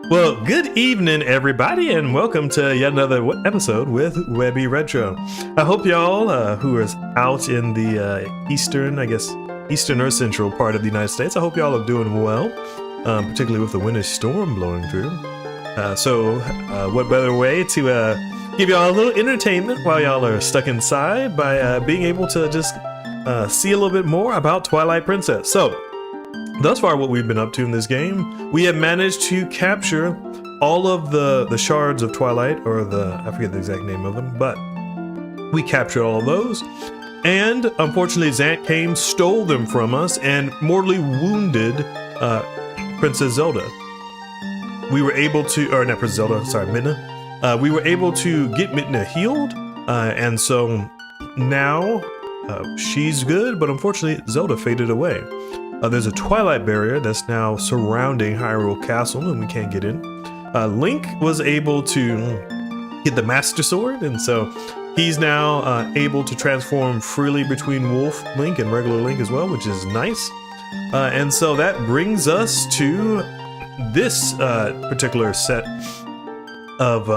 Well, good evening, everybody, and welcome to yet another episode with Webby Retro. I hope y'all who are out in the eastern or central part of the United States, I hope y'all are doing well, particularly with the winter storm blowing through. So what better way to give y'all a little entertainment while y'all are stuck inside by being able to just see a little bit more about Twilight Princess. So, thus far, what we've been up to in this game, we have managed to capture all of the shards of Twilight, or I forget the exact name of them, but we captured all of those. And unfortunately, Zant came, stole them from us, and mortally wounded Princess Zelda. We were able to, or not Princess Zelda, sorry, Midna. We were able to get Midna healed, and so now she's good, but unfortunately, Zelda faded away. There's a Twilight barrier that's now surrounding Hyrule Castle, and we can't get in. Link was able to get the Master Sword, and so he's now able to transform freely between Wolf Link and regular Link as well, which is nice. And so that brings us to this particular set of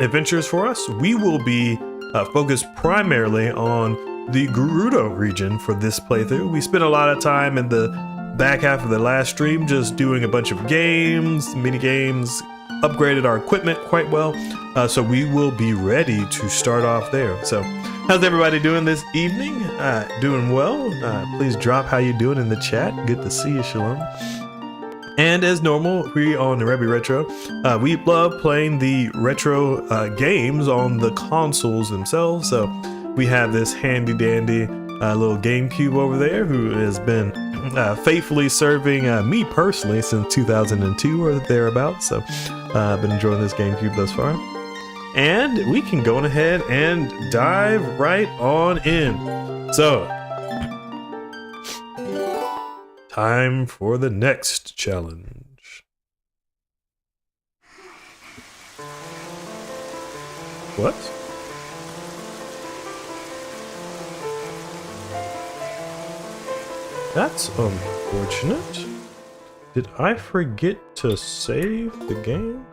adventures for us. We will be focused primarily on the Gerudo region for this playthrough. We spent a lot of time in the back half of the last stream just doing a bunch of games, mini games, upgraded our equipment quite well, so we will be ready to start off there. So how's everybody doing this evening? Doing well? Please drop how you doing in the chat. Good to see you, Shalom. And as normal, we on the Webby Retro, we love playing the retro games on the consoles themselves. So we have this handy dandy little GameCube over there who has been faithfully serving me personally since 2002 or thereabouts. So I've been enjoying this GameCube thus far. And we can go on ahead and dive right on in. So, time for the next challenge. What? That's unfortunate. Did I forget to save the game?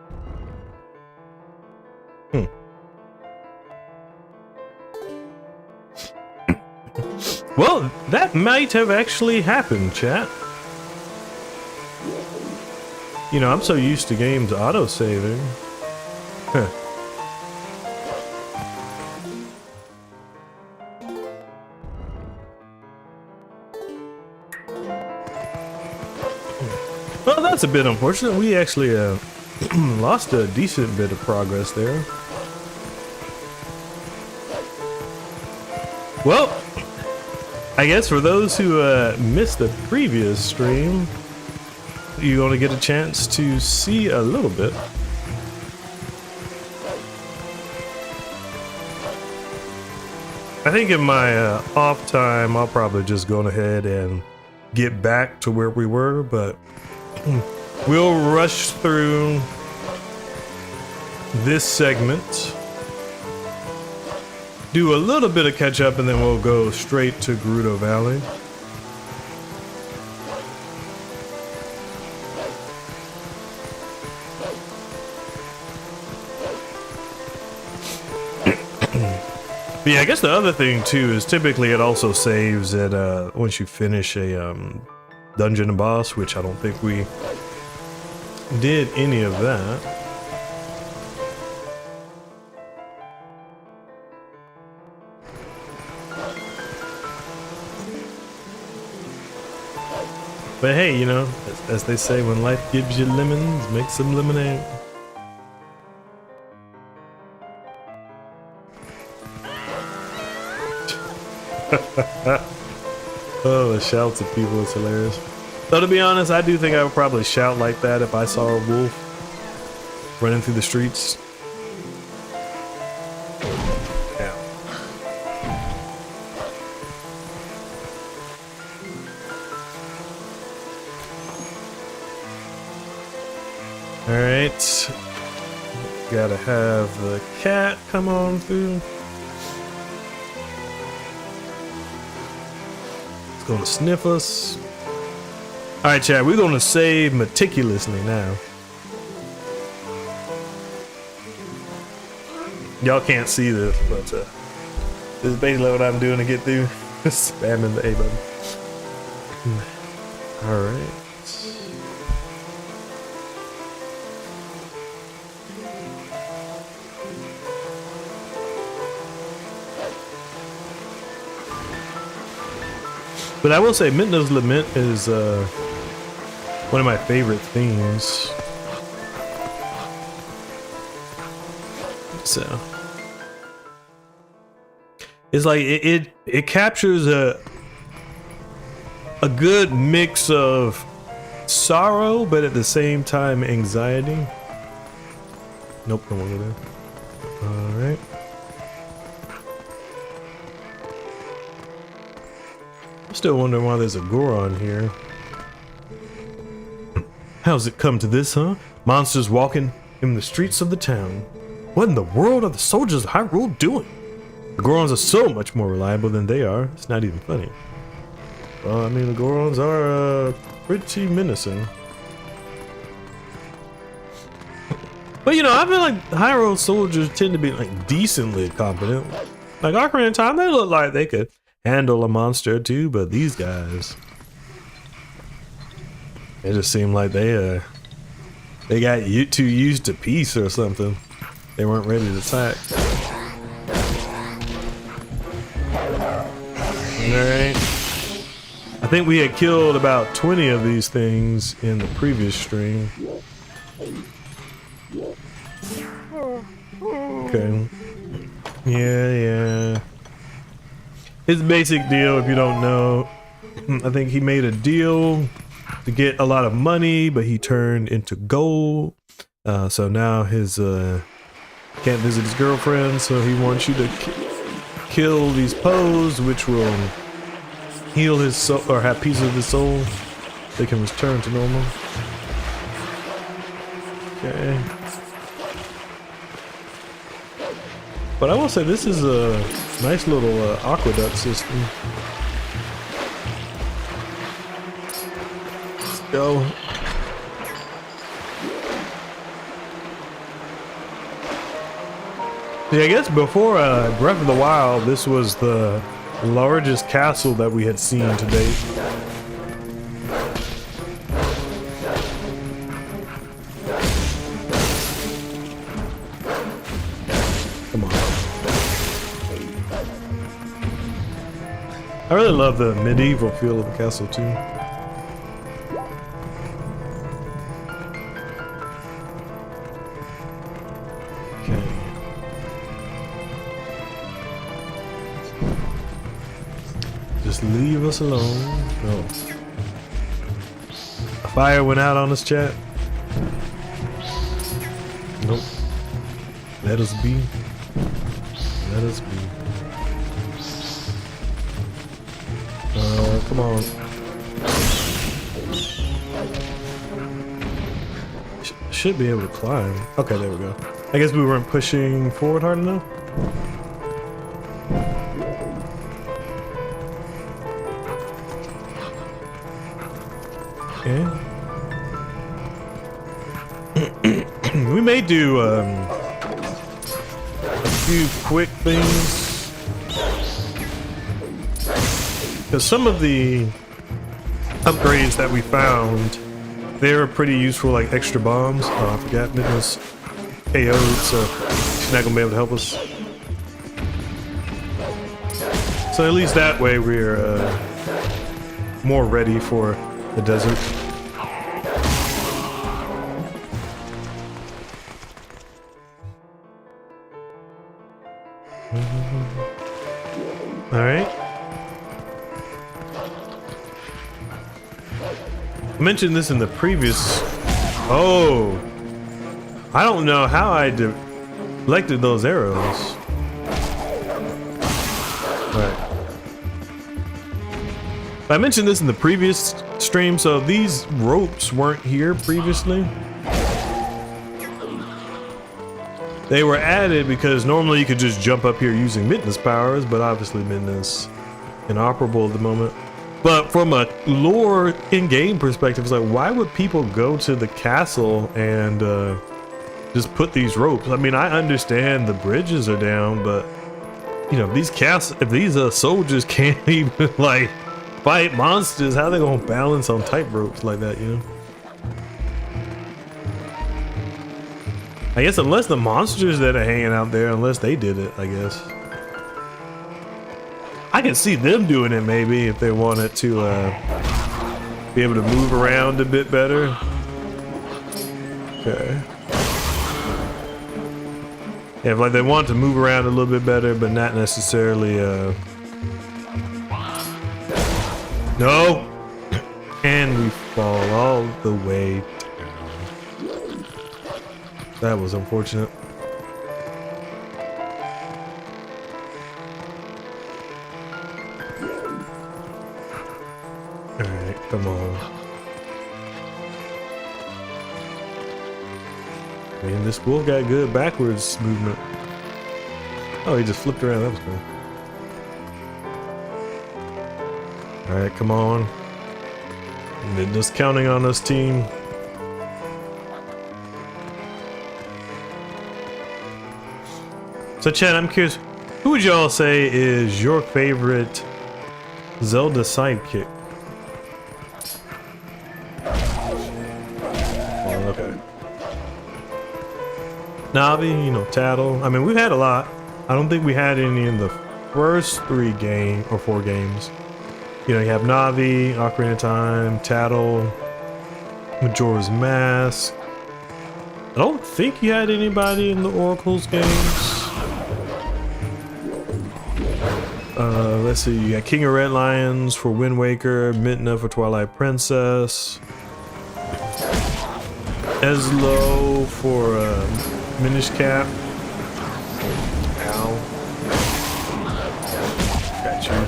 Well, that might have actually happened, chat. You know, I'm so used to games auto-saving. Huh. Well, that's a bit unfortunate. We actually lost a decent bit of progress there. Well, I guess for those who missed the previous stream, you're going to get a chance to see a little bit. I think in my off time, I'll probably just go ahead and get back to where we were, but we'll rush through this segment, do a little bit of catch up, and then we'll go straight to Gerudo Valley. But yeah, I guess the other thing too is typically it also saves at once you finish a dungeon and boss, which I don't think we did any of that. But hey, you know, as they say, when life gives you lemons, make some lemonade. Oh, the shouts of people is hilarious. So to be honest, I do think I would probably shout like that if I saw a wolf running through the streets. Yeah. Alright. Gotta have the cat come on through. It's gonna sniff us. Alright, chat, we're gonna save meticulously now. Y'all can't see this, but this is basically what I'm doing to get through. Spamming the A button. All right. But I will say, Midna's Lament is one of my favorite themes. So it's like it captures a good mix of sorrow, but at the same time anxiety. Nope, don't want to go there. All right. I'm still wondering why there's a Goron here. How's it come to this, huh? Monsters walking in the streets of the town. What in the world are the soldiers of Hyrule doing? The Gorons are so much more reliable than they are. It's not even funny. Well, I mean, the Gorons are pretty menacing. But you know, I feel like Hyrule soldiers tend to be like decently competent. Like Ocarina of Time, they look like they could handle a monster too, but these guys, it just seemed like they got too used to peace or something. They weren't ready to attack. Alright. I think we had killed about 20 of these things in the previous stream. Okay. Yeah. His basic deal, if you don't know, I think he made a deal to get a lot of money, but he turned into gold. So now his can't visit his girlfriend, so he wants you to kill these Poes, which will heal his soul or have pieces of his soul. They can return to normal. Okay. But I will say this is a nice little aqueduct system. Let's go. Yeah, I guess before Breath of the Wild, this was the largest castle that we had seen to date. Come on. I really love the medieval feel of the castle too. Okay. Just leave us alone. Oh. A fire went out on us, chat. Nope. Let us be. Let us be. Come on. Should be able to climb. Okay, there we go. I guess we weren't pushing forward hard enough. Okay. We may do a few quick things. Because some of the upgrades that we found, they were pretty useful, like extra bombs. Oh, I forgot Midna's KO'd, so she's not gonna be able to help us. So at least that way we're more ready for the desert. All right. I mentioned this in the previous. Oh, I don't know how I deflected those arrows. Right. I mentioned this in the previous stream, so these ropes weren't here previously. They were added because normally you could just jump up here using Midna's powers, but obviously Midna's inoperable at the moment. But from a lore in-game perspective, it's like, why would people go to the castle and just put these ropes. I mean, I understand the bridges are down, but you know, if these soldiers can't even like fight monsters, how they gonna balance on tight ropes like that, you know? I guess unless the monsters that are hanging out there, unless they did it, I guess. I can see them doing it maybe if they wanted to be able to move around a bit better. Okay. Yeah, if like they want to move around a little bit better, but not necessarily no! And we fall all the way down. That was unfortunate. Alright, come on. I mean, this wolf got good backwards movement. Oh, he just flipped around. That was cool. Alright, come on. They're just counting on us, team. So, Chad, I'm curious, who would y'all say is your favorite Zelda sidekick? Oh, okay. Navi, you know, Tattle. I mean, we've had a lot. I don't think we had any in the first 4 games. You know, you have Navi, Ocarina of Time, Tattle, Majora's Mask. I don't think you had anybody in the Oracle's games. Let's see, you got King of Red Lions for Wind Waker, Midna for Twilight Princess, Eslo for Minish Cap. Ow. Gotcha.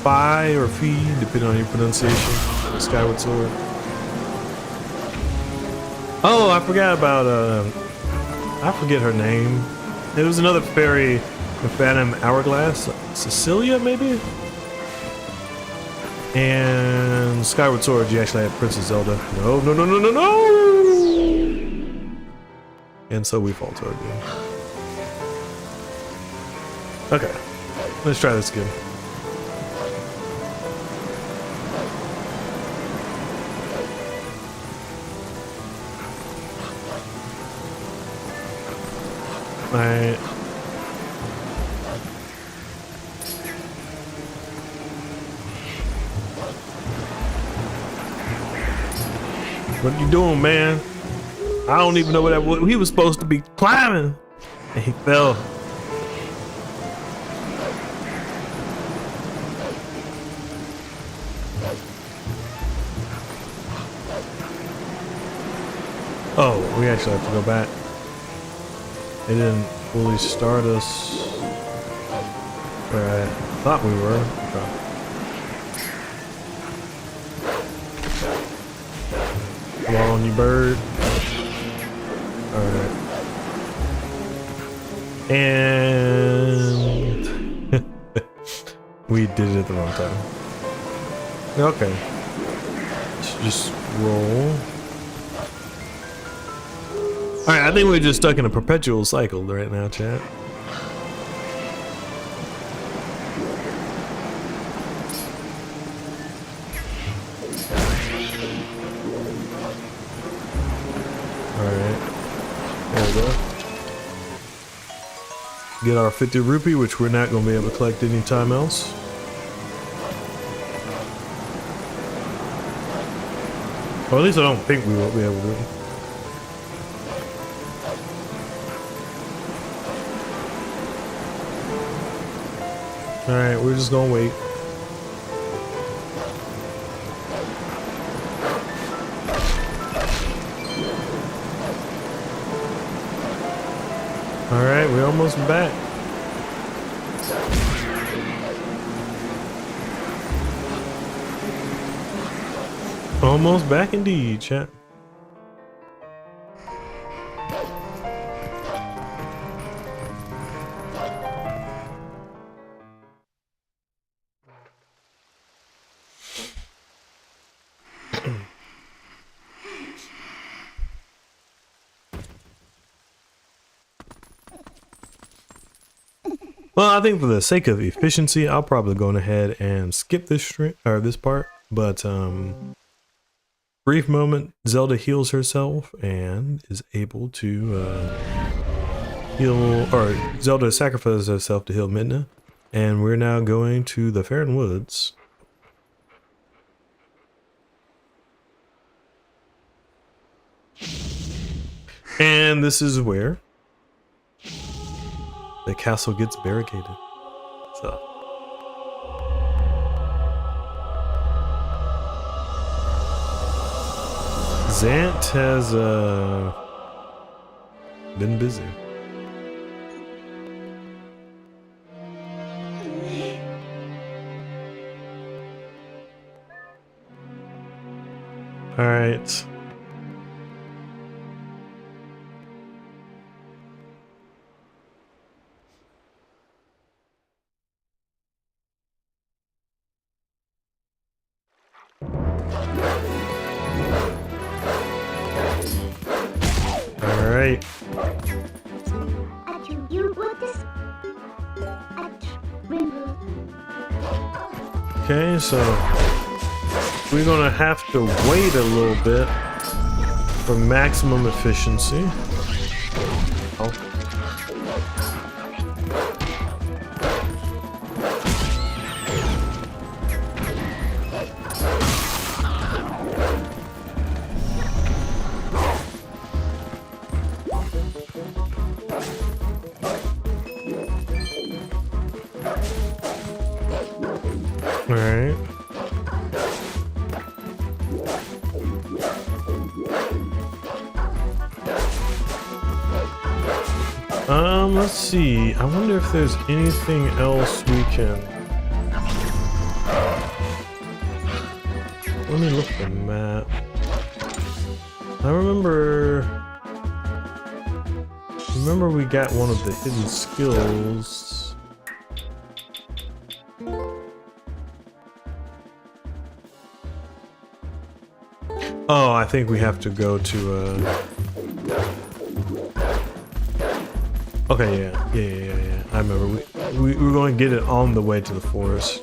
Fi or Fee, depending on your pronunciation. Skyward Sword. Oh, I forgot about I forget her name. It was another fairy, the Phantom Hourglass, Cecilia maybe? And Skyward Sword, you actually had Princess Zelda. No, no, no, no, no, no! And so we fall to her again. Okay, let's try this again. Alright. What are you doing, man? I don't even know what he was supposed to be climbing. And he fell. Oh, we actually have to go back. It didn't fully start us where I thought we were. Okay. Come on, you bird. Alright. And we did it at the wrong time. Okay. Let's just roll. Alright, I think we're just stuck in a perpetual cycle right now, chat. Alright. There we go. Get our 50 rupee, which we're not going to be able to collect anytime else. Or at least I don't think we won't be able to. Alright, we're just gonna wait. Alright, we're almost back. Almost back indeed, chat. Well, I think for the sake of efficiency, I'll probably go ahead and skip this stream or this part. But brief moment, Zelda heals herself and is able to heal, or Zelda sacrifices herself to heal Midna. And we're now going to the Faron Woods. And this is where the castle gets barricaded. So Zant has been busy. All right. Right. Okay, so we're gonna have to wait a little bit for maximum efficiency. Oh. Alright. Let's see. I wonder if there's anything else we can... Let me look at the map. I remember we got one of the hidden skills. Oh, I think we have to go to okay, yeah. I remember we were going to get it on the way to the forest.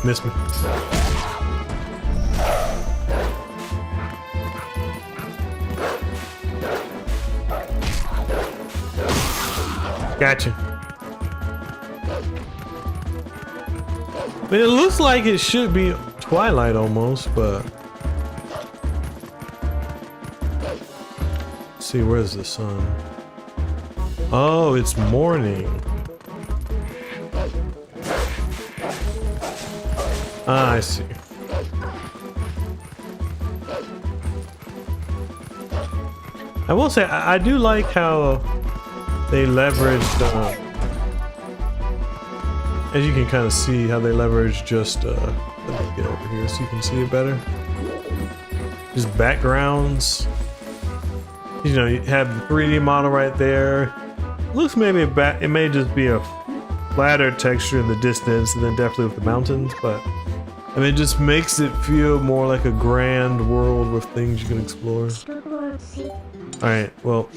Missed me. Gotcha. I mean, it looks like it should be Twilight almost, but... Let's see, where's the sun? Oh, it's morning. Ah, I see. I will say, I do like how they leveraged, as you can kind of see, how they leverage just, let me get over here so you can see it better. Just backgrounds. You know, you have the 3D model right there. Looks maybe it may just be a flatter texture in the distance, and then definitely with the mountains, but I mean, it just makes it feel more like a grand world with things you can explore. Alright, well,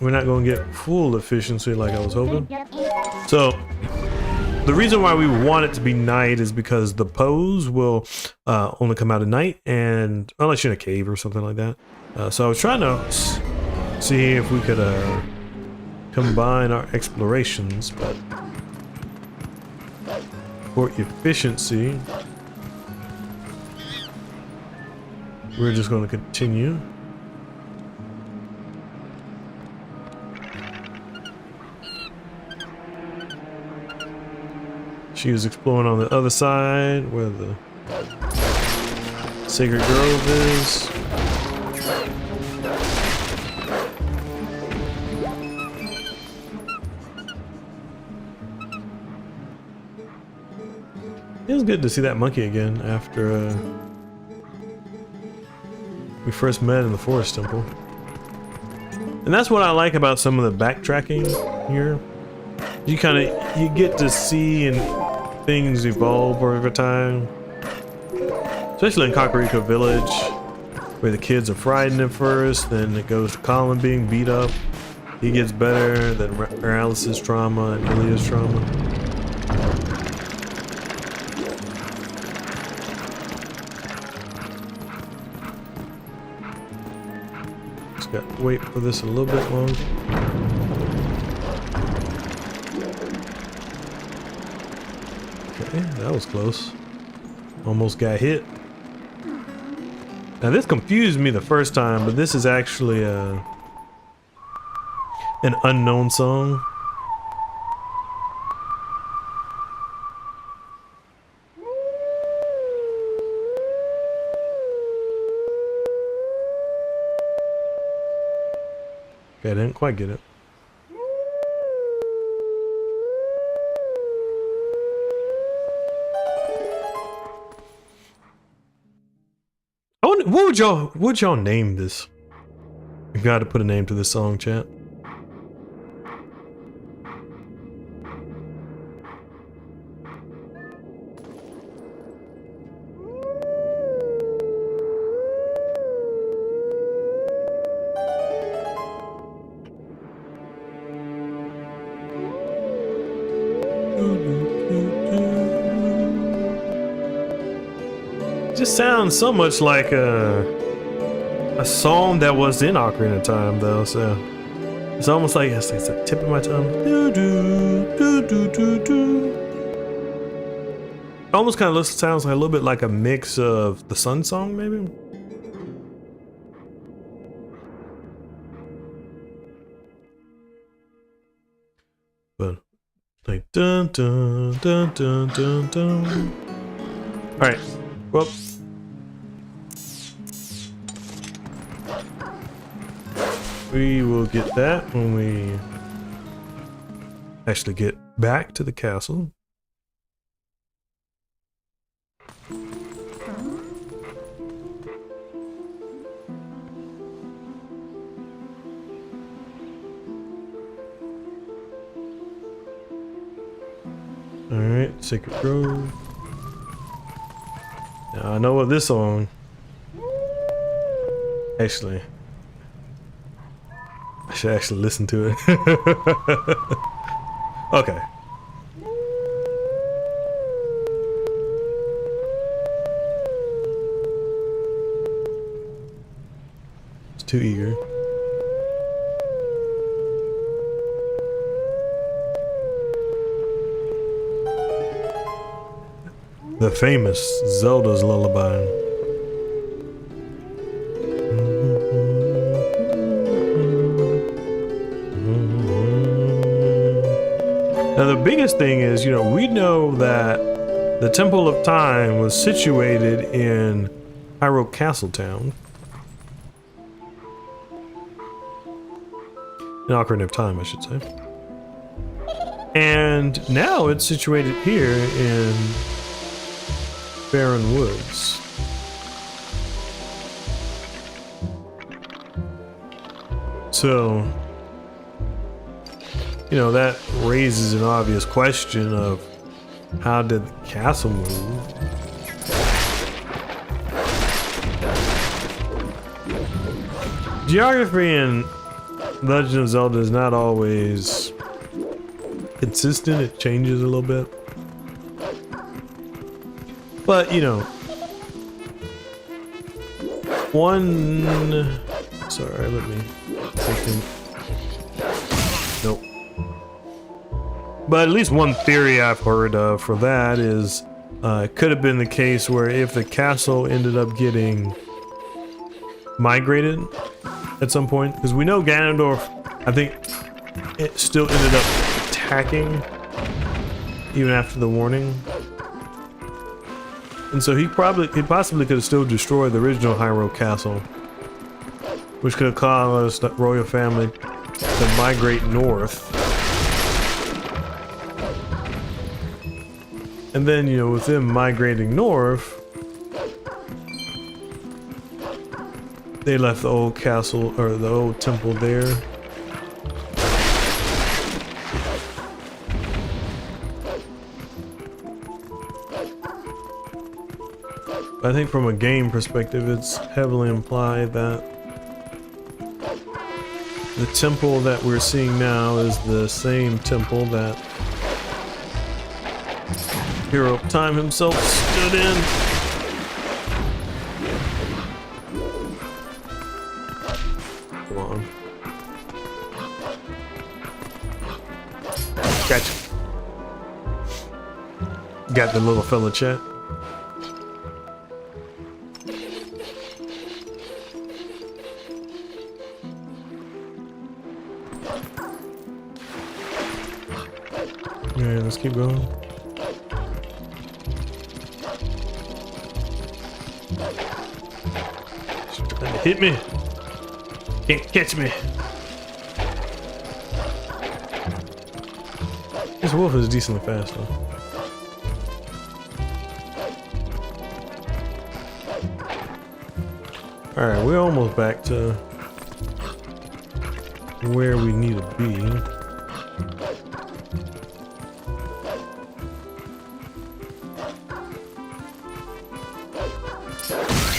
we're not going to get full efficiency like I was hoping. So, the reason why we want it to be night is because the pose will only come out at night, and unless you're in a cave or something like that. So I was trying to see if we could combine our explorations, but for efficiency, we're just going to continue. She was exploring on the other side where the Sacred Grove is. It was good to see that monkey again after we first met in the Forest Temple. And that's what I like about some of the backtracking here. you get to see and things evolve over time, especially in Kakariko Village, where the kids are frightened at first, then it goes to Colin being beat up. He gets better, then Alice's trauma and Ilia's trauma. Just got to wait for this a little bit longer. Okay, that was close. Almost got hit. Now this confused me the first time, but this is actually an unknown song. Okay, I didn't quite get it. What would y'all name this? You gotta put a name to this song, chat. Just sounds so much like a song that was in Ocarina of Time, though. So it's almost like it's a tip of my tongue. Almost kind of sounds like a little bit like a mix of the Sun Song, maybe. But like dun dun dun dun dun dun. All right. Well, we will get that when we actually get back to the castle. All right, Sacred Grove. Now I know what this song. Actually, I should actually listen to it. Okay. It's too eager. The famous Zelda's Lullaby. Now the biggest thing is, we know that the Temple of Time was situated in Hyrule Castle Town. In Ocarina of Time, I should say. And now it's situated here in Barren Woods. So, that raises an obvious question of how did the castle move? Geography in Legend of Zelda is not always consistent. It changes a little bit. But, sorry, let me think. Nope. But at least one theory I've heard of for that is it could have been the case where if the castle ended up getting migrated at some point, because we know Ganondorf, I think it still ended up attacking even after the warning. And so he possibly could have still destroyed the original Hyrule Castle, which could have caused the royal family to migrate north. And then, with them migrating north, they left the old castle, or the old temple there. I think from a game perspective, it's heavily implied that the temple that we're seeing now is the same temple that Hero of Time himself stood in. Come on. Gotcha. Got the little fella chat. Alright, let's keep going. Hit me. Can't catch me. This wolf is decently fast though. Alright, we're almost back to where we need to be.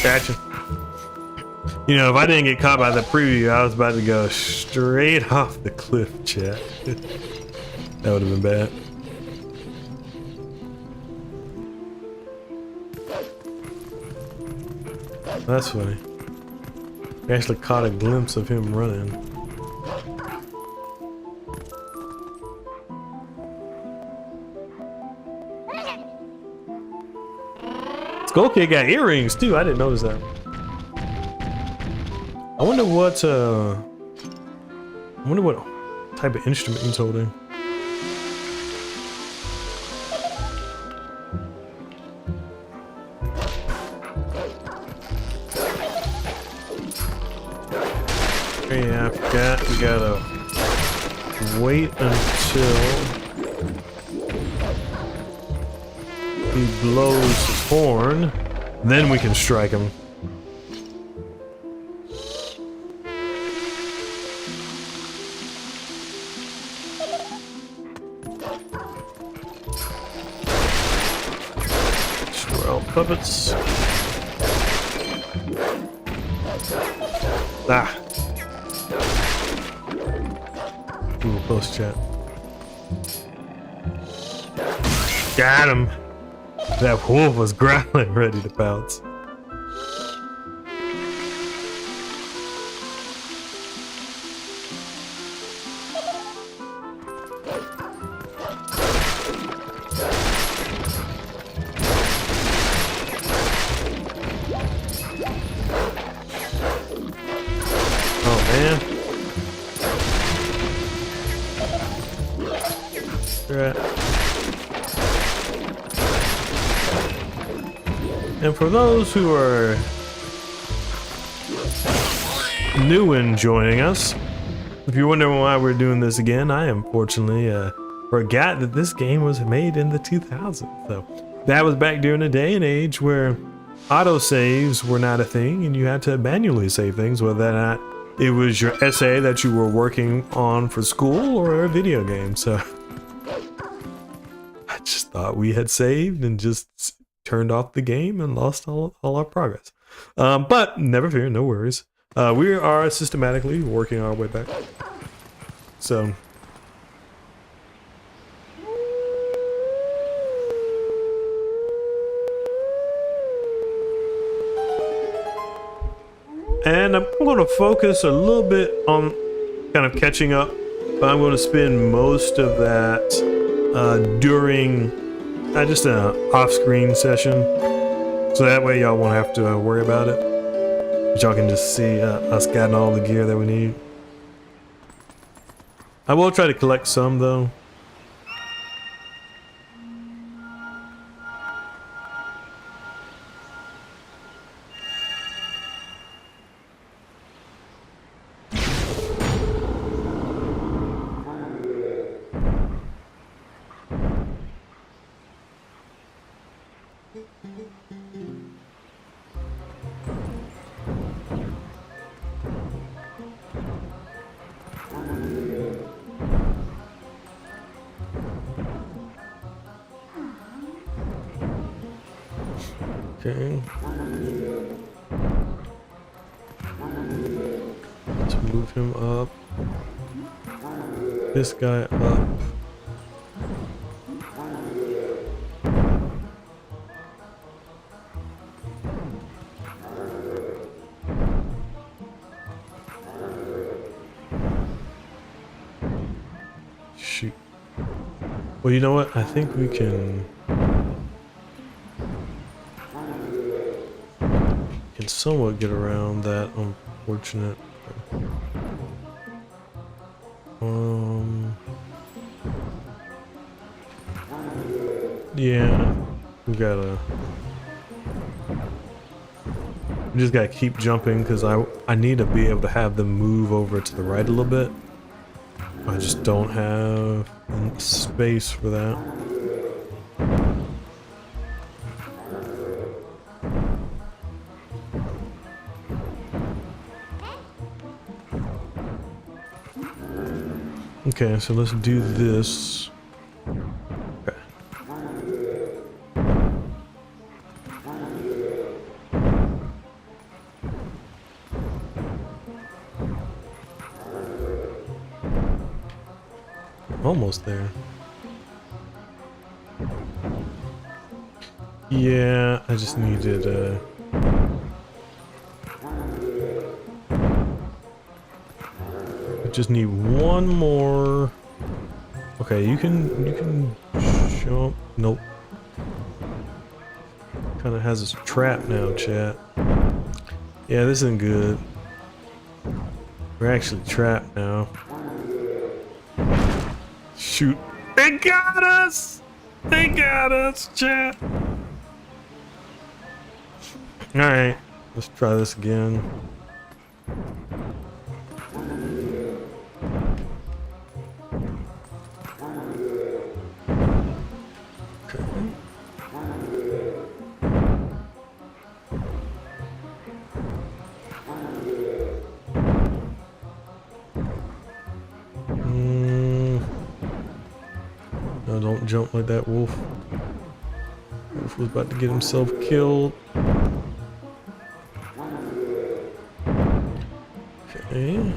Gotcha. You know, if I didn't get caught by the preview, I was about to go straight off the cliff, chat. That would have been bad. That's funny. I actually caught a glimpse of him running. Skull Kid got earrings too. I didn't notice that. I wonder what type of instrument he's holding. Yeah, I forgot. We gotta wait until he blows his horn, then we can strike him. Destroy all puppets. Ah. Ooh, close chat. Got him. That wolf was growling, ready to pounce. Oh man. Right. And for those who are new in joining us, if you're wondering why we're doing this again, I unfortunately forgot that this game was made in the 2000s. So that was back during a day and age where autosaves were not a thing and you had to manually save things, whether or not it was your essay that you were working on for school or a video game. So I just thought we had saved and just turned off the game and lost all our progress. But never fear, no worries. We are systematically working our way back. So and I'm going to focus a little bit on kind of catching up, but I'm going to spend most of that during just an off-screen session, so that way y'all won't have to worry about it. Y'all can just see us getting all the gear that we need. I will try to collect some though. Okay. Let's move him up. This guy up. Shoot. Well, you know what? I think we can somewhat get around that unfortunate. Yeah, we just gotta keep jumping because I need to be able to have them move over to the right a little bit. I just don't have space for that. Okay, so let's do this. Okay. Almost there. Yeah, I just needed just need one more. Okay, you can jump. Nope. Kind of has us trapped now, chat. Yeah, this isn't good. We're actually trapped now. Shoot. They got us! They got us, chat. Alright, let's try this again. No, don't jump like that, Wolf. Wolf was about to get himself killed. Okay.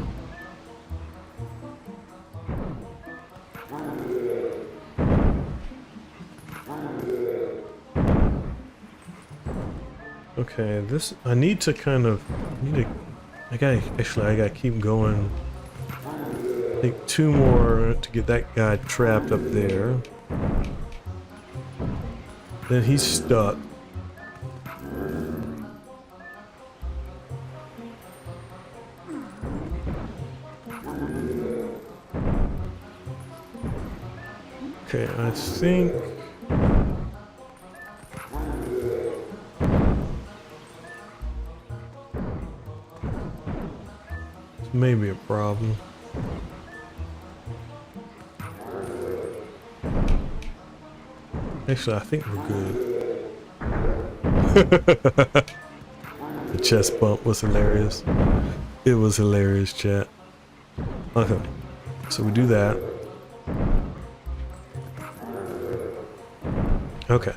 Okay, this I need to I gotta keep going. I think 2 more to get that guy trapped up there. Then he's stuck. Okay, I think this may be a problem. Actually, I think we're good. The chest bump was hilarious. It was hilarious, chat. Okay, so we do that. Okay.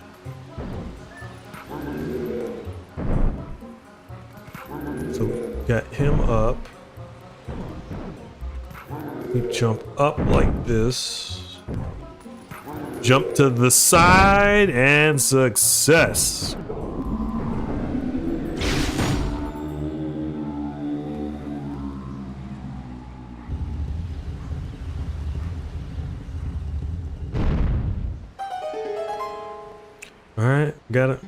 So we got him up. We jump up like this. Jump to the side and success. All right, got it.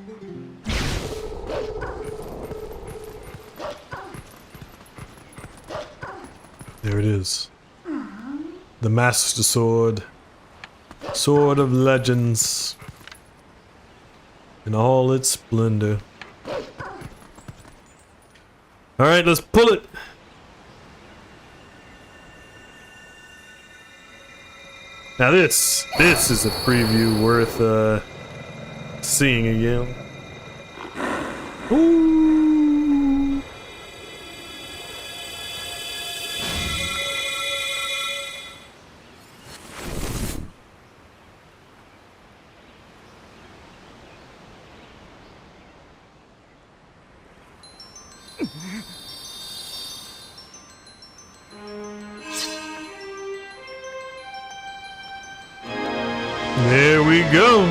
There it is. The Master Sword. Sword of Legends in all its splendor. All right, let's pull it. Now this is a preview worth seeing again. Ooh. There we go.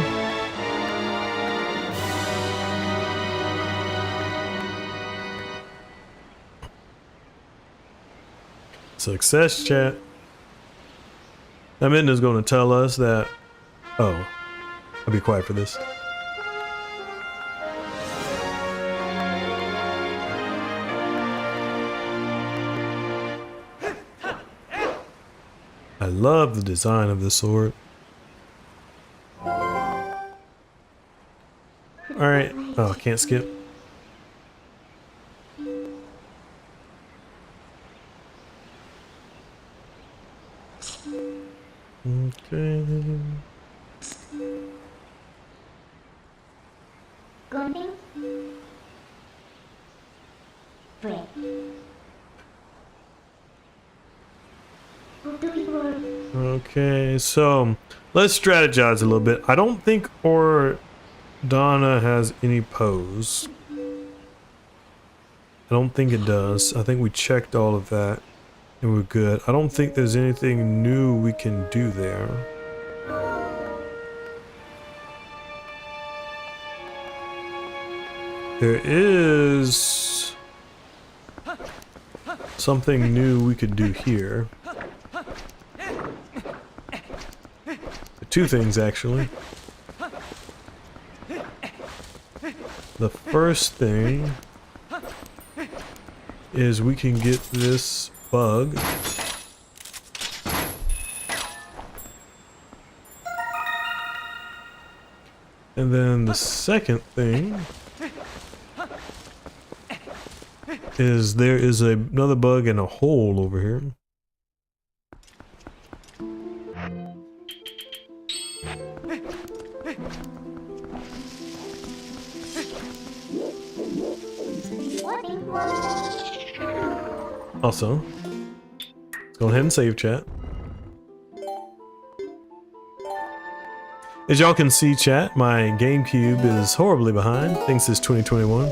Success, chat. Aminda's going to tell us that. Oh, I'll be quiet for this. I love the design of this sword. Alright. Oh, I can't skip. Okay. Okay, so let's strategize a little bit. I don't think Donna has any pose. I don't think it does. I think we checked all of that and we're good. I don't think there's anything new we can do there. There is something new we could do here. Two things actually. The first thing is we can get this bug. And then the second thing is there is another bug in a hole over here. Also, let's go ahead and save chat. As y'all can see, chat, my GameCube is horribly behind. Thinks it's 2021.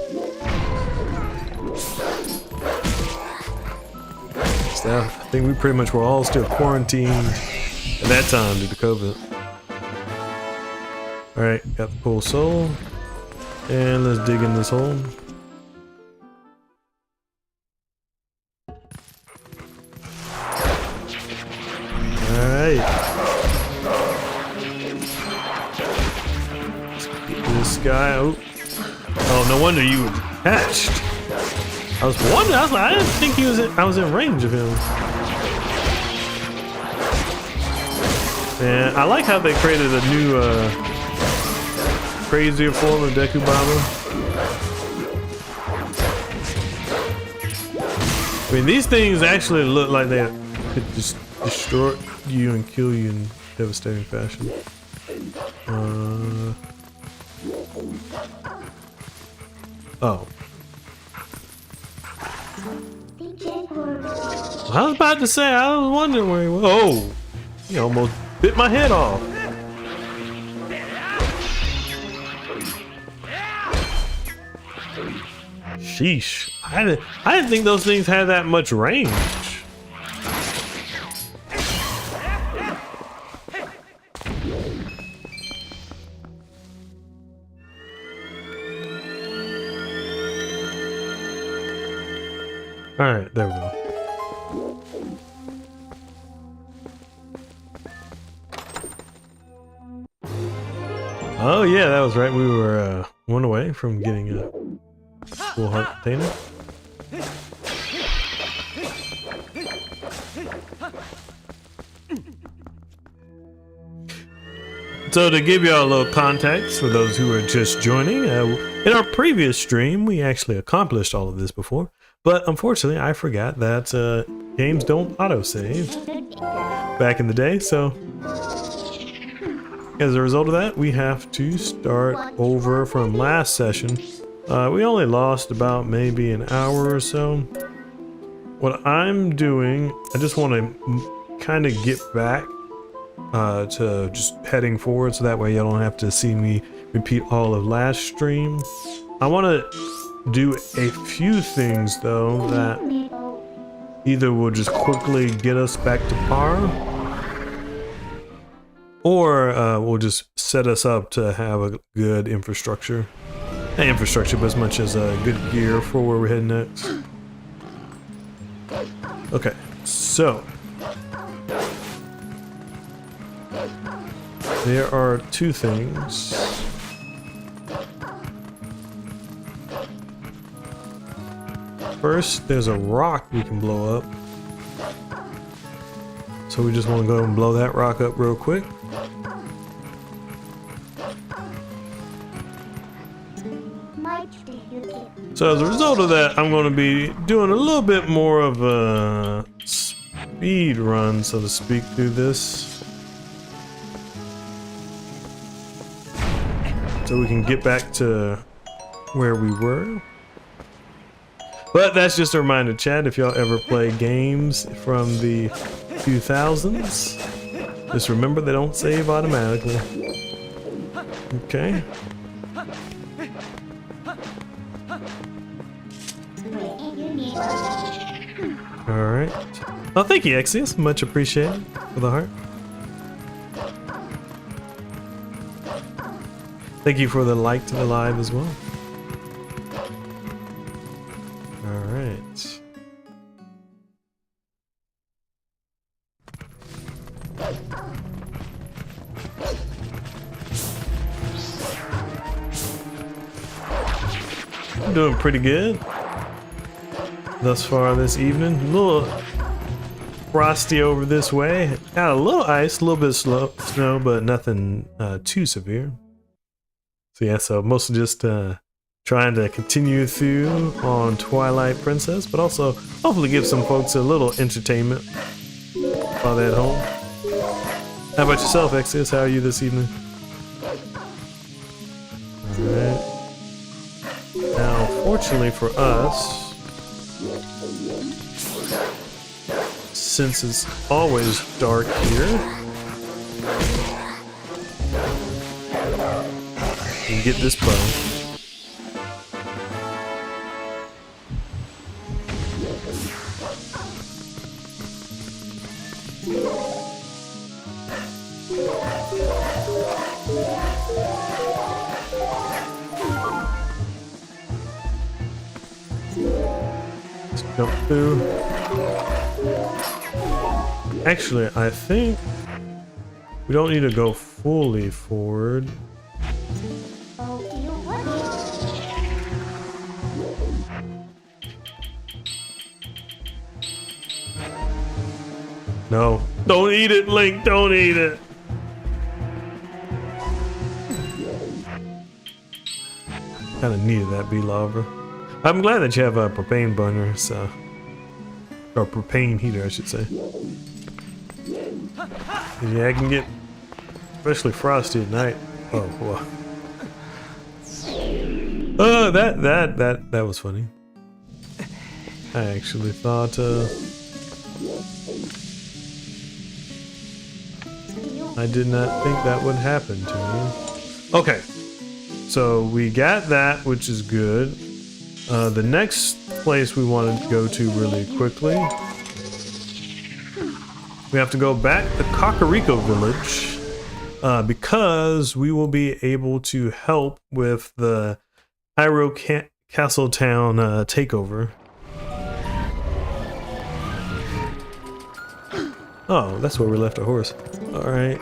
So I think we pretty much were all still quarantined at that time due to COVID. Alright, got the full soul. And let's dig in this hole. This guy. Oh, no wonder you were hatched. I was wondering. I was like, I didn't think he was. I was in range of him. And I like how they created a new, crazier form of Deku Baba. I mean, these things actually look like they could just destroy you and kill you in devastating fashion. Oh. I was about to say, I was wondering where he was. Oh! He almost bit my head off. Sheesh. I didn't think those things had that much range. Alright, there we go. Oh yeah, that was right. We were one away from getting a full heart container. So to give y'all a little context for those who are just joining, in our previous stream we actually accomplished all of this before. But unfortunately, I forgot that games don't autosave back in the day, so as a result of that, we have to start over from last session. We only lost about maybe an hour or so. What I'm doing, I just want to kind of get back to just heading forward, so that way y'all don't have to see me repeat all of last stream. I want to do a few things though that either will just quickly get us back to par, or will just set us up to have a good infrastructure. Not infrastructure, but as much as good gear for where we're heading next. Okay, so there are two things. First, there's a rock we can blow up. So we just want to go and blow that rock up real quick. So as a result of that, I'm going to be doing a little bit more of a speed run, so to speak, through this. So we can get back to where we were. But that's just a reminder, chat, if y'all ever play games from the 2000s, just remember they don't save automatically. Okay. Alright. Oh, thank you, Exius. Much appreciated for the heart. Thank you for the like to the live as well. Alright. I'm doing pretty good thus far this evening. A little frosty over this way. Got a little ice, a little bit of snow, but nothing too severe. So yeah, so mostly just trying to continue through on Twilight Princess, but also hopefully give some folks a little entertainment while they're at home. How about yourself, Exodus? How are you this evening? Alright. Now, fortunately for us, since it's always dark here, we can get this bow. Let's jump through. Actually, I think we don't need to go fully forward. No, don't eat it, Link, don't eat it. Kind of needed that bee lava. I'm glad that you have a propane burner, so, or propane heater, I should say. Yeah, I can get especially frosty at night. Oh, wow. Oh, that was funny. I actually thought I did not think that would happen to me. Okay, so we got that, which is good. The next place we wanted to go to really quickly, we have to go back to Kakariko Village because we will be able to help with the Hyrule Castle Town takeover. Oh, that's where we left our horse. Alright.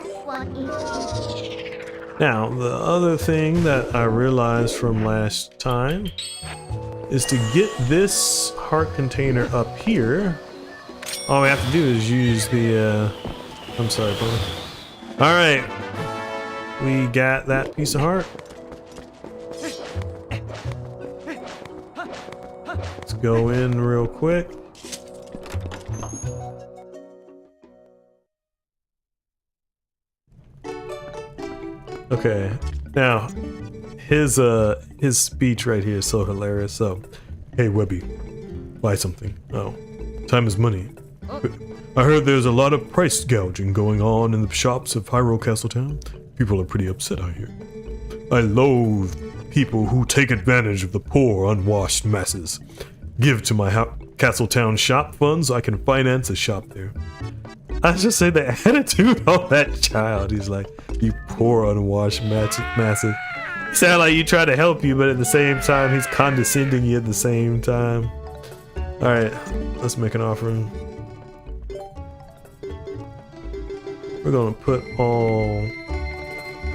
Now, the other thing that I realized from last time is to get this heart container up here, all we have to do is use the, I'm sorry, brother. Alright. We got that piece of heart. Let's go in real quick. Okay, now his speech right here is so hilarious. So, hey Webby, buy something. Oh, time is money. I heard there's a lot of price gouging going on in the shops of Hyrule Castle Town. People are pretty upset, I hear. I loathe people who take advantage of the poor, unwashed masses. Give to my Castletown shop funds so I can finance a shop there. I just say the attitude on that child. He's like, you poor, unwashed masses. Sound like you try to help you, but at the same time, he's condescending you at the same time. Alright, let's make an offering. We're gonna put all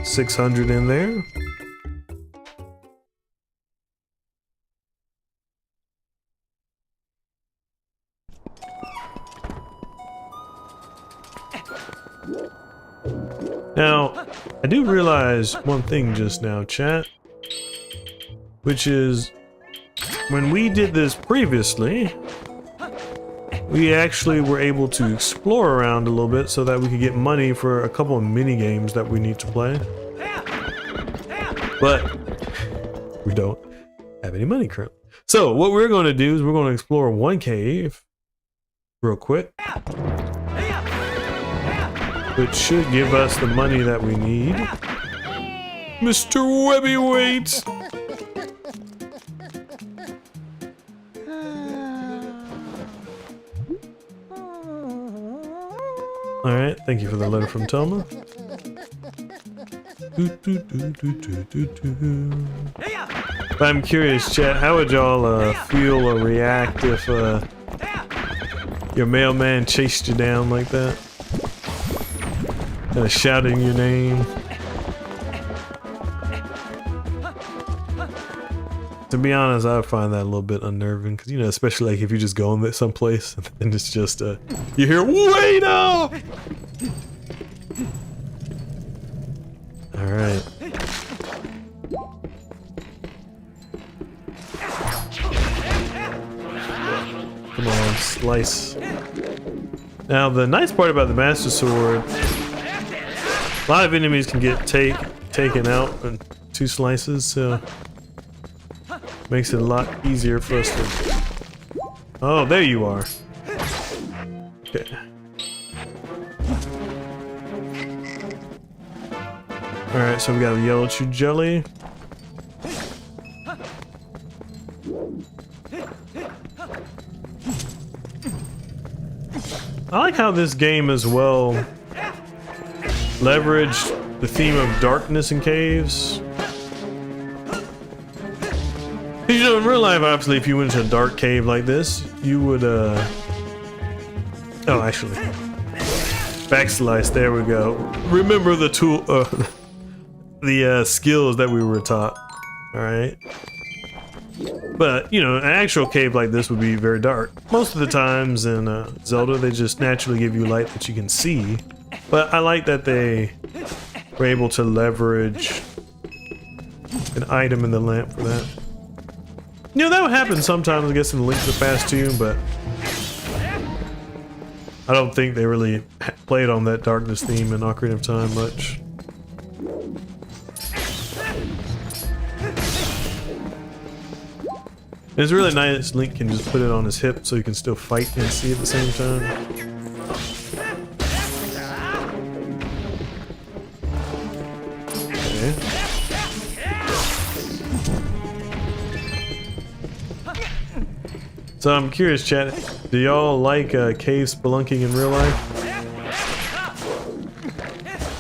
600 in there. Now, I do realize one thing just now, chat, which is when we did this previously, we actually were able to explore around a little bit so that we could get money for a couple of mini games that we need to play. But we don't have any money currently. So what we're going to do is we're going to explore one cave real quick, which should give us the money that we need. Mr. Heavyweight! Alright, thank you for the letter from Telma. But I'm curious, chat, how would y'all feel or react if your mailman chased you down like that? Kind of shouting your name. To be honest, I find that a little bit unnerving, because, you know, especially like if you're just going there someplace and it's just you hear, wait up! Alright. Come on, slice. Now, the nice part about the Master Sword, a lot of enemies can get taken out in 2 slices, so makes it a lot easier for us to... Oh, there you are. Okay. Alright, so we got a yellow chew jelly. I like how this game as well leveraged the theme of darkness in caves. You know, in real life, obviously, if you went into a dark cave like this, you would, oh, actually. Backslice, there we go. Remember the tool, the skills that we were taught, alright? But, you know, an actual cave like this would be very dark. Most of the times in Zelda, they just naturally give you light that you can see. But I like that they were able to leverage an item in the lamp for that. You know, that would happen sometimes, I guess, in Link to the Past too, but I don't think they really played on that darkness theme in Ocarina of Time much. It's really nice Link can just put it on his hip so he can still fight and see at the same time. Okay. So I'm curious, chat, do y'all like cave spelunking in real life?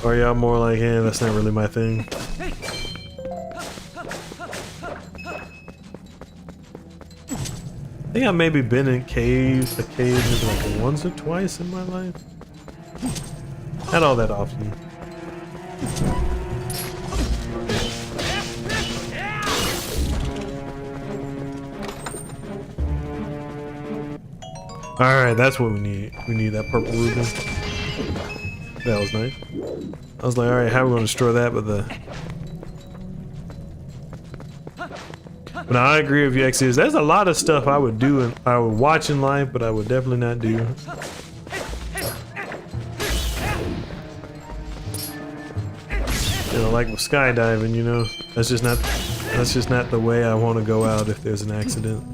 Or are y'all more like, eh, that's not really my thing? I think I've maybe been in a cave maybe like once or twice in my life. Not all that often. Alright, that's what we need. We need that purple ruby. That was nice. I was like, alright, how are we going to destroy that with the... But I agree with you, Exodus. There's a lot of stuff I would do and I would watch in life, but I would definitely not do. You know, like with skydiving, you know, that's just not the way I want to go out if there's an accident.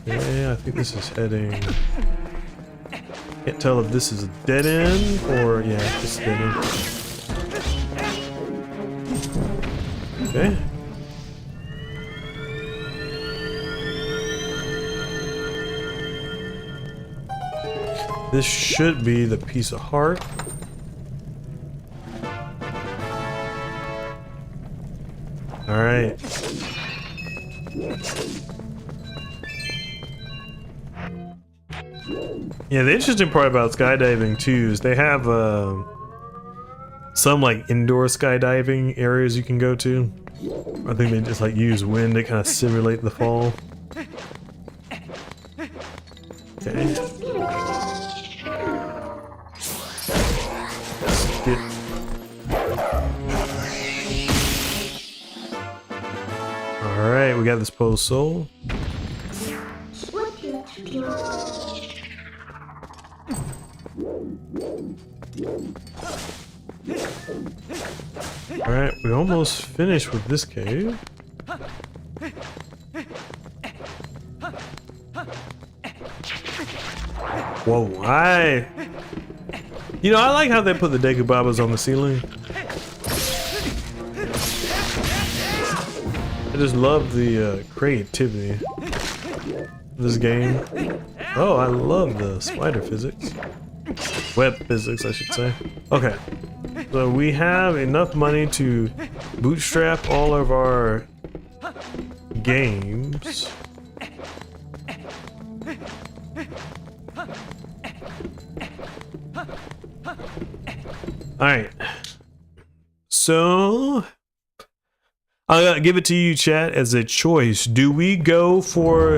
Yeah, I think this is heading... Can't tell if this is a dead end or... yeah, it's a dead end. Okay. This should be the piece of heart. All right. Yeah, the interesting part about skydiving too is they have some like indoor skydiving areas you can go to. I think they just like use wind to kind of simulate the fall. Okay. Skip. All right, we got this post soul. Alright, we almost finished with this cave. Whoa, you know, I like how they put the Deku Babas on the ceiling. I just love the creativity of this game. Oh, I love the spider physics. Web physics, I should say. Okay. So we have enough money to bootstrap all of our games. Alright. So I'm gonna give it to you, chat, as a choice. Do we go for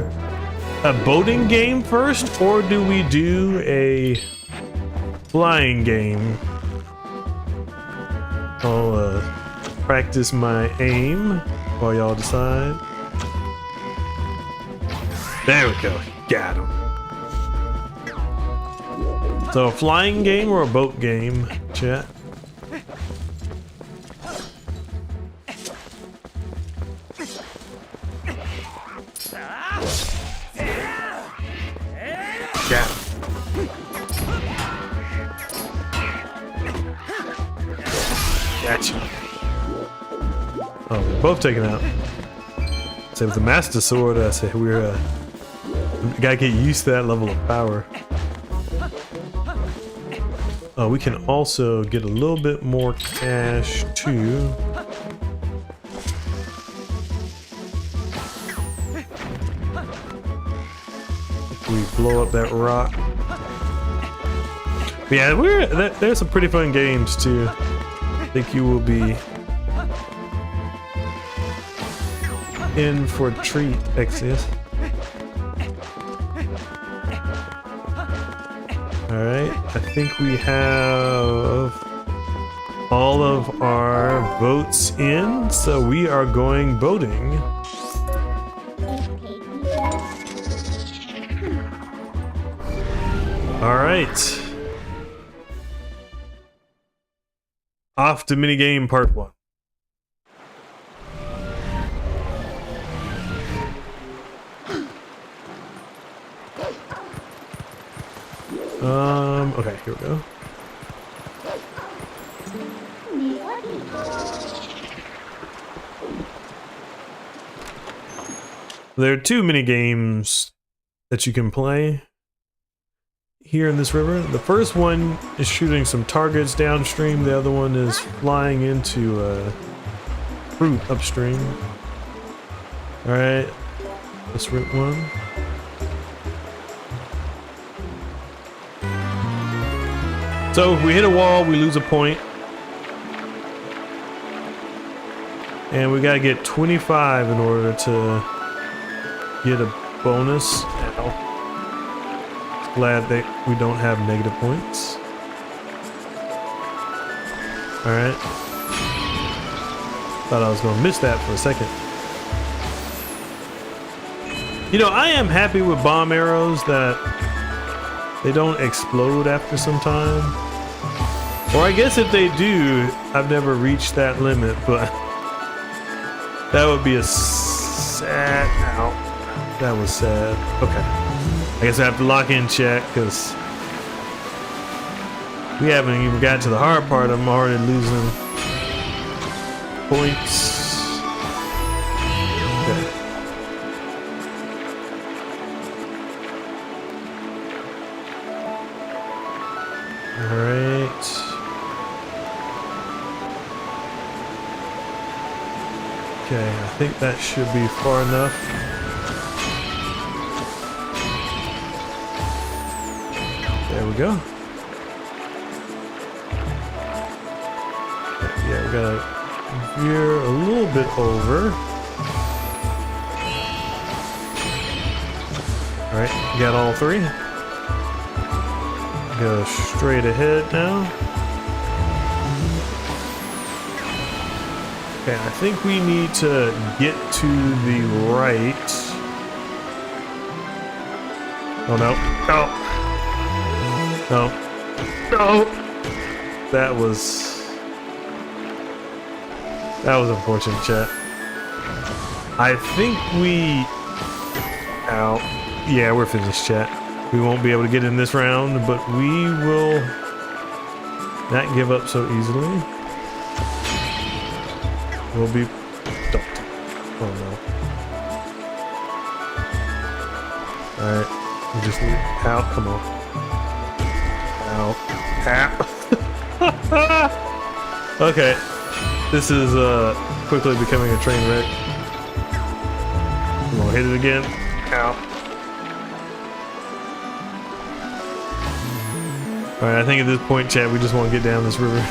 a boating game first, or do we do a flying game? I'll practice my aim while y'all decide. There we go. Got him. So a flying game or a boat game, chat? Got him. Gotcha. Oh, we're both taken out. So with the Master Sword, I said we gotta get used to that level of power. Oh, we can also get a little bit more cash too. If we blow up that rock. But yeah, there's some pretty fun games too. I think you will be in for a treat, Exodus. Alright, I think we have all of our boats in, so we are going boating. Alright. Off to minigame part 1. Okay, here we go. There are 2 mini games that you can play here in this river. The first one is shooting some targets downstream. The other one is flying into fruit upstream. All right, let's rip one. So if we hit a wall, we lose a point. And we gotta get 25 in order to get a bonus. Ow. Glad that we don't have negative points. Alright. Thought I was gonna miss that for a second. You know, I am happy with bomb arrows that they don't explode after some time. Or I guess if they do, I've never reached that limit, but that would be a sad... Ow. That was sad. Okay. I guess I have to lock in chat, because we haven't even got to the hard part. I'm already losing points. Okay. Alright. Okay, I think that should be far enough. There we go. Yeah, we gotta veer a little bit over. Alright, got all three. Go straight ahead now. Okay, I think we need to get to the right. Oh no. No. No. No. That was unfortunate, chat. I think we... Ow. Yeah, we're finished, chat. We won't be able to get in this round, but we will not give up so easily. We'll be... Oh no. Alright. We just need... Ow, come on. Ow. Ow. Okay. This is quickly becoming a train wreck. Come on, hit it again. Ow. Alright, I think at this point, chat, we just want to get down this river.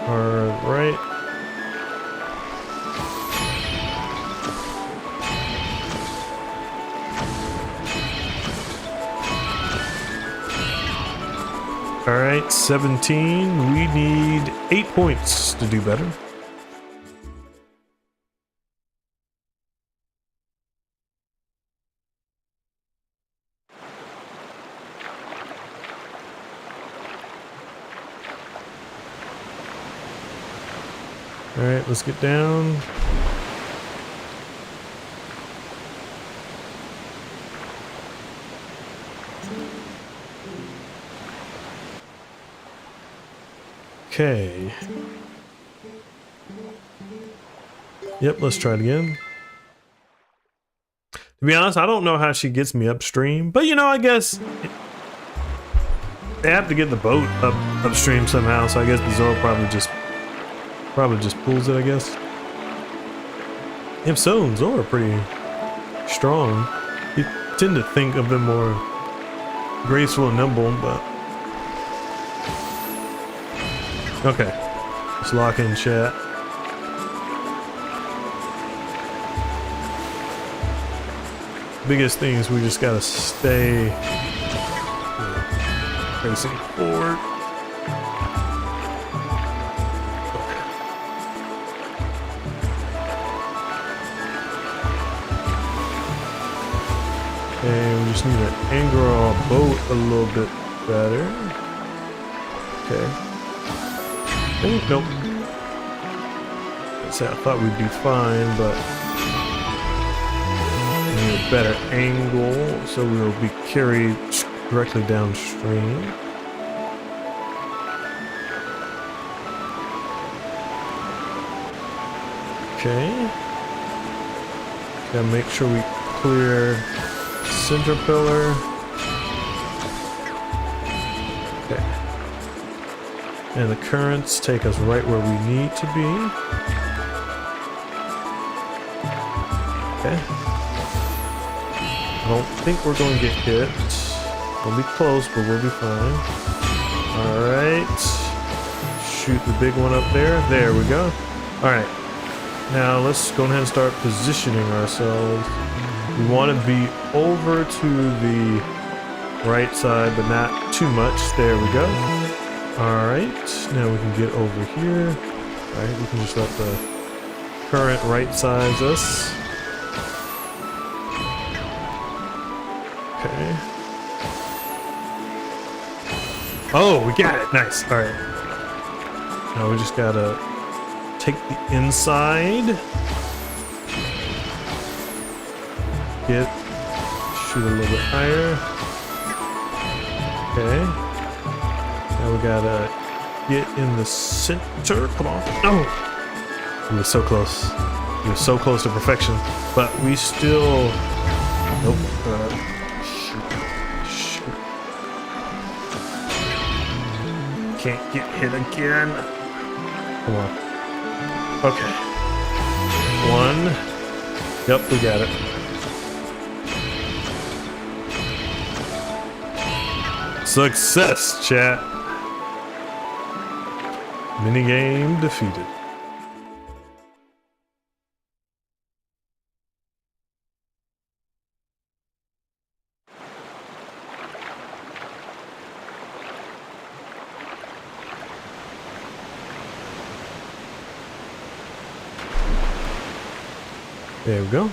Alright. Alright, 17. We need 8 points to do better. Alright, let's get down. Okay. Yep, let's try it again. To be honest, I don't know how she gets me upstream, but you know, I guess they have to get the boat upstream somehow, so I guess the Zoro probably just pulls it, I guess. If so, Zoro are pretty strong. You tend to think of them more graceful and nimble, but okay. Let's lock in, chat. Biggest thing is we just gotta stay facing forward. And we just need to angle our boat a little bit better. Okay. Oh, nope. I thought we'd be fine, but we need a better angle so we'll be carried directly downstream. Okay. Gotta make sure we clear center pillar. Okay. And the currents take us right where we need to be. Okay. I don't think we're going to get hit. We'll be close, but we'll be fine. Alright. Shoot the big one up there. There we go. Alright. Now let's go ahead and start positioning ourselves. We want to be over to the right side, but not too much. There we go. Alright. Now we can get over here. Alright, we can just let the current right size us. Okay. Oh, we got it. Nice. All right. Now we just gotta take the inside. Shoot a little bit higher. Okay. Now we gotta get in the center. Come on. Oh! We were so close. We were so close to perfection. But we still... Nope. Shoot. Can't get hit again. Come on. Okay. One. Yep, we got it. Success, chat. Minigame defeated. There we go.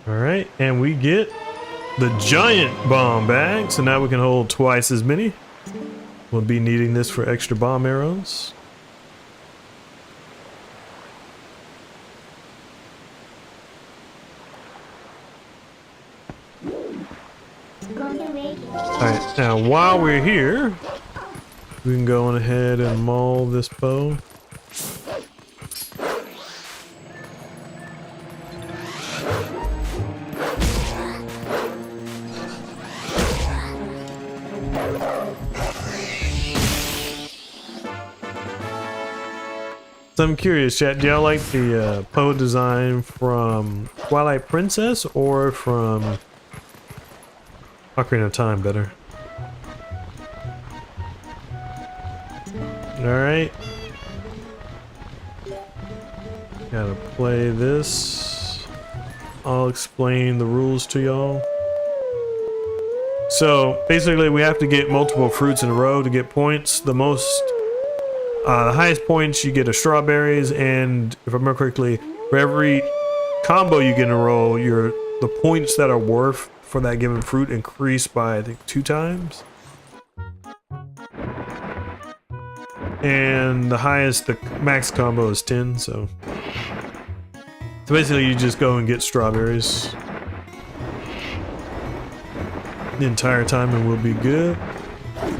Alright, and we get the giant bomb bag, so now we can hold twice as many. We'll be needing this for extra bomb arrows. Alright, now while we're here, we can go on ahead and maul this bow. So I'm curious, chat, do y'all like the Poe design from Twilight Princess or from Ocarina of Time better? Alright. Gotta play this. I'll explain the rules to y'all. So basically we have to get multiple fruits in a row to get points. The highest points you get are strawberries, and if I remember correctly, for every combo you get in a row, the points that are worth for that given fruit increase by I think 2 times. And the highest, the max combo is 10, so basically you just go and get strawberries the entire time and we'll be good.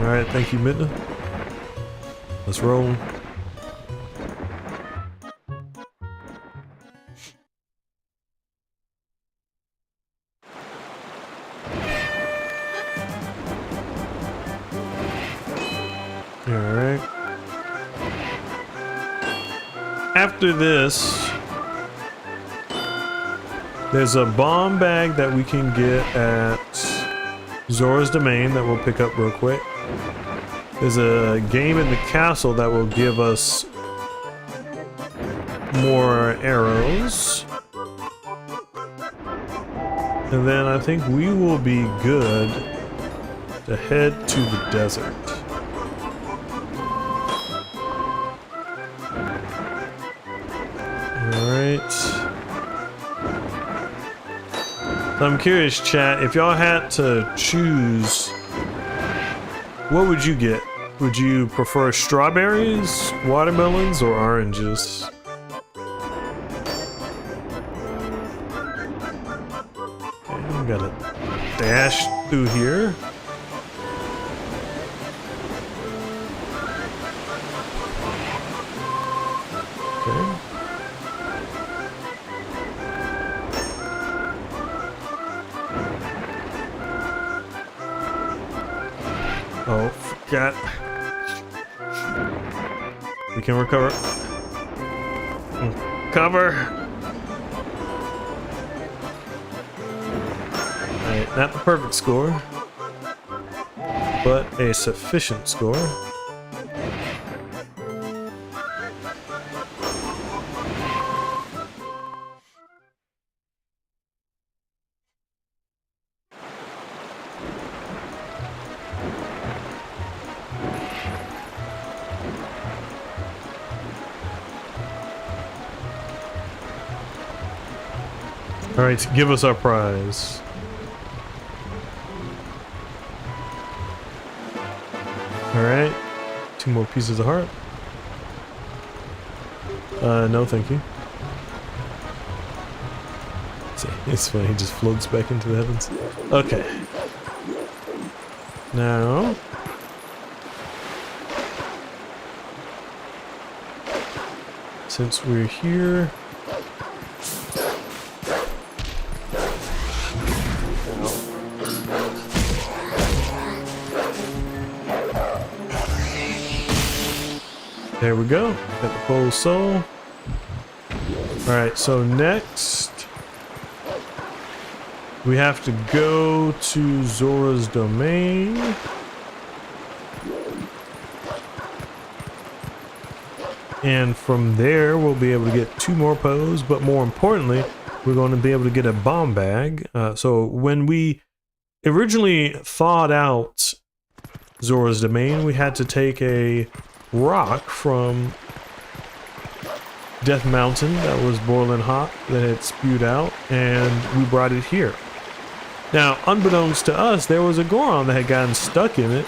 Alright, thank you, Midna. Let's roll. Alright. After this, there's a bomb bag that we can get at Zora's Domain that we'll pick up real quick. There's a game in the castle that will give us more arrows. And then I think we will be good to head to the desert. Alright. So I'm curious, chat, if y'all had to choose, what would you get? Would you prefer strawberries, watermelons, or oranges? Okay, we gotta dash through here. Okay. Oh, forgot. We can recover. Cover. Alright, not the perfect score, but a sufficient score. Alright, give us our prize. Alright, 2 more pieces of heart. No, thank you. See, it's funny, he just floats back into the heavens. Okay. Now... since we're here... there we go. Got the Pole Soul. Alright, so next... we have to go to Zora's Domain. And from there, we'll be able to get 2 more Poes, but more importantly, we're going to be able to get a bomb bag. So when we originally thawed out Zora's Domain, we had to take a rock from Death Mountain that was boiling hot, that had spewed out, and we brought it here. Now, unbeknownst to us, there was a Goron that had gotten stuck in it,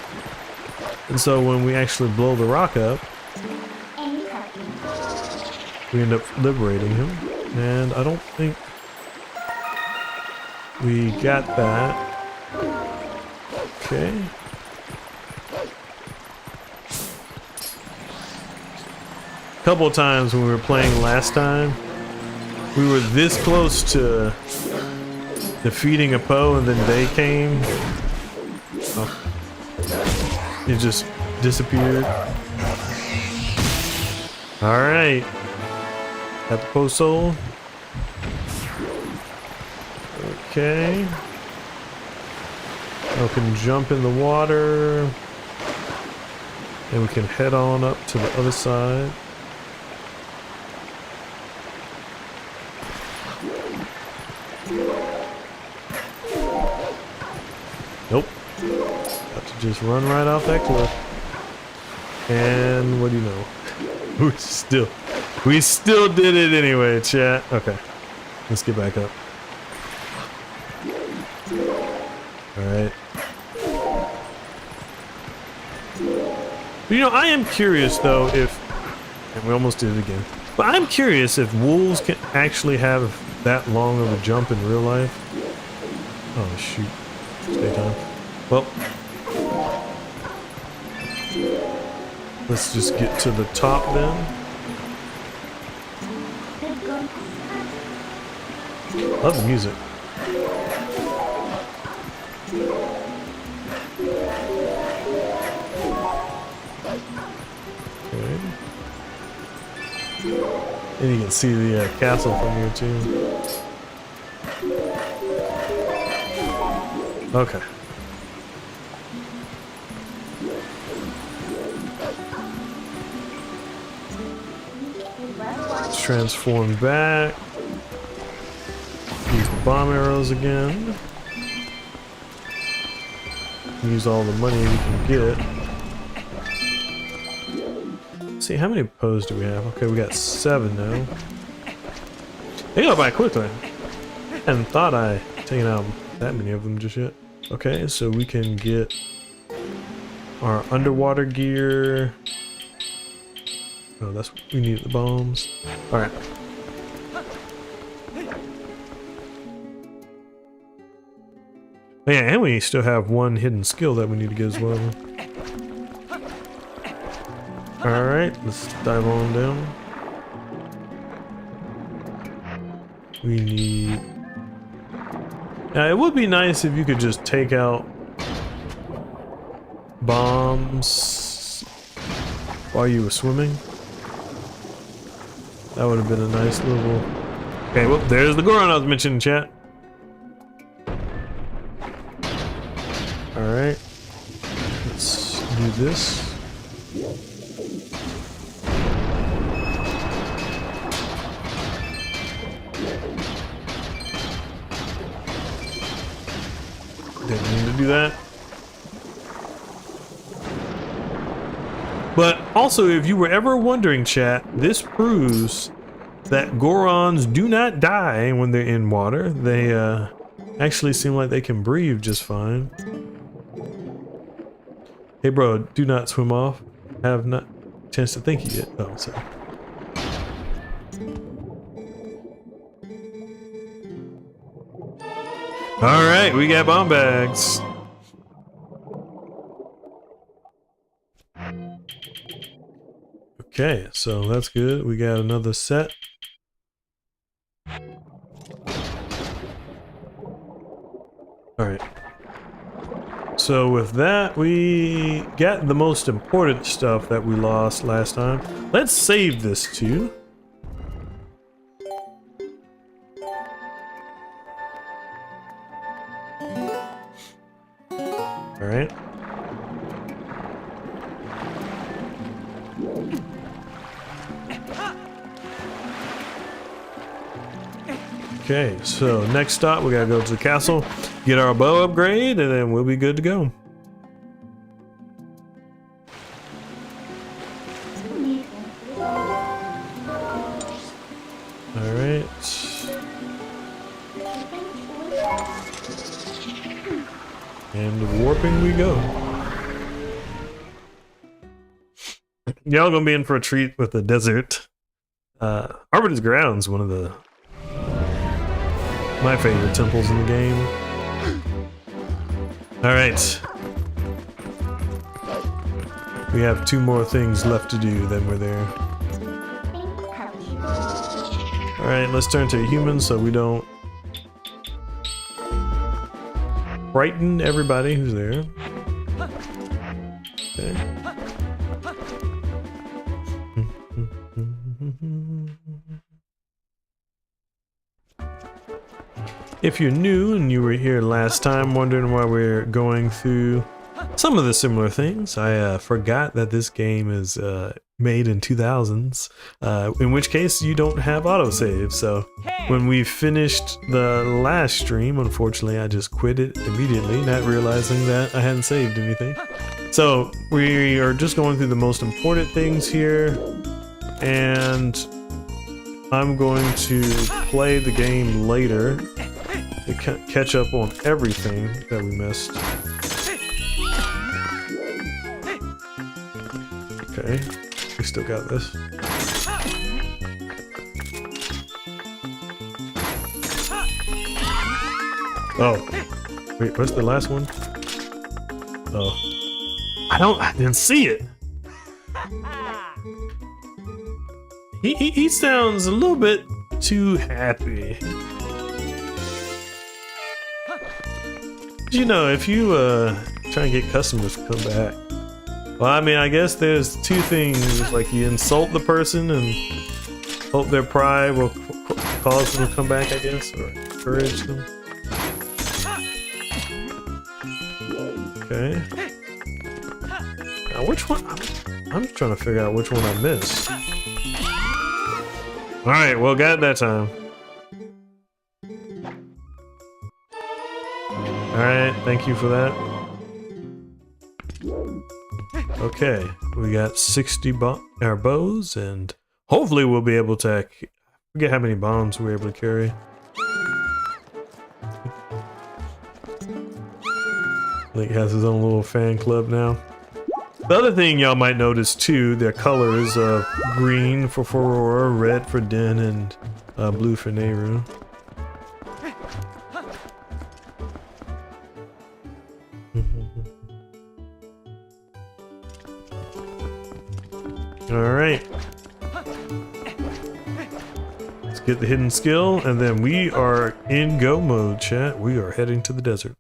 and so when we actually blow the rock up, we end up liberating him, and I don't think we got that. Okay. A couple of times when we were playing last time, we were this close to defeating a Poe, and then they came. Oh. It just disappeared. Alright. Got the Poe Soul. Okay. We can jump in the water. And we can head on up to the other side. Nope. Got to just run right off that cliff. And what do you know? We still did it anyway, chat. Okay. Let's get back up. Alright. You know, I am curious though if... and we almost did it again. But I'm curious if wolves can actually have that long of a jump in real life. Oh shoot. It's daytime. Well. Let's just get to the top then. Love the music. Okay. And you can see the castle from here too. Okay. Let's transform back. Use the bomb arrows again. Use all the money we can get. Let's see, how many Poes do we have? Okay, we got 7 now. They go by quickly. I hadn't thought I taken out that many of them just yet. Okay, so we can get our underwater gear. Oh, that's what we need, the bombs. Alright. Yeah, and we still have 1 hidden skill that we need to get as well. Alright, let's dive on down. We need... now, it would be nice if you could just take out bombs while you were swimming. That would have been a nice little... okay, well, there's the Goron I was mentioning, chat. Alright. Let's do this. Didn't mean to do that. But also, if you were ever wondering, chat, this proves that Gorons do not die when they're in water. They actually seem like they can breathe just fine. Hey bro, do not swim off. I have not a chance to thank you yet. Oh, sorry. All right, we got bomb bags. Okay, so that's good. We got another set. All right. So with that, we got the most important stuff that we lost last time. Let's save this too. All right. Okay, so next stop, we gotta go to the castle, get our bow upgrade, and then we'll be good to go. Alright. And warping we go. Y'all gonna be in for a treat with the desert. Arbiter's Ground's one of my favorite temples in the game. Alright. We have 2 more things left to do, then we're there. Alright, let's turn to a human so we don't frighten everybody who's there. Okay. If you're new and you were here last time wondering why we're going through some of the similar things, I forgot that this game is made in 2000s, in which case you don't have autosave. So when we finished the last stream, unfortunately I just quit it immediately, not realizing that I hadn't saved anything. So we are just going through the most important things here, and I'm going to play the game later to catch up on everything that we missed. Okay, we still got this. Oh, wait, what's the last one? Oh, I didn't see it. He sounds a little bit too happy. You know, if you try and get customers to come back, well, I mean, I guess there's 2 things, like you insult the person and hope their pride will cause them to come back, I guess, or encourage them. Okay. Now, which one? I'm trying to figure out which one I missed. Alright, well, got it that time. Alright, thank you for that. Okay, we got 60 bows, and hopefully we'll be able to... I forget how many bombs we're able to carry. Link has his own little fan club now. The other thing y'all might notice too, their colors of green for Aurora, red for Din, and blue for Nehru. Alright. Let's get the hidden skill, and then we are in go mode, chat. We are heading to the desert.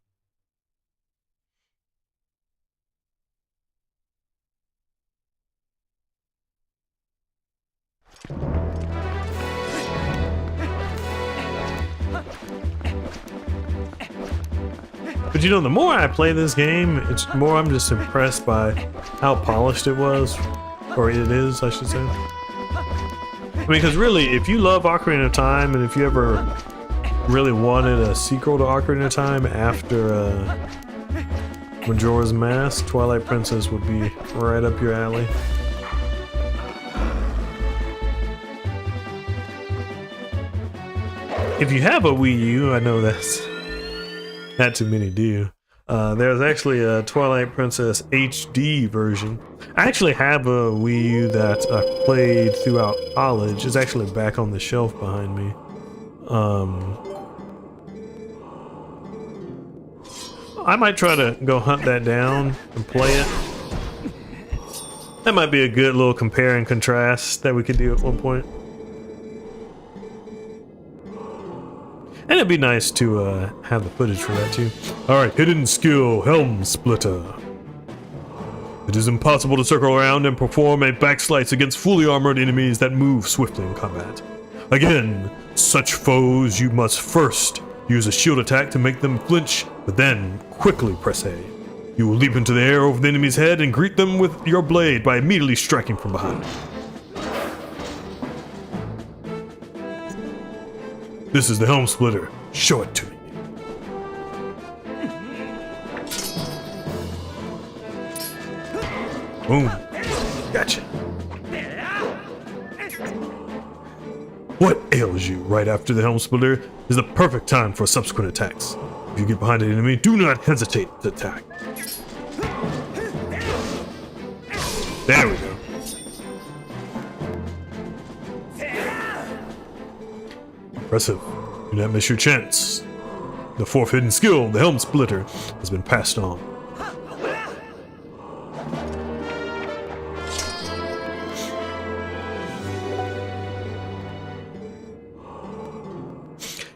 But you know, the more I play this game, it's more I'm just impressed by how polished it was. Or it is, I should say. I mean, because really, if you love Ocarina of Time, and if you ever really wanted a sequel to Ocarina of Time after Majora's Mask, Twilight Princess would be right up your alley. If you have a Wii U, I know that's not too many do. There's actually a Twilight Princess HD version. I actually have a Wii U that I played throughout college. It's actually back on the shelf behind me. I might try to go hunt that down and play it. That might be a good little compare and contrast that we could do at one point. And it'd be nice to have the footage for that too. Alright, hidden skill, Helm Splitter. It is impossible to circle around and perform a backslice against fully armored enemies that move swiftly in combat. Again, such foes you must first use a shield attack to make them flinch, but then quickly press A. You will leap into the air over the enemy's head and greet them with your blade by immediately striking from behind. This is the Helm Splitter. Show it to me. Boom. Gotcha. What ails you right after the Helm Splitter is the perfect time for subsequent attacks. If you get behind an enemy, do not hesitate to attack. There we go. Impressive. Do not miss your chance. The fourth hidden skill, the Helm Splitter, has been passed on.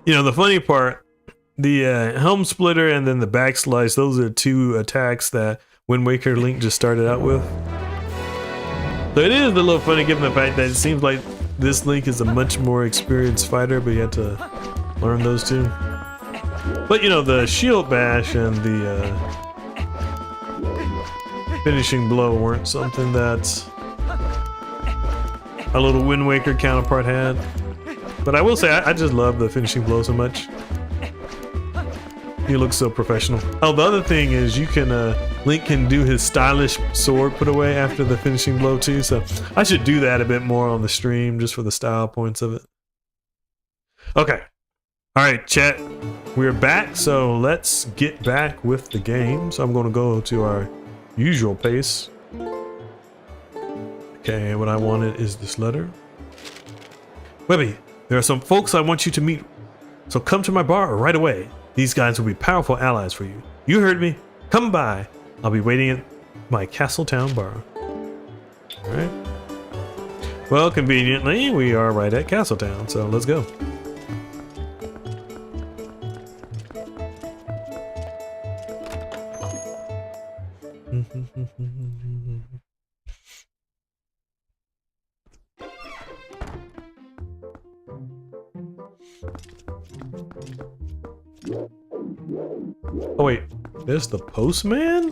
You know, the funny part, the Helm Splitter and then the Backslice, those are two attacks that Wind Waker Link just started out with. So it is a little funny given the fact that it seems like this Link is a much more experienced fighter, but you had to learn those two. But you know, the Shield Bash and the Finishing Blow weren't something that our little Wind Waker counterpart had. But I will say, I just love the Finishing Blow so much. He looks so professional. Oh, the other thing is you can, Link can do his stylish sword put away after the Finishing Blow too, so I should do that a bit more on the stream just for the style points of it. Okay. Alright, chat. We're back, so let's get back with the game. So I'm going to go to our usual pace. Okay, what I wanted is this letter. Webby, there are some folks I want you to meet, so come to my bar right away. These guys will be powerful allies for you. You heard me. Come by. I'll be waiting at my Castletown bar. Alright. Well, conveniently, we are right at Castletown, so let's go. Oh wait, there's the postman?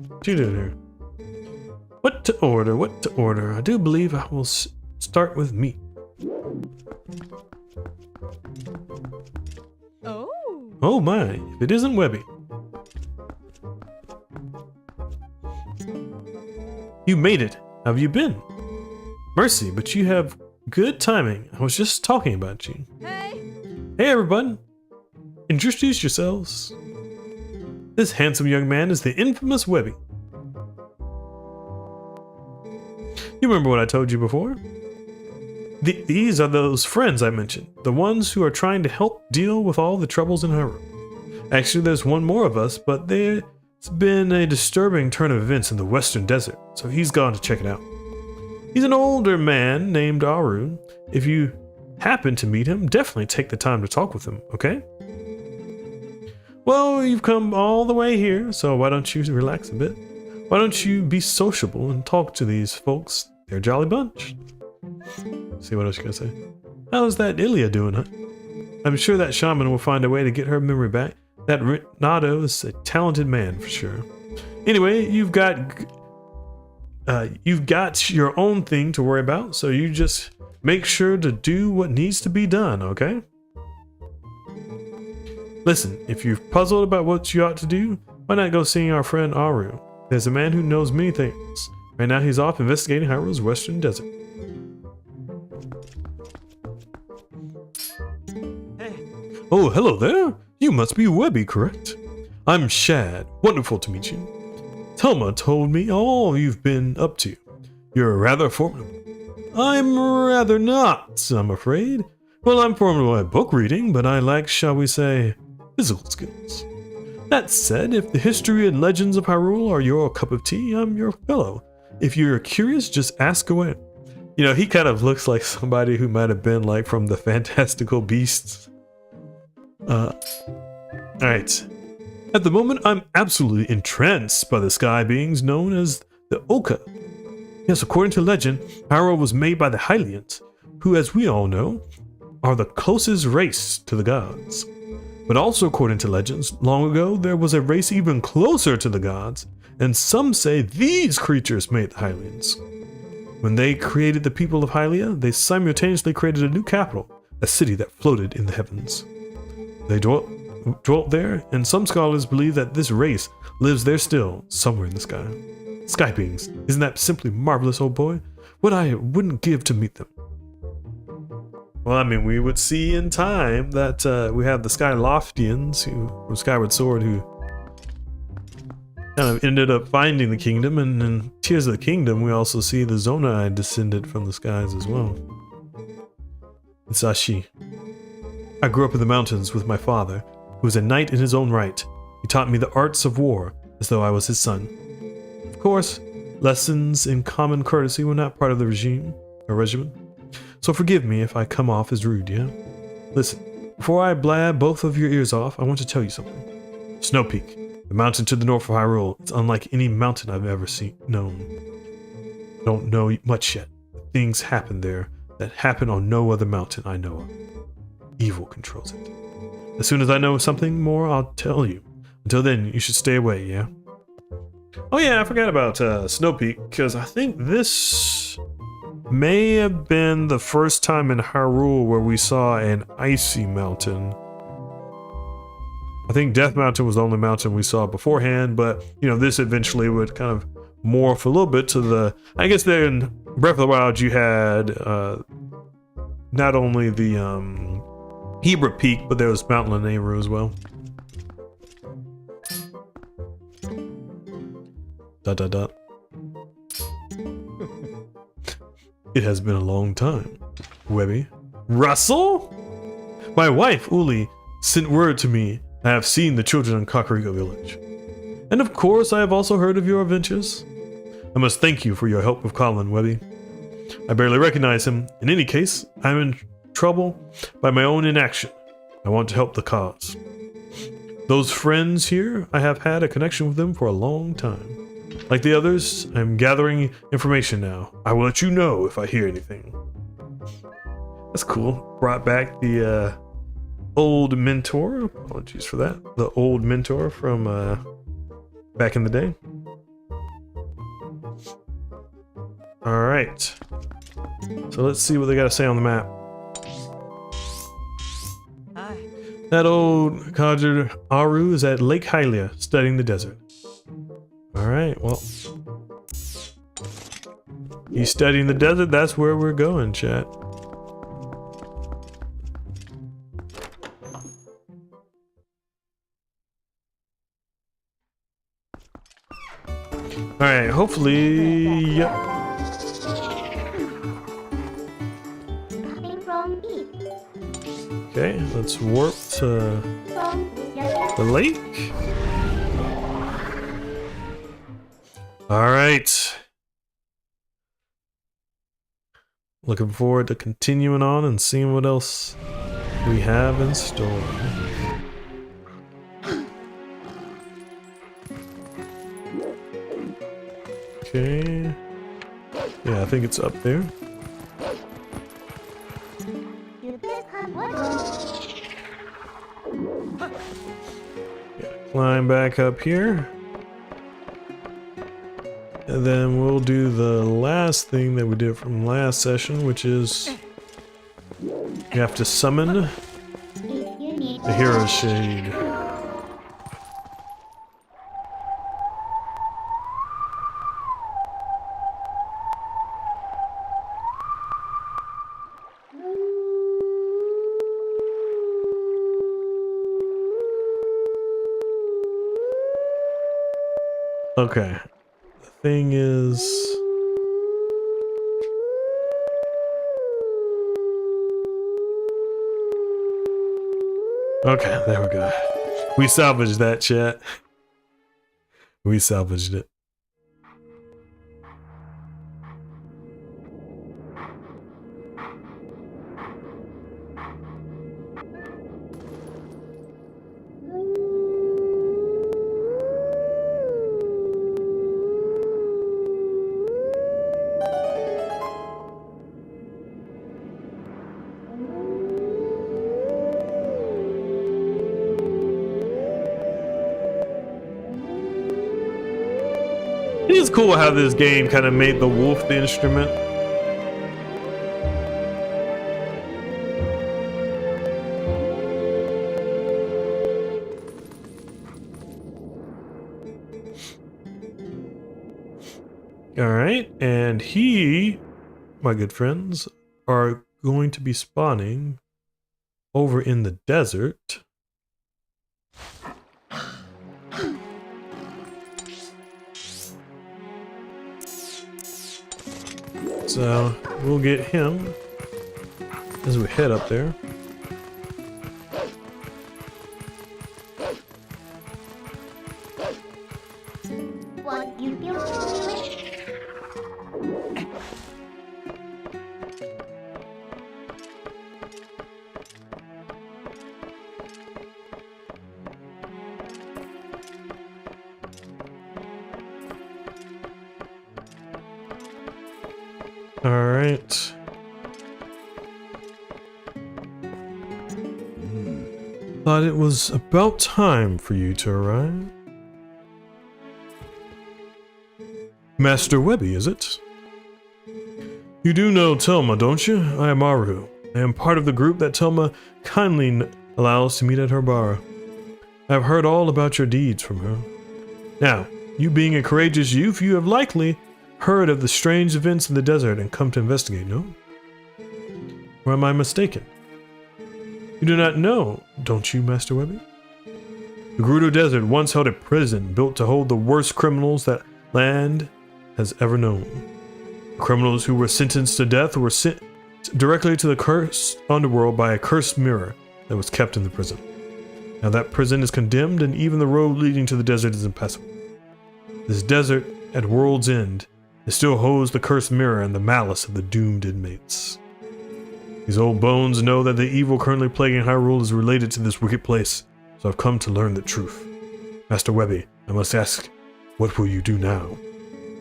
What you doing here? What to order? What to order? I do believe I will start with meat. Oh. Oh my, if it isn't Webby. You made it. How have you been? Mercy, but you have good timing. I was just talking about you. Hey. Hey everyone. Introduce yourselves. This handsome young man is the infamous Webby. You remember what I told you before? These are those friends I mentioned, the ones who are trying to help deal with all the troubles in Hyrule. Actually, there's one more of us, but there's been a disturbing turn of events in the Western Desert, so he's gone to check it out. He's an older man named Aru. If you happen to meet him, definitely take the time to talk with him, okay? Well, you've come all the way here, so why don't you relax a bit? Why don't you be sociable and talk to these folks? They're a jolly bunch. See what else you gotta say. How's that Ilya doing, huh? I'm sure that shaman will find a way to get her memory back. That Renato is a talented man for sure. Anyway, you've got your own thing to worry about, so you just make sure to do what needs to be done, okay? Listen, if you're puzzled about what you ought to do, why not go seeing our friend Aru? There's a man who knows many things. Right now he's off investigating Hyrule's Western Desert. Hey. Oh, hello there. You must be Webby, correct? I'm Shad. Wonderful to meet you. Telma told me all you've been up to. You're rather formidable. I'm rather not, I'm afraid. Well, I'm formidable at book reading, but I lack, shall we say, physical skills. That said, if the history and legends of Hyrule are your cup of tea, I'm your fellow. If you're curious, just ask away. You know, he kind of looks like somebody who might have been like from the Fantastical Beasts. Alright. At the moment, I'm absolutely entranced by the sky beings known as the Oka. Yes, according to legend, Hyrule was made by the Hylians, who, as we all know, are the closest race to the gods. But also according to legends, long ago there was a race even closer to the gods, and some say these creatures made the Hylians. When they created the people of Hylia, they simultaneously created a new capital, a city that floated in the heavens. They dwelt there, and some scholars believe that this race lives there still, somewhere in the sky. Sky beings, isn't that simply marvelous, old boy? What I wouldn't give to meet them. Well, I mean, we would see in time that we have the Sky Loftians, who from Skyward Sword, who kind of ended up finding the kingdom, and in Tears of the Kingdom, we also see the Zonai descended from the skies as well. It's Ashi. I grew up in the mountains with my father, who was a knight in his own right. He taught me the arts of war, as though I was his son. Of course, lessons in common courtesy were not part of the regimen. So forgive me if I come off as rude, yeah? Listen, before I blab both of your ears off, I want to tell you something. Snow Peak, the mountain to the north of Hyrule, is unlike any mountain I've ever known. I don't know much yet. Things happen there that happen on no other mountain I know of. Evil controls it. As soon as I know something more, I'll tell you. Until then, you should stay away, yeah? Oh yeah, I forgot about Snow Peak, because I think this may have been the first time in Hyrule where we saw an icy mountain. I think Death Mountain was the only mountain we saw beforehand, but you know, this eventually would kind of morph a little bit to the, I guess there in Breath of the Wild you had not only the Hebra Peak, but there was Mount Lanayru as well. Dot dot dot. It has been a long time, Webby. Russell? My wife, Uli, sent word to me I have seen the children in Kakariko Village. And of course, I have also heard of your adventures. I must thank you for your help with Colin, Webby. I barely recognize him. In any case, I'm in trouble by my own inaction. I want to help the cause. Those friends here, I have had a connection with them for a long time. Like the others, I'm gathering information now. I will let you know if I hear anything. That's cool. Brought back the old mentor. Apologies for that. The old mentor from back in the day. Alright. So let's see what they got to say on the map. Hi. That old Kajer Aru is at Lake Hylia, studying the desert. Alright, well. He's studying the desert, that's where we're going, chat. Alright, hopefully... Yep. Okay, let's warp to the lake. Alright. Looking forward to continuing on and seeing what else we have in store. Okay. Yeah, I think it's up there. Climb back up here. And then we'll do the last thing that we did from last session, which is you have to summon the Hero Shade. Okay. The thing is... Okay, there we go. We salvaged that, chat. We salvaged it. It's cool how this game kind of made the wolf the instrument. All right, and he, my good friends, are going to be spawning over in the desert. So we'll get him as we head up there. What you do? All right. Thought it was about time for you to arrive. Master Webby, is it? You do know Telma, don't you? I am Aru. I am part of the group that Telma kindly allows to meet at her bar. I have heard all about your deeds from her. Now, you being a courageous youth, you have likely heard of the strange events in the desert and come to investigate, no? Or am I mistaken? You do not know, don't you, Master Webby? The Gerudo Desert once held a prison built to hold the worst criminals that land has ever known. Criminals who were sentenced to death were sent directly to the cursed underworld by a cursed mirror that was kept in the prison. Now that prison is condemned and even the road leading to the desert is impassable. This desert at World's End, it still holds the cursed mirror and the malice of the doomed inmates. These old bones know that the evil currently plaguing Hyrule is related to this wicked place, so I've come to learn the truth. Master Webby, I must ask, what will you do now?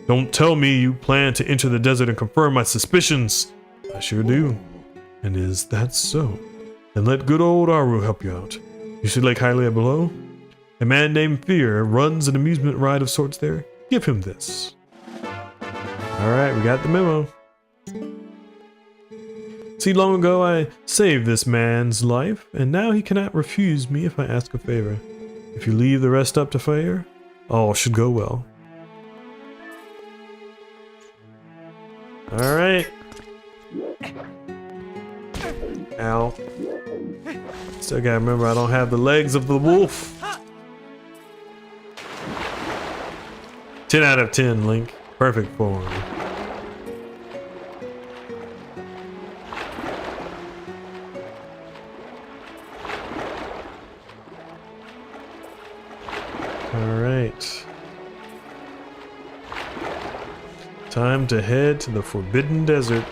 Don't tell me you plan to enter the desert and confirm my suspicions. I sure do. And is that so? Then let good old Aru help you out. You see Lake Hylia below? A man named Fear runs an amusement ride of sorts there. Give him this. Alright, we got the memo. See, long ago I saved this man's life, and now he cannot refuse me if I ask a favor. If you leave the rest up to Fear, all should go well. Alright. Ow. Still gotta remember I don't have the legs of the wolf. 10 out of 10, Link. Perfect form. Alright. Time to head to the Forbidden Desert.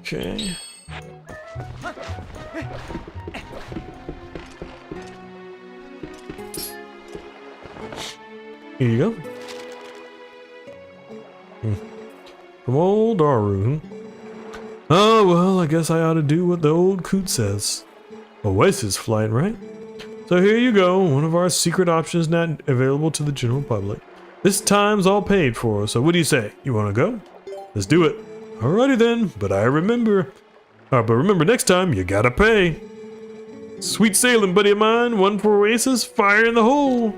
Okay. Here you go. From old Aru. Oh, well, I guess I ought to do what the old coot says. Oasis flight, right? So here you go, one of our secret options not available to the general public. This time's all paid for, so what do you say? You want to go? Let's do it. Alrighty then, but remember next time, you gotta pay. Sweet sailing, buddy of mine. One for Oasis, fire in the hole.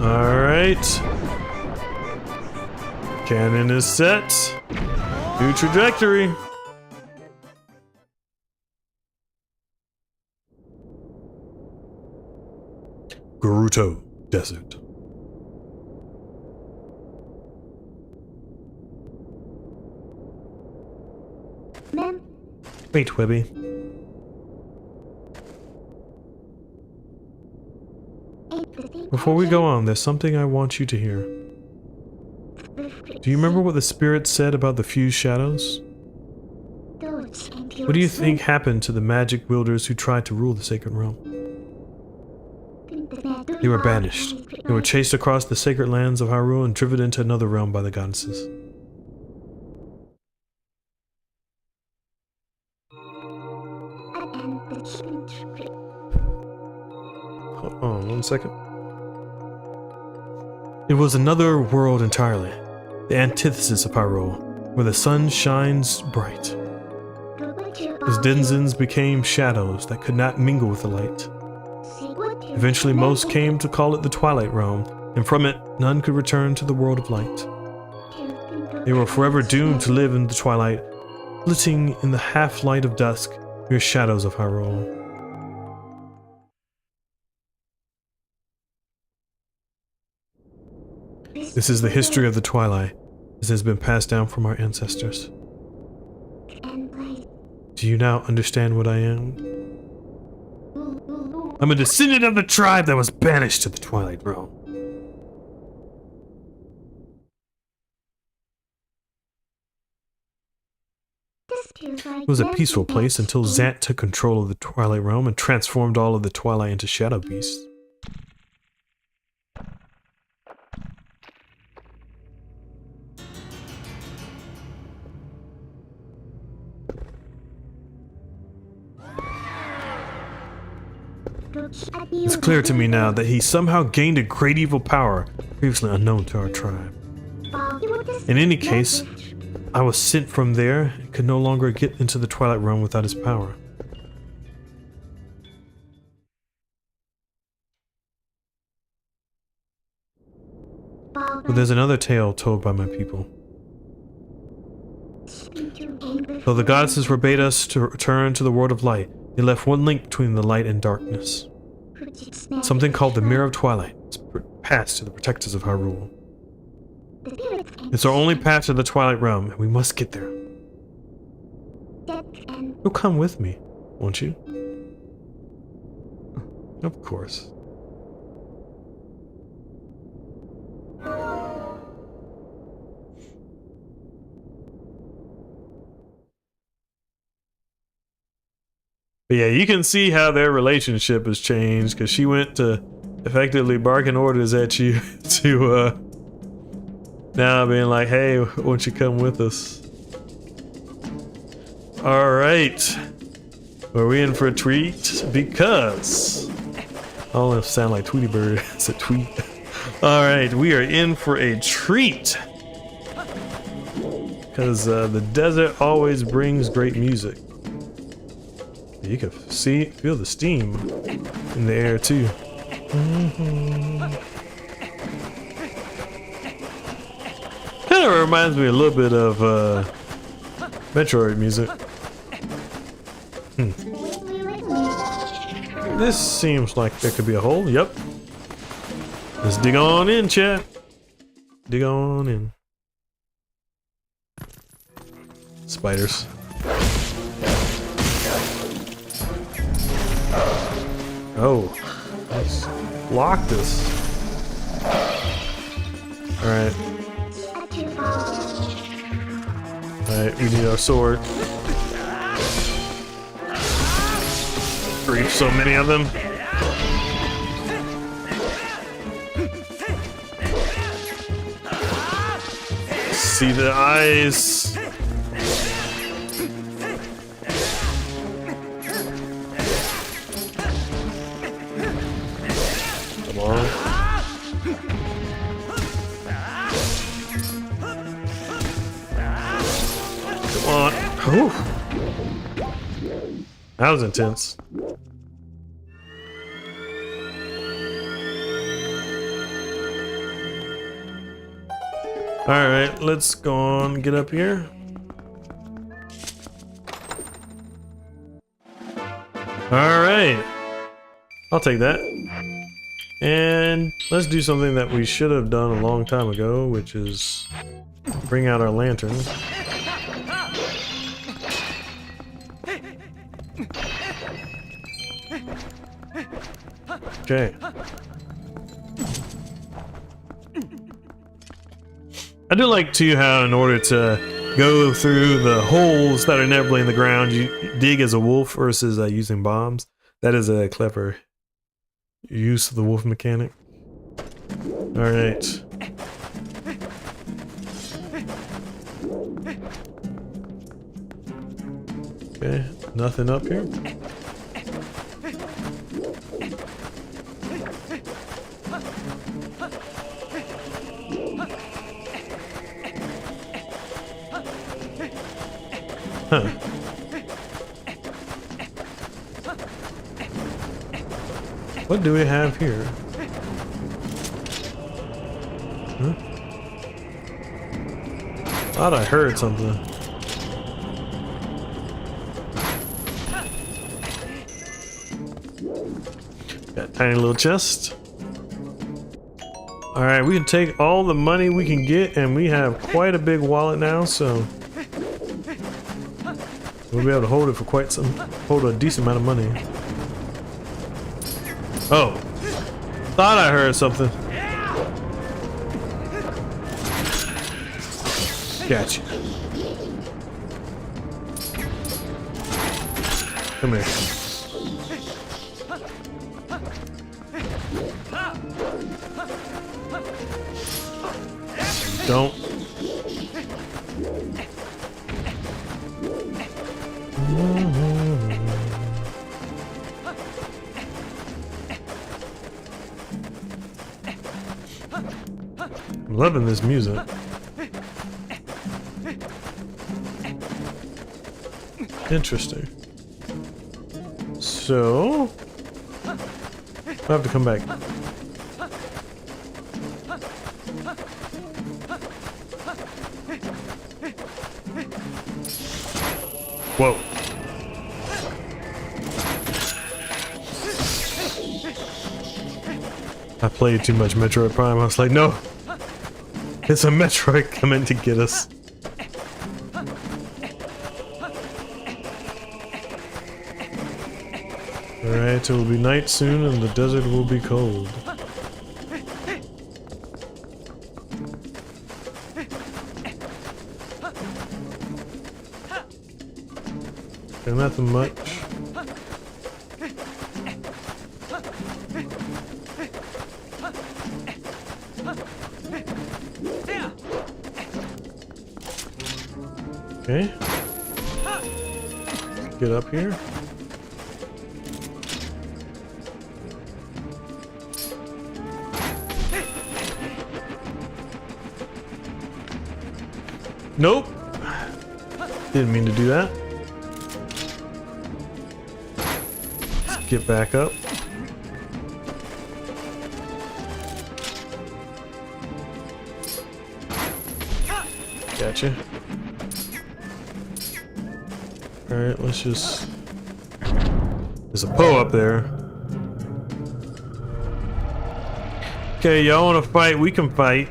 All right. Cannon is set. New trajectory. Gerudo Desert. Ma'am, Wait, Webby. ain't the thing Before we go on, there's something I want you to hear. Do you remember what the spirit said about the fused shadows? What do you think happened to the magic wielders who tried to rule the sacred realm? They were banished. They were chased across the sacred lands of Hyrule and driven into another realm by the goddesses. Hold on 1 second. It was another world entirely, the antithesis of Hyrule, where the sun shines bright. Its denizens became shadows that could not mingle with the light. Eventually most came to call it the Twilight Realm, and from it none could return to the world of light. They were forever doomed to live in the twilight, flitting in the half-light of dusk, mere shadows of Hyrule. This is the history of the Twilight, as has been passed down from our ancestors. Do you now understand what I am? I'm a descendant of the tribe that was banished to the Twilight Realm. It was a peaceful place until Zant took control of the Twilight Realm and transformed all of the Twilight into shadow beasts. It's clear to me now that he somehow gained a great evil power previously unknown to our tribe. In any case, I was sent from there and could no longer get into the Twilight Realm without his power. But there's another tale told by my people. Though the goddesses forbade us to return to the world of light, they left one link between the light and darkness. Something called the Mirror of Twilight is passed to the protectors of Hyrule. It's our only path to the Twilight Realm, and we must get there. You'll come with me, won't you? Of course. But yeah, you can see how their relationship has changed, because she went to effectively barking orders at you to now being like, hey, won't you come with us? Alright. Are we in for a treat? Because I don't want to sound like Tweety Bird. It's a tweet. Alright, we are in for a treat. Because the desert always brings great music. You can feel the steam in the air too. Kind of reminds me a little bit of Metroid music. This seems like there could be a hole. Yep. Let's dig on in, chat. Dig on in. Spiders. Oh, let's lock this. Alright. Alright, we need our sword. Grief, so many of them. See the eyes. Whew. That was intense. Alright, let's go on, get up here. Alright. I'll take that. And let's do something that we should have done a long time ago, which is bring out our lantern. Okay. I do like too how in order to go through the holes that are inevitably in the ground, you dig as a wolf versus using bombs. That is a clever use of the wolf mechanic. Alright. Okay, nothing up here. Huh. What do we have here? Huh? Thought I heard something. Got a tiny little chest. Alright, we can take all the money we can get, and we have quite a big wallet now, so we'll be able to hold it for hold a decent amount of money. Oh, thought I heard something. Gotcha. Come here. Don't. 'm loving this music. Interesting. So, I have to come back. Whoa. I played too much Metroid Prime. I was like, no. It's a Metroid coming to get us. Alright, it will be night soon and the desert will be cold. Okay, nothing much. Okay. Get up here. Nope. Didn't mean to do that. Let's get back up. Gotcha. Alright, let's just... There's a Poe up there. Okay, y'all wanna fight? We can fight.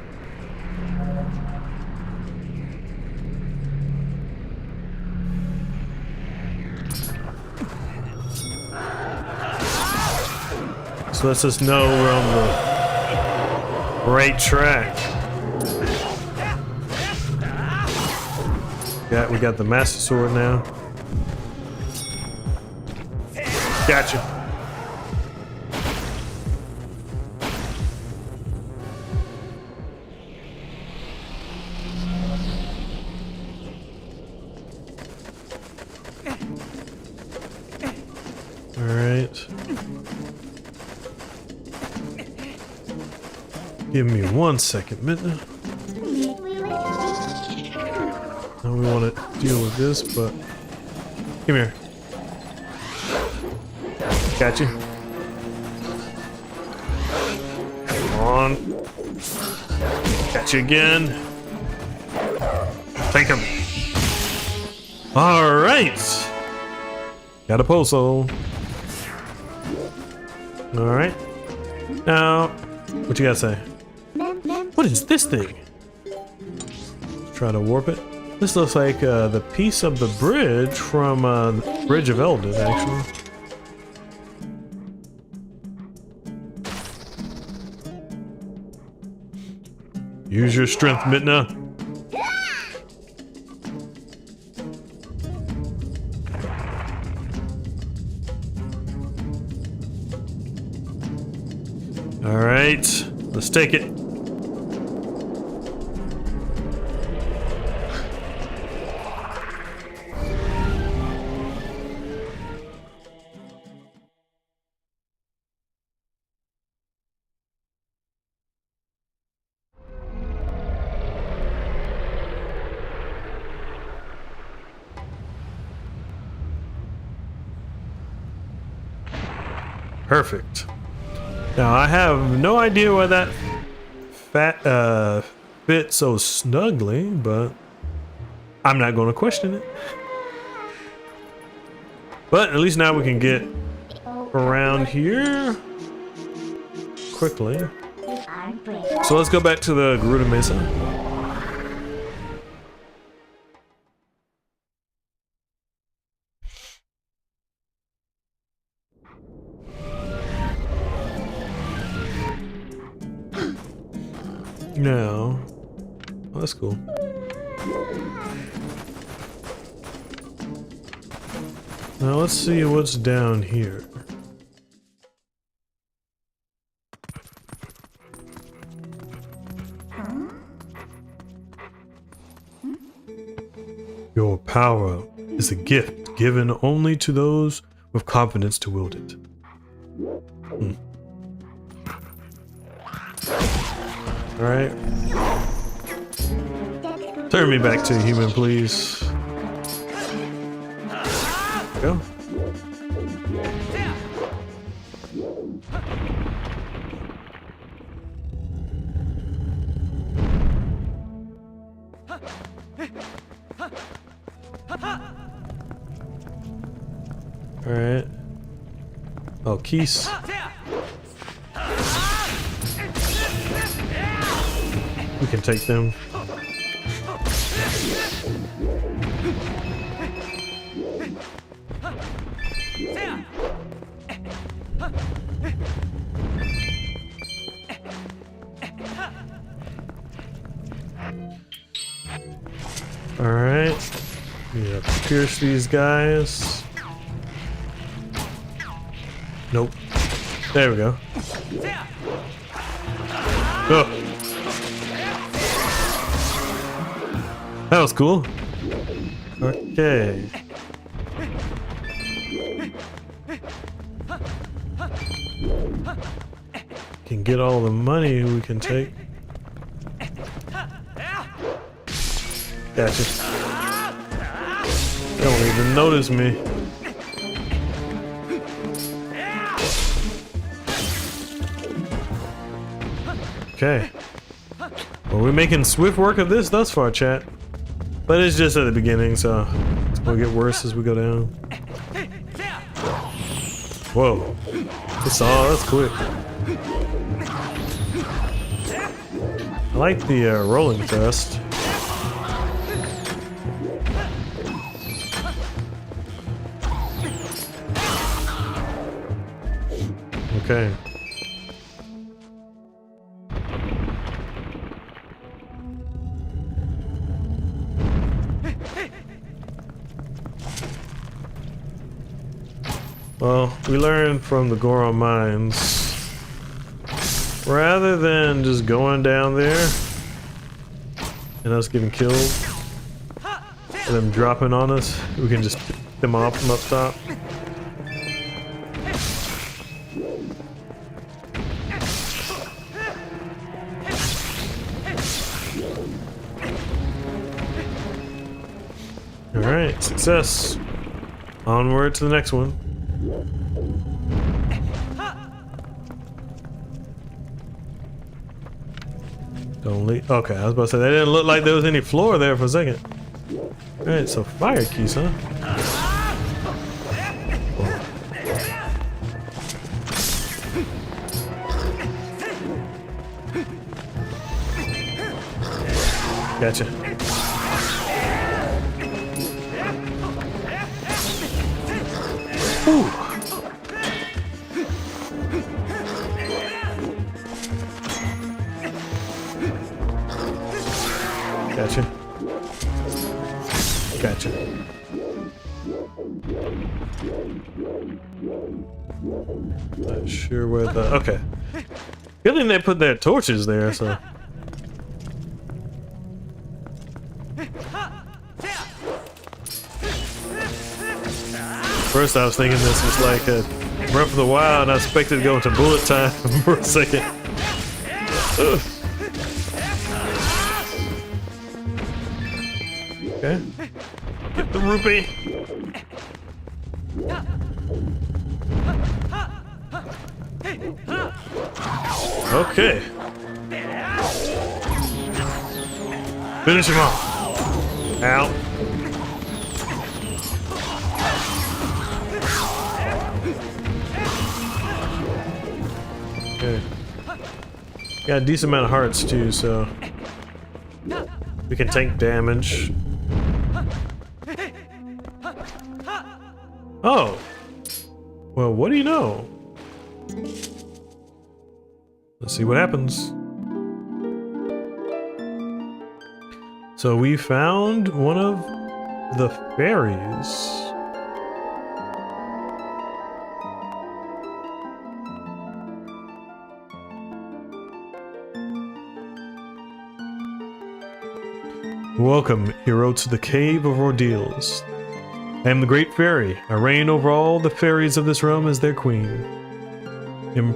So lets us know we're on the right track. We got the Master Sword now. Gotcha. All right. Give me 1 second, minute. Now we want to deal with this, but come here. Gotcha. Come on. Gotcha again. Take him. All right. Got a pole soul. All right. Now, what you gotta say? What is this thing? Try to warp it. This looks like the piece of the bridge from the Bridge of Eldin, actually. Use your strength, Midna. All right, let's take it. Perfect. Now I have no idea why that fit so snugly, but I'm not going to question it. But at least now we can get around here quickly. So let's go back to the Garuda Mesa. No. Oh, that's cool. Now let's see what's down here. Your power is a gift given only to those with confidence to wield it. Alright. Turn me back to human, please. Go. Alright. Oh, keys. We can take them. Alright. Yeah, pierce these guys. Nope. There we go. Oh. That was cool. Okay. Can get all the money we can take. Gotcha. They don't even notice me. Okay. Well, we're making swift work of this thus far, chat. But it's just at the beginning, so it's gonna get worse as we go down. Whoa. That's quick. I like the rolling thrust. Okay. Well, we learned from the Goron mines, rather than just going down there and us getting killed and them dropping on us, we can just pick them off from up top. Alright, success. Onward to the next one. Don't leave. Okay, I was about to say, that didn't look like there was any floor there for a second. Alright, so fire keys, huh? Gotcha. Ooh. Gotcha. Gotcha. Not sure where the... Okay. Good thing they put their torches there, so... First I was thinking this was like a Breath of the Wild and I expected to go into bullet time for a second. Ugh. Okay. Get the rupee. Okay. Finish him off. Ow. Okay. Got a decent amount of hearts too, so we can tank damage. Oh. Well, what do you know? Let's see what happens. So we found one of the fairies. Welcome, hero, to the Cave of Ordeals. I am the Great Fairy. I reign over all the fairies of this realm as their queen. In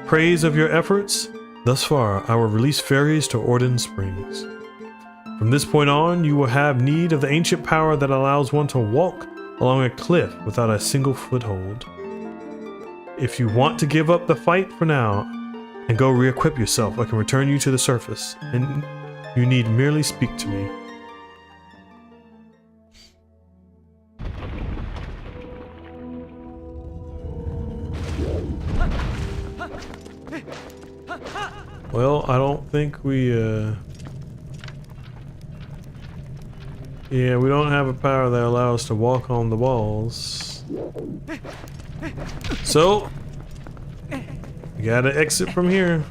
praise of your efforts, thus far, I will release fairies to Orden Springs. From this point on, you will have need of the ancient power that allows one to walk along a cliff without a single foothold. If you want to give up the fight for now and go re-equip yourself, I can return you to the surface, and you need merely speak to me. Well, I don't think we, yeah, we don't have a power that allows us to walk on the walls. So, we gotta exit from here.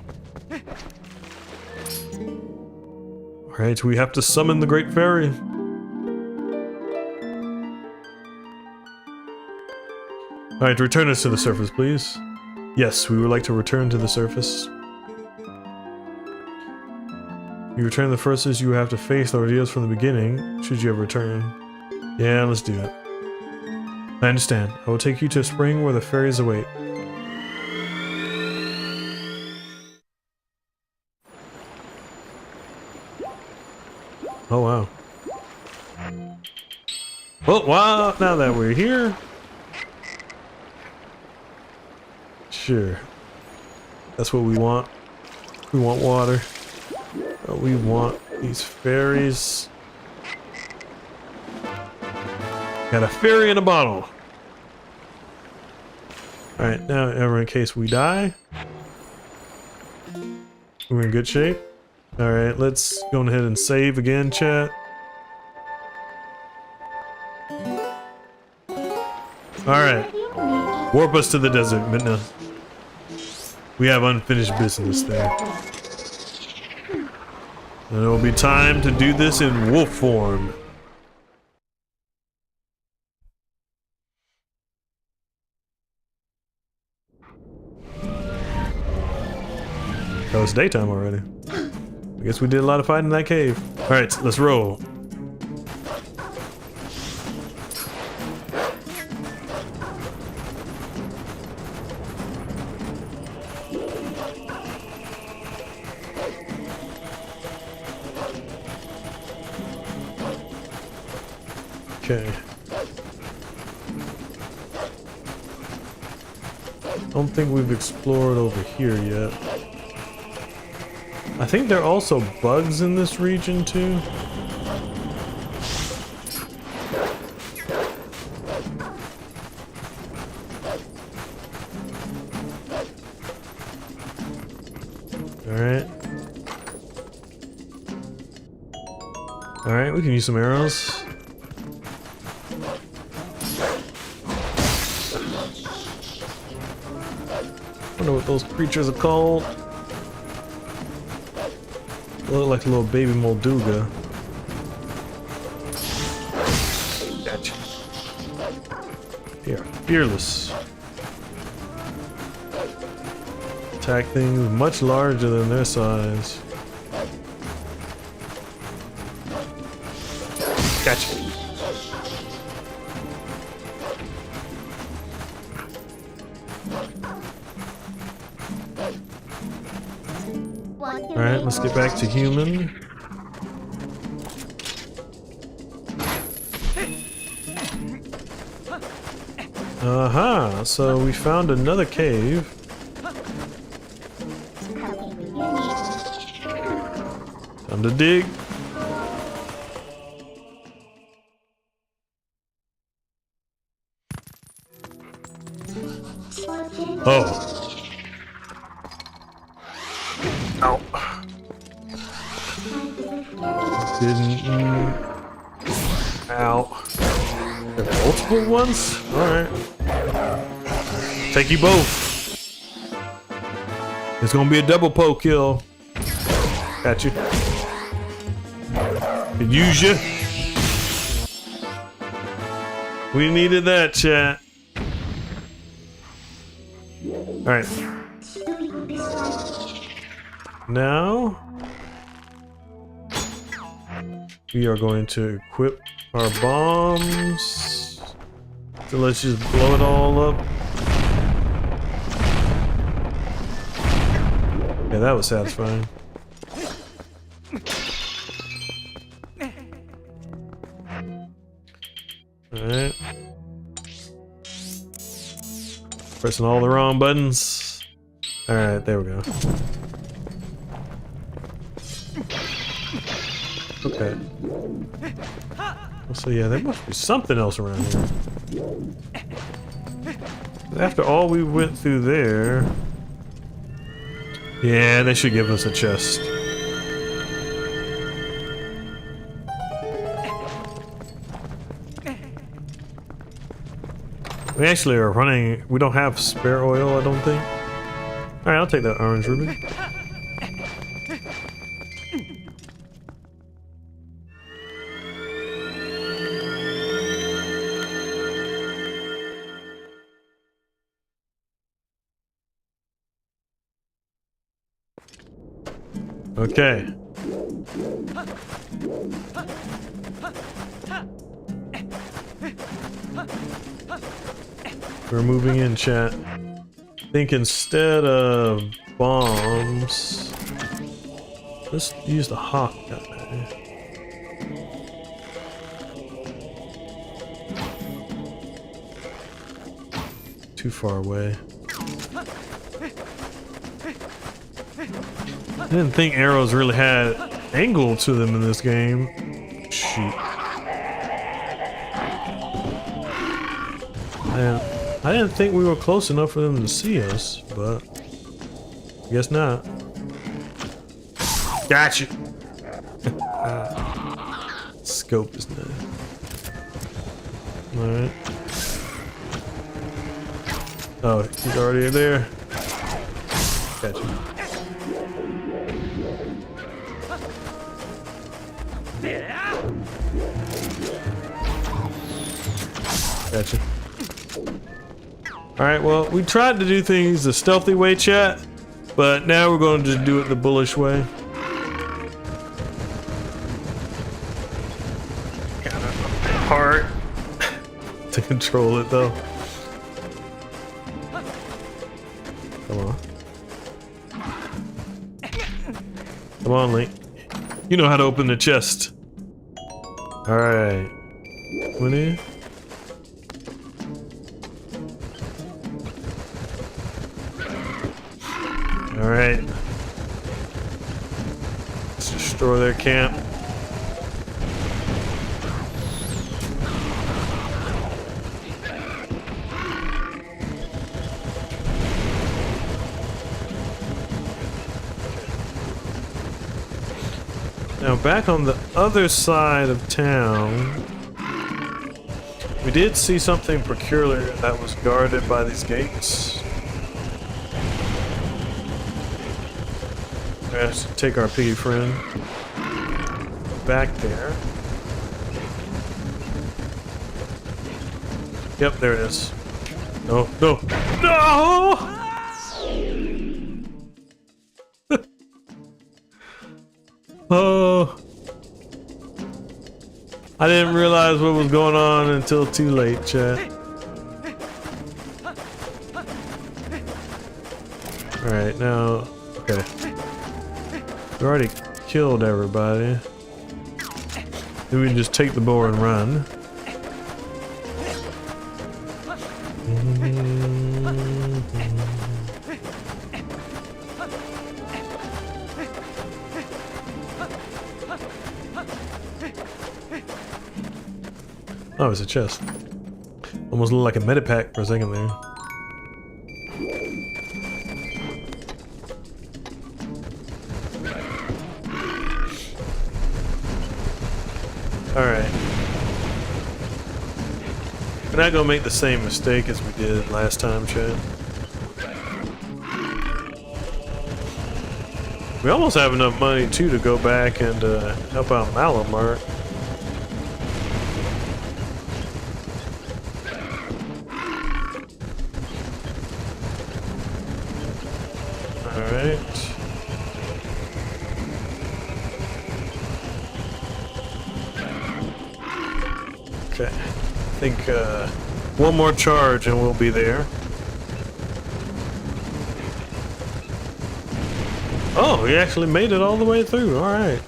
Alright, we have to summon the Great Fairy. Alright, return us to the surface, please. Yes, we would like to return to the surface. You return to the first, you have to face the ordeals from the beginning, should you ever return. Yeah, let's do it. I understand. I will take you to a spring where the fairies await. Oh, wow. Well, wow, now that we're here... Sure. That's what we want. We want water. Oh, we want these fairies. Got a fairy in a bottle. Alright, now ever in case we die. We're in good shape. Alright, let's go ahead and save again, chat. Alright. Warp us to the desert, but no. We have unfinished business there. And it will be time to do this in wolf form. Oh, it's daytime already. I guess we did a lot of fighting in that cave. Alright, let's roll. Okay. Don't think we've explored over here yet. I think there are also bugs in this region too. Alright. Alright, we can use some arrows. I wonder what those creatures are called. They look like a little baby Molduga. Gotcha. They are fearless. Attack things much larger than their size. Gotcha. Alright, let's get back to human. Aha, so we found another cave. Time to dig. Oh. Ow. Didn't. Ow. There are multiple ones? Alright. Take you both. It's gonna be a double poke kill. Got you. Could use you. We needed that, chat. Alright. Now we are going to equip our bombs. So let's just blow it all up. Yeah, that was satisfying. Alright. Pressing all the wrong buttons. Alright, there we go. Okay. So yeah, there must be something else around here. After all we went through there... Yeah, they should give us a chest. We actually are running... We don't have spare oil, I don't think. Alright, I'll take that orange ruby. Okay. We're moving in, chat. I think instead of bombs, let's use the hawk guy. Too far away. I didn't think arrows really had angle to them in this game. Shoot. And I didn't think we were close enough for them to see us, but I guess not. Gotcha. Scope is nice. Alright. Oh, he's already there. Gotcha. Gotcha. Alright, well, we tried to do things the stealthy way, chat, but now we're going to just do it the bullish way. Kinda hard to control it, though. Come on. Come on, Link. You know how to open the chest. Alright. Went in. Alright. destroy their camp. Now back on the other side of town, we did see something peculiar that was guarded by these gates. We have to take our piggy friend back there. Yep, there it is. No, no, no! Oh, I didn't realize what was going on until too late, chat. Alright, now, okay. We already killed everybody. Then we can just take the bow and run. Oh, it's a chest. Almost looked like a medipack for a second there. Alright. We're not gonna make the same mistake as we did last time, Chad. We almost have enough money too to go back and help out Malamart. Alright. Okay. I think one more charge and we'll be there. Oh, we actually made it all the way through. Alright.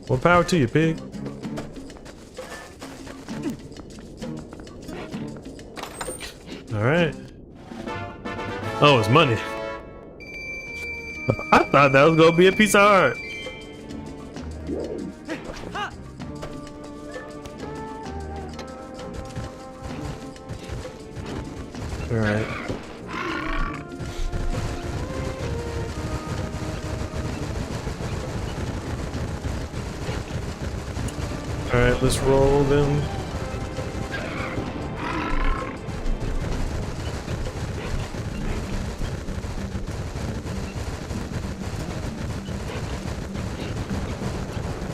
Well, power to you, pig. Alright. Oh, it's money. I thought that was gonna be a piece of art. Alright. Alright, let's roll them.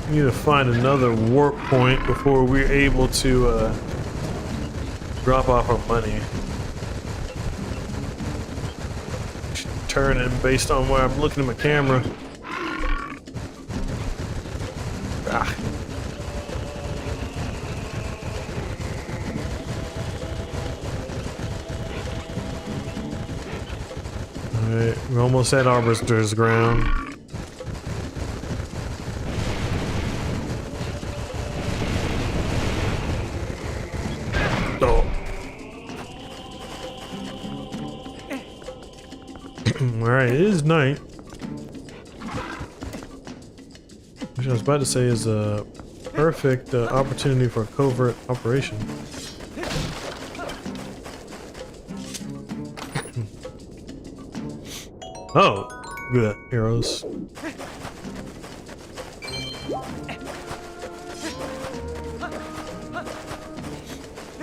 We need to find another warp point before we're able to drop off our money. Turning based on where I'm looking at my camera. Ah. Alright, we're almost at Arbiter's ground. Alright, it is night. Which I was about to say is a perfect opportunity for a covert operation. Oh, good arrows.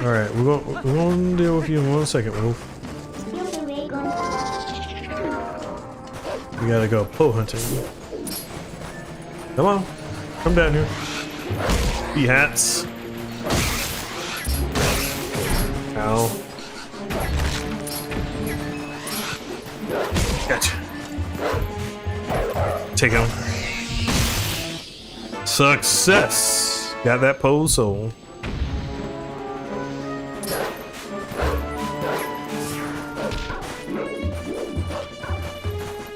Alright, we're going to deal with you in 1 second, Wolf. We gotta go pole hunting. Come on, come down here. Be hats. Ow. Gotcha. Take him. Success. Got that pole soul.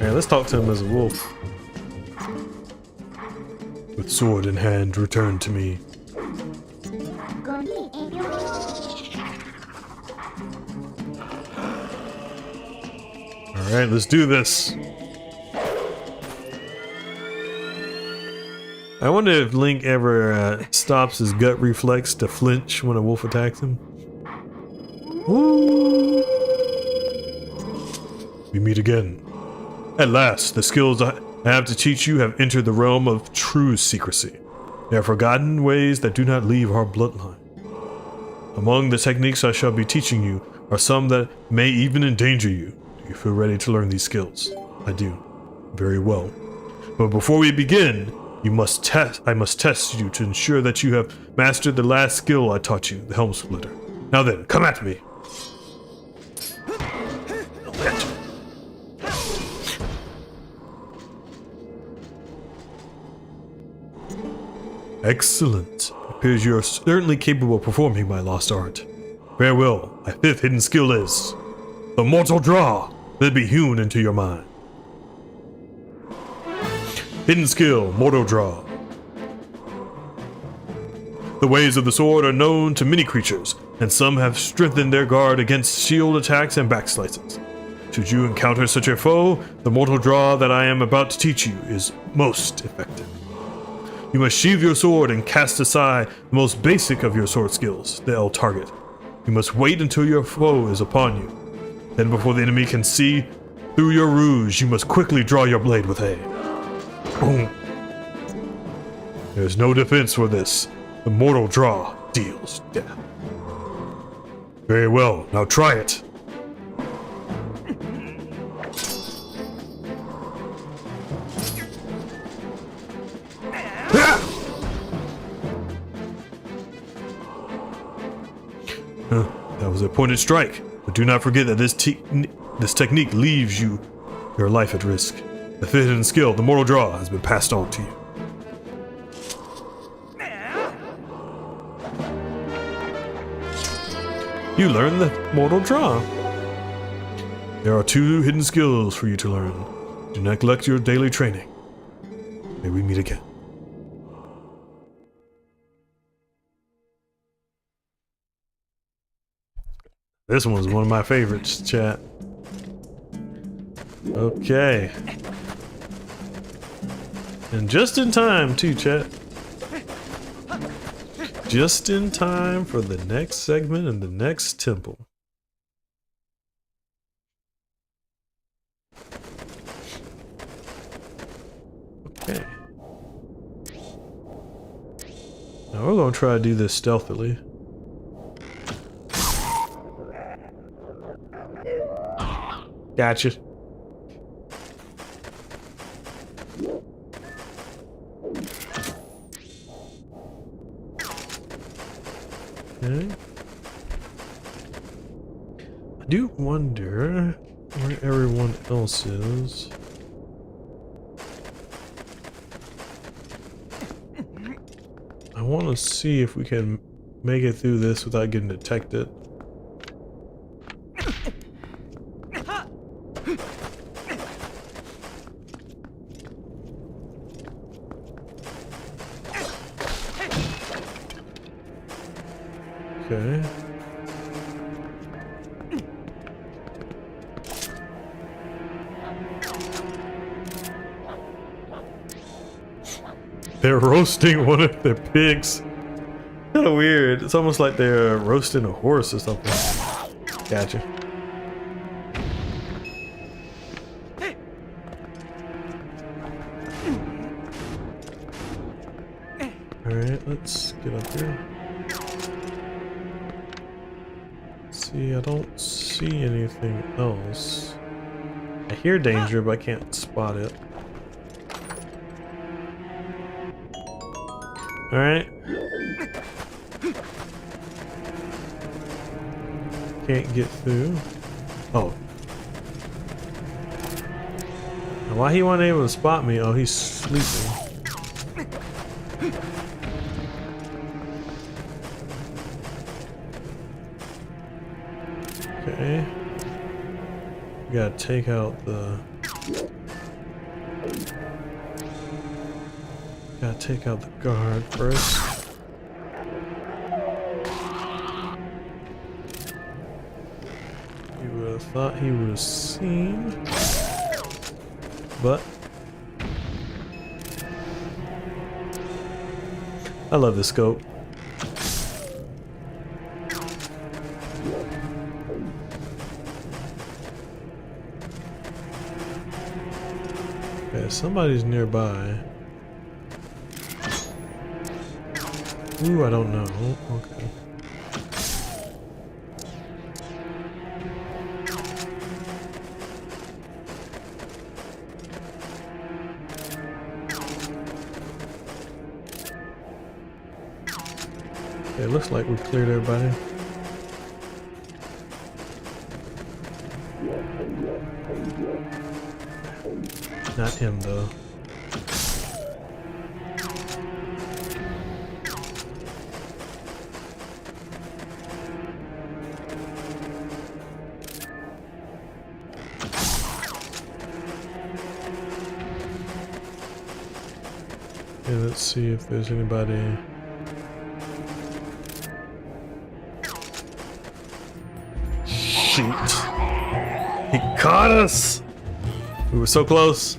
Alright, let's talk to him as a wolf. With sword in hand, return to me. Alright, let's do this. I wonder if Link ever stops his gut reflex to flinch when a wolf attacks him. Woo! We meet again. At last, the skills I have to teach you have entered the realm of true secrecy. They are forgotten ways that do not leave our bloodline. Among the techniques I shall be teaching you are some that may even endanger you. Do you feel ready to learn these skills? I do. Very well. But before we begin, I must test you to ensure that you have mastered the last skill I taught you, the Helm Splitter. Now then, come at me. Gotcha. Excellent. It appears you are certainly capable of performing my lost art. Farewell. My fifth hidden skill is the Mortal Draw. Let it be hewn into your mind. Hidden skill, Mortal Draw. The ways of the sword are known to many creatures, and some have strengthened their guard against shield attacks and backslices. Should you encounter such a foe, the Mortal Draw that I am about to teach you is most effective. You must sheathe your sword and cast aside the most basic of your sword skills, the L target. You must wait until your foe is upon you. Then before the enemy can see through your ruse, you must quickly draw your blade with A. Boom. There's no defense for this. The Mortal Draw deals death. Very well, now try it. That was a pointed strike, but do not forget that this technique leaves your life at risk. The fifth hidden skill, the Mortal Draw, has been passed on to you. You learn the Mortal Draw. There are 2 hidden skills for you to learn. Do not neglect your daily training. May we meet again. This one's one of my favorites, chat. Okay. And just in time, too, chat. Just in time for the next segment and the next temple. Okay. Now we're gonna try to do this stealthily. Gotcha. Okay. I do wonder where everyone else is. I want to see if we can make it through this without getting detected. Okay. They're roasting one of their pigs. Kind of weird. It's almost like they're roasting a horse or something. Gotcha. Alright, let's get up here. See, I don't see anything else. I hear danger, but I can't spot it. Alright. Can't get through. Oh. Now, why he wasn't able to spot me? Oh, he's sleeping. Okay. We gotta take out the... Gotta take out the guard first. You would have thought he would have seen, but I love the scope. Okay, somebody's nearby. Ooh, I don't know. Okay. Okay, looks like we cleared everybody. Not him though. Okay, let's see if there's anybody. Shoot. He caught us! We were so close.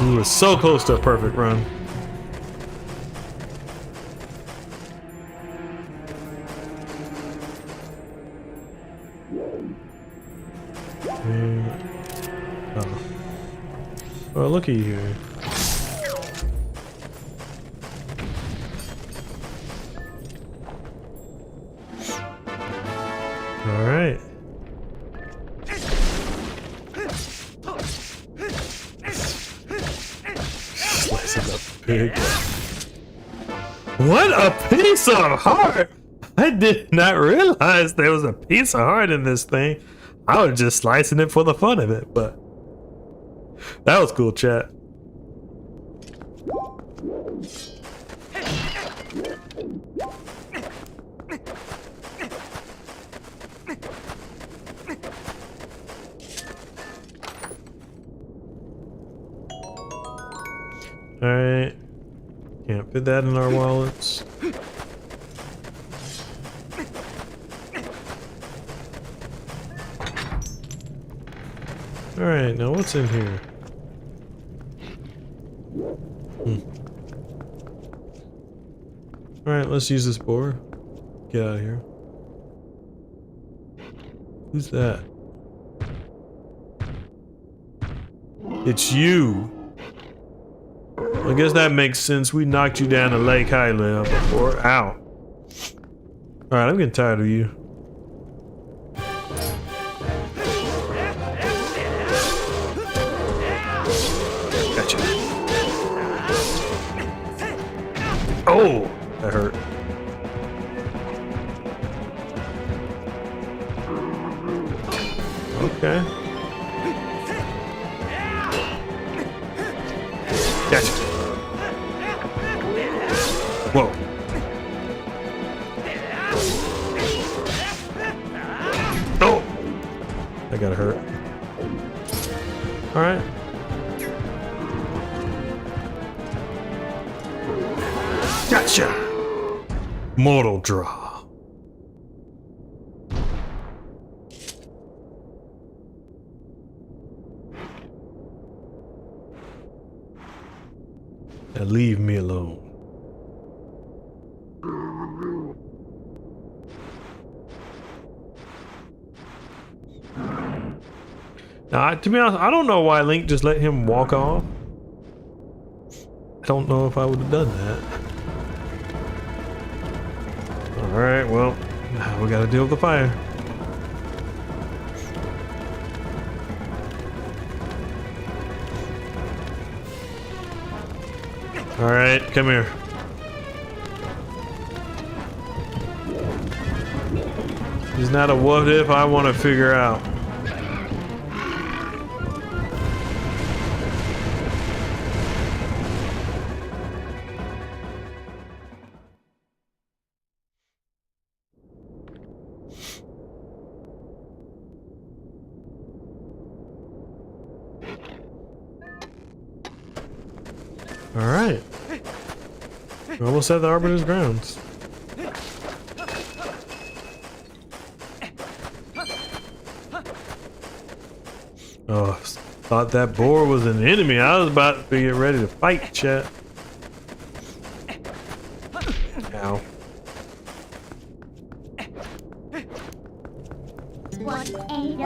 We were so close to a perfect run. Oh. Well, looky here. All right. Slices up pig. What a piece of heart! I did not realize there was a piece of heart in this thing. I was just slicing it for the fun of it, but that was cool, chat. Alright. Can't fit that in our wallets. Alright, now what's in here? Alright, let's use this boar. Get out of here. Who's that? It's you! I guess that makes sense. We knocked you down to Lake Hyrule before. Ow. Alright, I'm getting tired of you. Gotcha. Oh! That hurt. Okay. Gotcha. Whoa. Oh! That got hurt. Alright. Gotcha! Mortal draw. Now leave me alone. Now, to be honest, I don't know why Link just let him walk off. I don't know if I would have done that. Alright, well, now we gotta deal with the fire. Alright, come here. It's not a what if I want to figure out. Alright. We're almost at the Arbiter's grounds. Oh, Thought that boar was an enemy. I was about to get ready to fight, chat. Ow. What AW?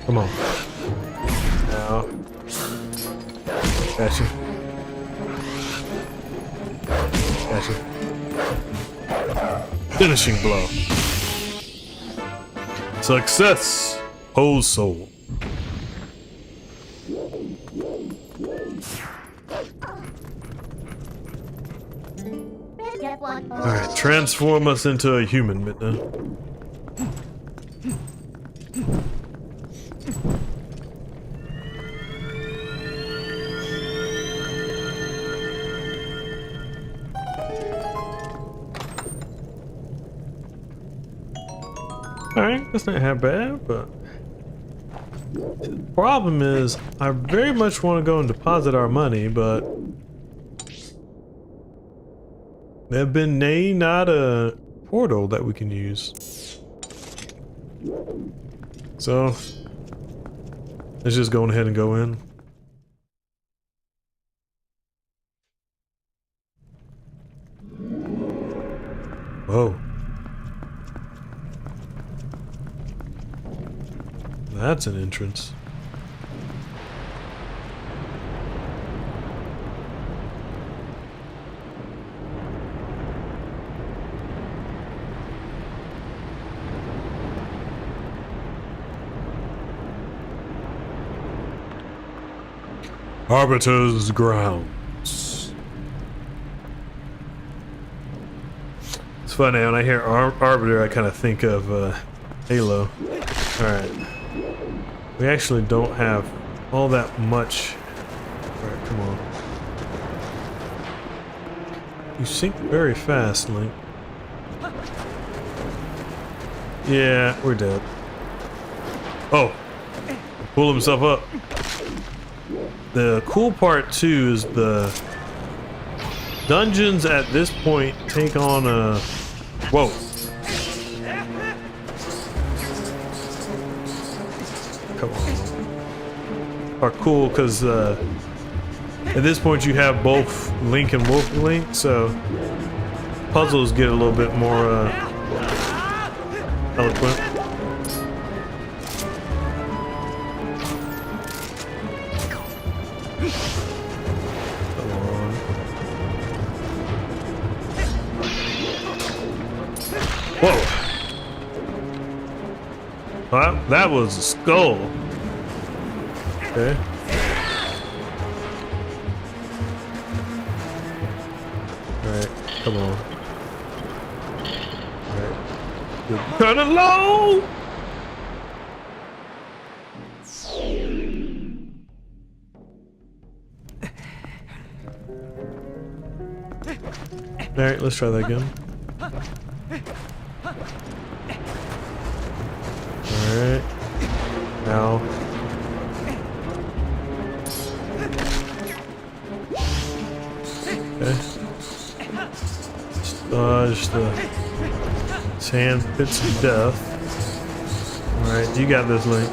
Come on. Ow. Gotcha. Gotcha. Finishing blow. Success. Whole soul. Alright, transform us into a human, Midna. Alright, that's not half bad, but the problem is I very much want to go and deposit our money, but there's been not a portal that we can use. So let's just go ahead and go in. Whoa. That's an entrance. Arbiter's grounds. It's funny when I hear Arbiter, I kind of think of Halo. All right. We actually don't have all that much. Alright, come on. You sink very fast, Link. Yeah, we're dead. Oh! Pull himself up. The cool part too is the dungeons at this point take on a... Whoa! Come on. Are cool because at this point you have both Link and Wolf Link, so puzzles get a little bit more eloquent. Come on. Whoa! Well, that was a skull. Okay. Alright, come on. Alright. Cut it low! Alright, let's try that again. Alright. Now. Okay. Dodge the sand pits of death. Alright, you got this, Link.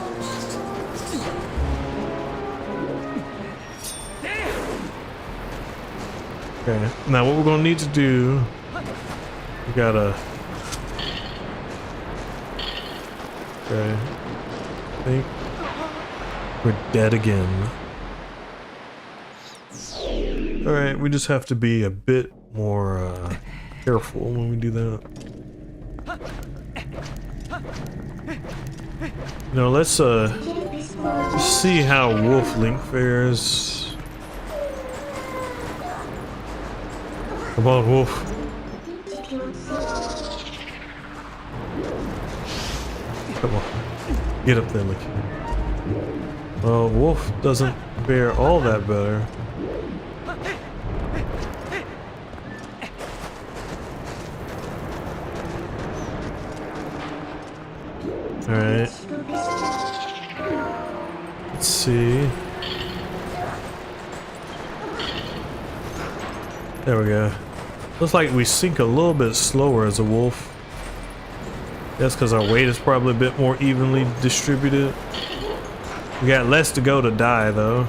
Okay, now what we're gonna need to do, we gotta... Okay, I think we're dead again. Alright, we just have to be a bit more careful when we do that. Now let's see how Wolf Link fares. Come on, Wolf. Come on. Get up there, Link. Well, Wolf doesn't fare all that better. Alright. Let's see. There we go. Looks like we sink a little bit slower as a wolf. That's because our weight is probably a bit more evenly distributed. We got less to go to die, though.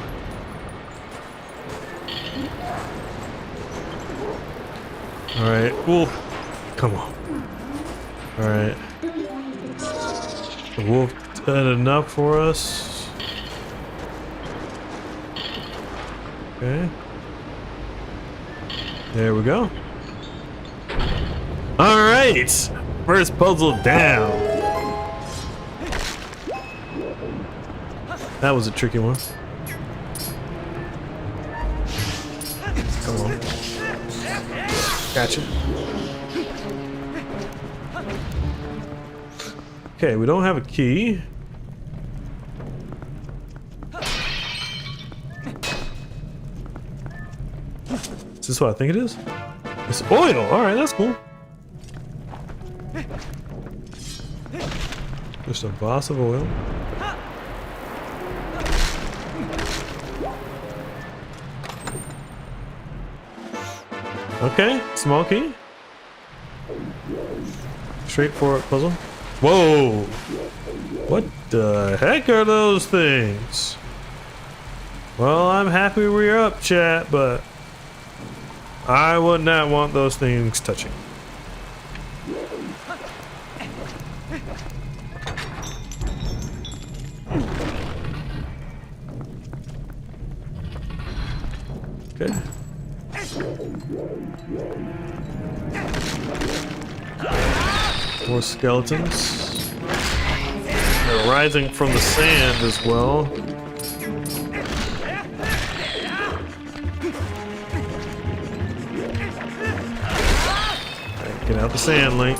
Alright, wolf. Come on. Alright. The wolf did enough for us. Okay. There we go. Alright! First puzzle down. That was a tricky one. Come on. Gotcha. Okay, we don't have a key. Is this what I think it is? It's oil! Alright, that's cool. Just a boss of oil. Okay, small key. Straightforward puzzle. Whoa! What the heck are those things? Well, I'm happy we're up, chat, but I would not want those things touching. Okay. More skeletons. They're rising from the sand as well. Right, get out the sand, Link.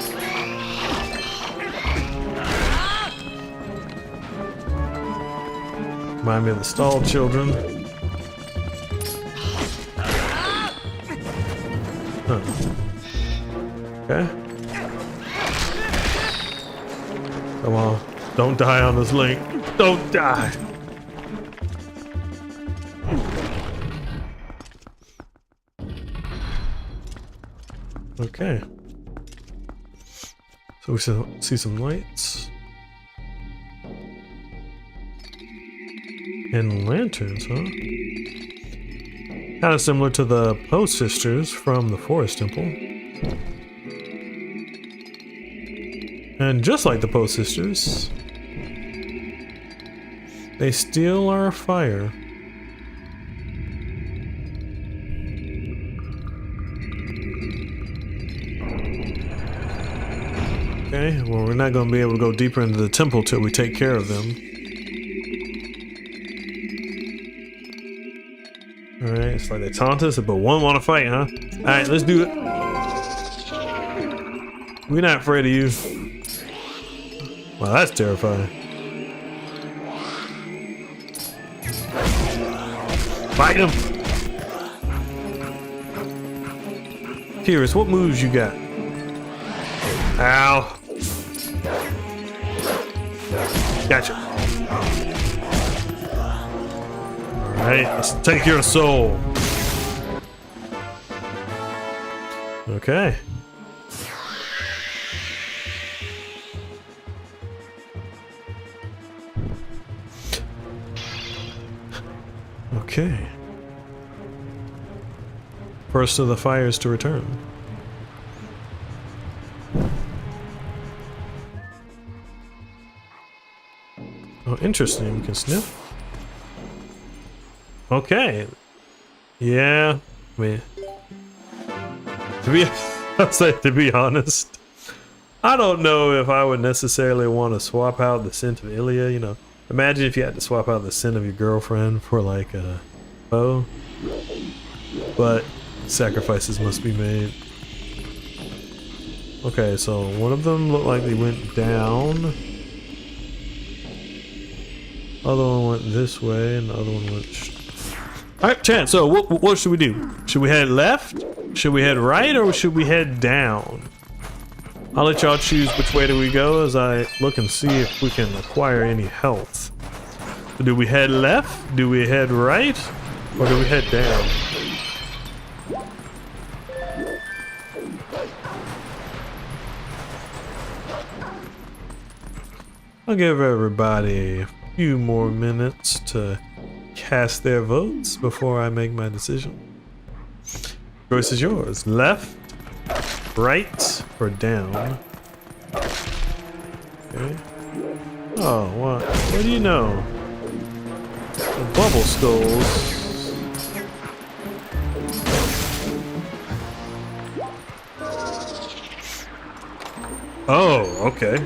Remind me of the stalled children. Huh. Okay. Come on. Don't die on this, Link. Don't die. Okay. So we see some lights. And lanterns, huh? Kind of similar to the Poe sisters from the Forest Temple. And just like the Poe sisters, they still are fire. Okay, well, we're not going to be able to go deeper into the temple till we take care of them. Alright, it's like they taunt us, but one want to fight, huh? Alright, let's do it. We're not afraid of you. Wow, that's terrifying. Fight him! Curious, what moves you got? Ow. Gotcha. Alright, let's take your soul. Okay. Okay. First of the fires to return. Oh, interesting. We can sniff. Okay. Yeah. I mean, to be honest, I don't know if I would necessarily want to swap out the scent of Ilia. You know, imagine if you had to swap out the scent of your girlfriend for like a bow. But sacrifices must be made. Okay, so one of them looked like they went down. Other one went this way, and the other one went. All right, Chan. So what should we do? Should we head left? Should we head right, or should we head down? I'll let y'all choose which way do we go as I look and see if we can acquire any health. Do we head left? Do we head right? Or do we head down? I'll give everybody a few more minutes to cast their votes before I make my decision. Choice is yours. Left, right, or down? Okay. Oh, what do you know? The bubble skulls. Oh, okay.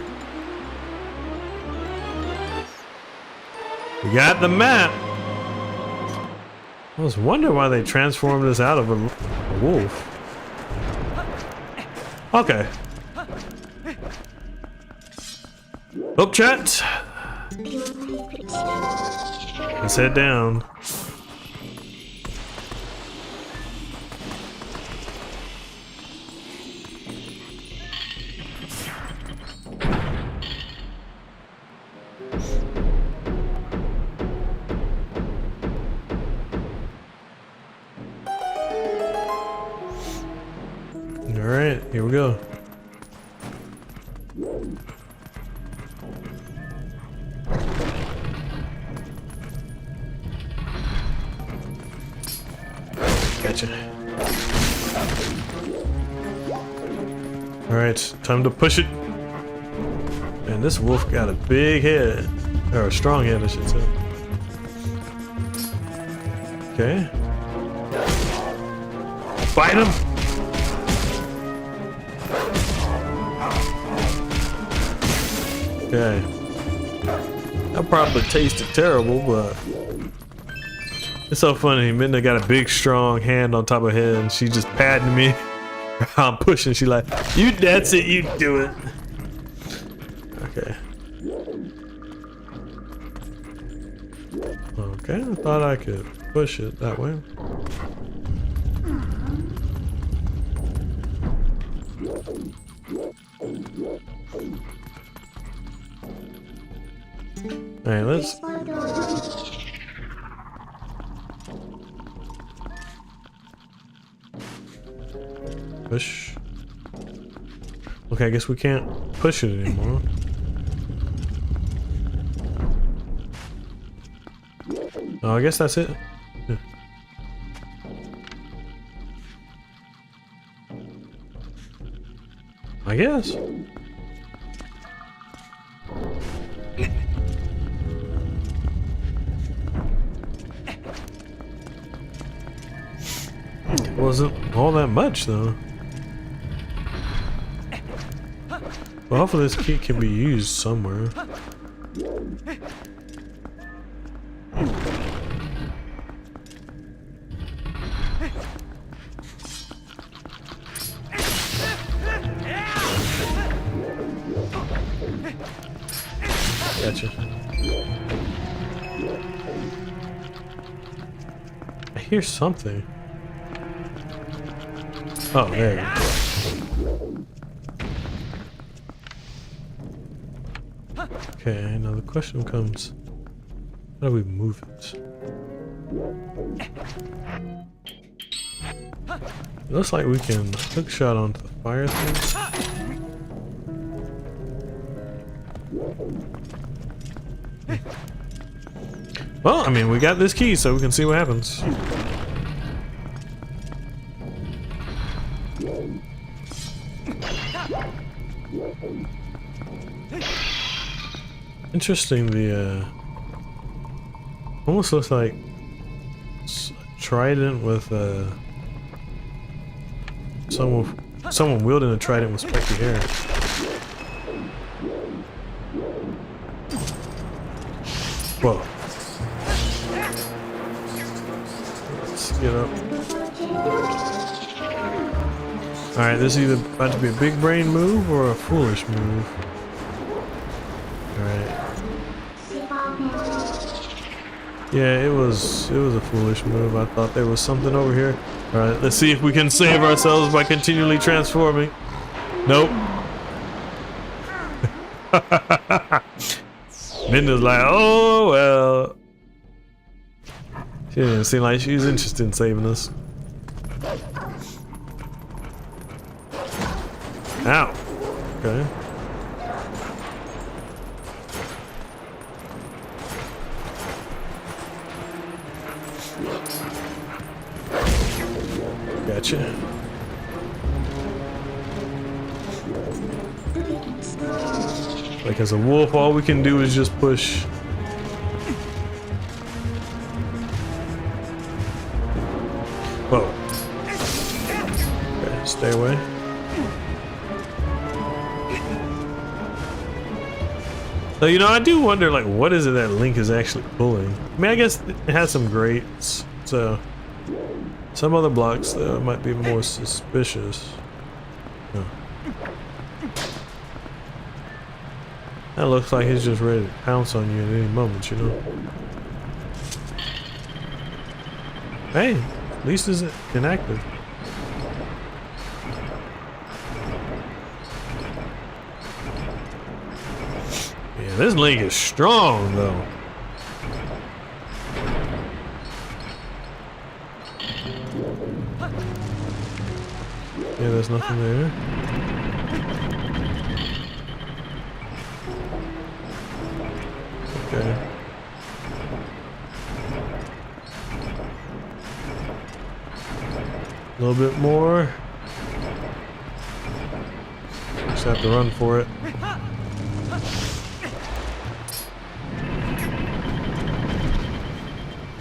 We got the map. I was wondering why they transformed us out of a wolf. Okay. Oh, chat. Let's head down. All right, here we go. Gotcha. All right, time to push it. And this wolf got a big head, or a strong head, I should say. Okay. Fight him. Okay. That probably tasted terrible, but it's so funny. Minna got a big, strong hand on top of her head, and she just patting me. I'm pushing. She like, you. That's it. You do it. Okay. Okay. I thought I could push it that way. All right, let's. Push. Okay, I guess we can't push it anymore. Oh, I guess that's it. Yeah. I guess. Wasn't all that much though. Well, hopefully this key can be used somewhere. Gotcha. I hear something. Oh, there you go. Okay, now the question comes, how do we move it? It looks like we can hook shot onto the fire thing. Well, I mean, we got this key, so we can see what happens. Interesting, the almost looks like trident with someone wielding a trident with spiky hair. Whoa. Let's get up. Alright, this is either about to be a big brain move or a foolish move. Alright. Yeah, it was a foolish move. I thought there was something over here. Alright, let's see if we can save ourselves by continually transforming. Nope. Minda's like, oh well. She didn't seem like she was interested in saving us. Ow. Okay. Gotcha. Like as a wolf, all we can do is just push. Whoa. Okay, stay away. So, you know, I do wonder, like, what is it that Link is actually pulling? I mean, I guess it has some grates, so some other blocks might be more suspicious. Oh. That looks like he's just ready to pounce on you at any moment, you know? Hey, at least it's inactive. Yeah, this Link is strong, though. Yeah, there's nothing there. Okay. A little bit more. Just have to run for it.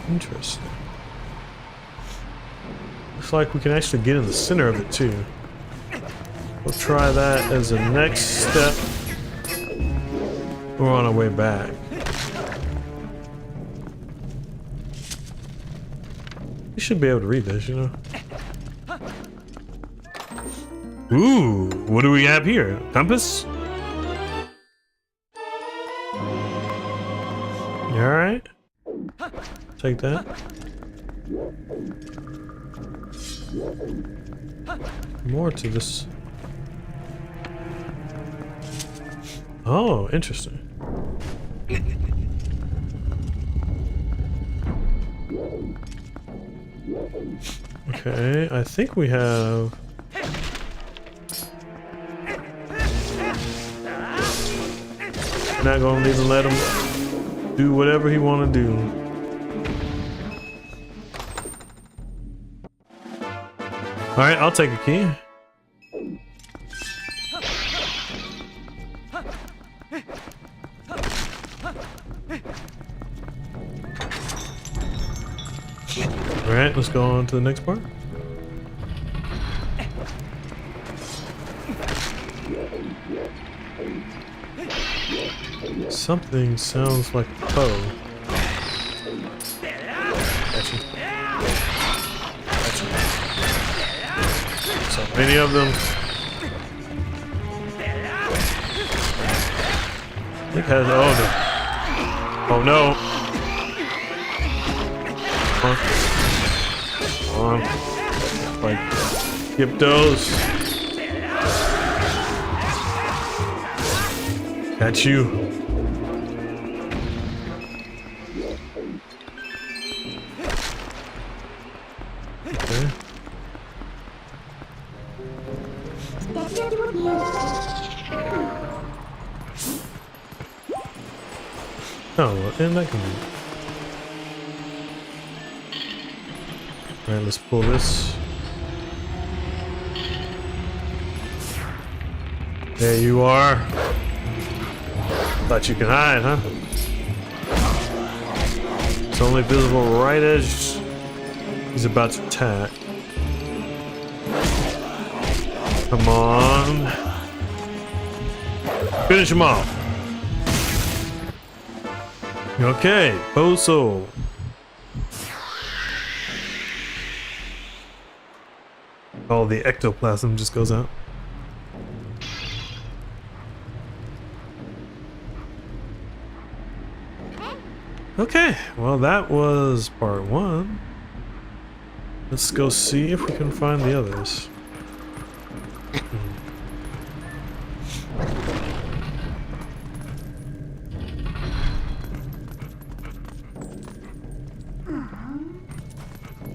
Interesting. Looks like we can actually get in the center of it too. We'll try that as a next step. We're on our way back. You should be able to read this, you know. Ooh, what do we have here? Compass? You alright? Take that. More to this. Oh, interesting. Okay, I think we have. Not gonna even let him do whatever he want to do. All right, I'll take a key. All right, let's go on to the next part. Something sounds like a foe. Gotcha. Gotcha. So many of them. I think has oh no. Come on. Like skip those. Got you. Okay. Oh, well, and that can be. Alright, let's pull this. There you are. Thought you could hide, huh? It's only visible right as he's about to attack. Come on. Finish him off. Okay, Boso. All the ectoplasm just goes out. Okay, well that was part one. Let's go see if we can find the others.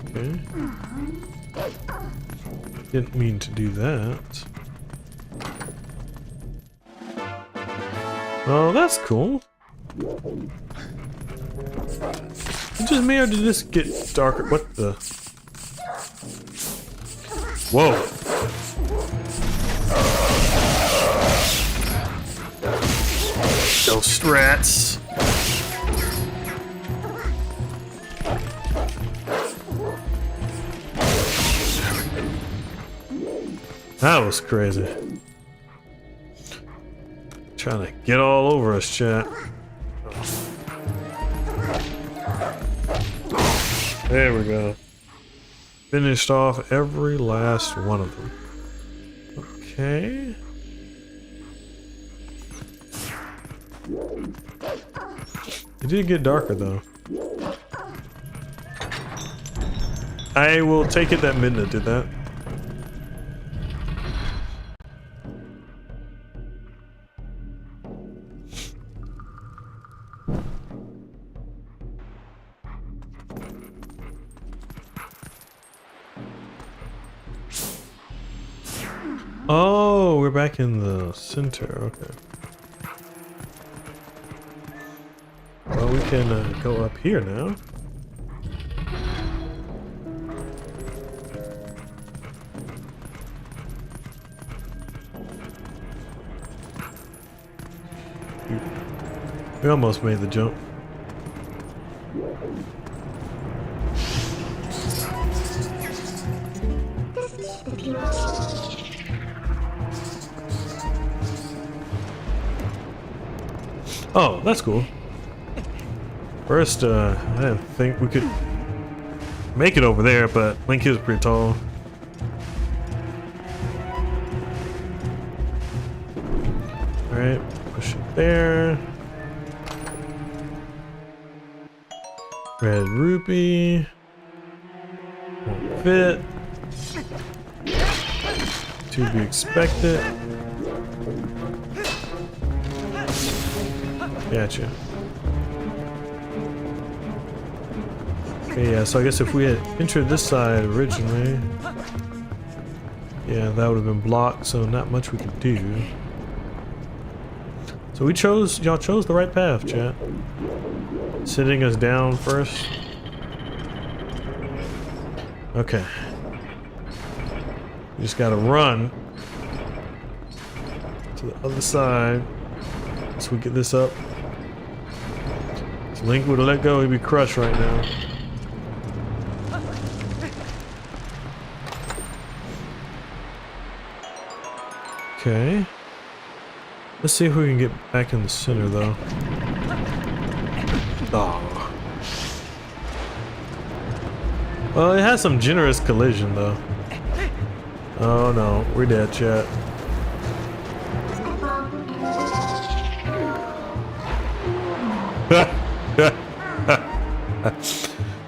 Okay. Didn't mean to do that. Oh, that's cool. Is it just me or did this get darker? What the? Whoa. Those strats. That was crazy. Trying to get all over us, chat. There we go. Finished off every last one of them. Okay. It did get darker though. I will take it that Midna did that. Oh, we're back in the center. Okay. Well, we can go up here now. We almost made the jump. Oh, that's cool. First, I didn't think we could make it over there, but Link is pretty tall. Alright, push it there. Red rupee. Won't fit. To be expected. Gotcha. Okay, yeah, so I guess if we had entered this side originally, yeah, that would have been blocked, so not much we could do. So we chose, y'all chose the right path, chat. Sitting us down first. Okay. We just gotta run to the other side so we get this up. If Link would have let go, he'd be crushed right now. Okay. Let's see if we can get back in the center though. Oh. Well, it has some generous collision though. Oh no, we're dead, chat.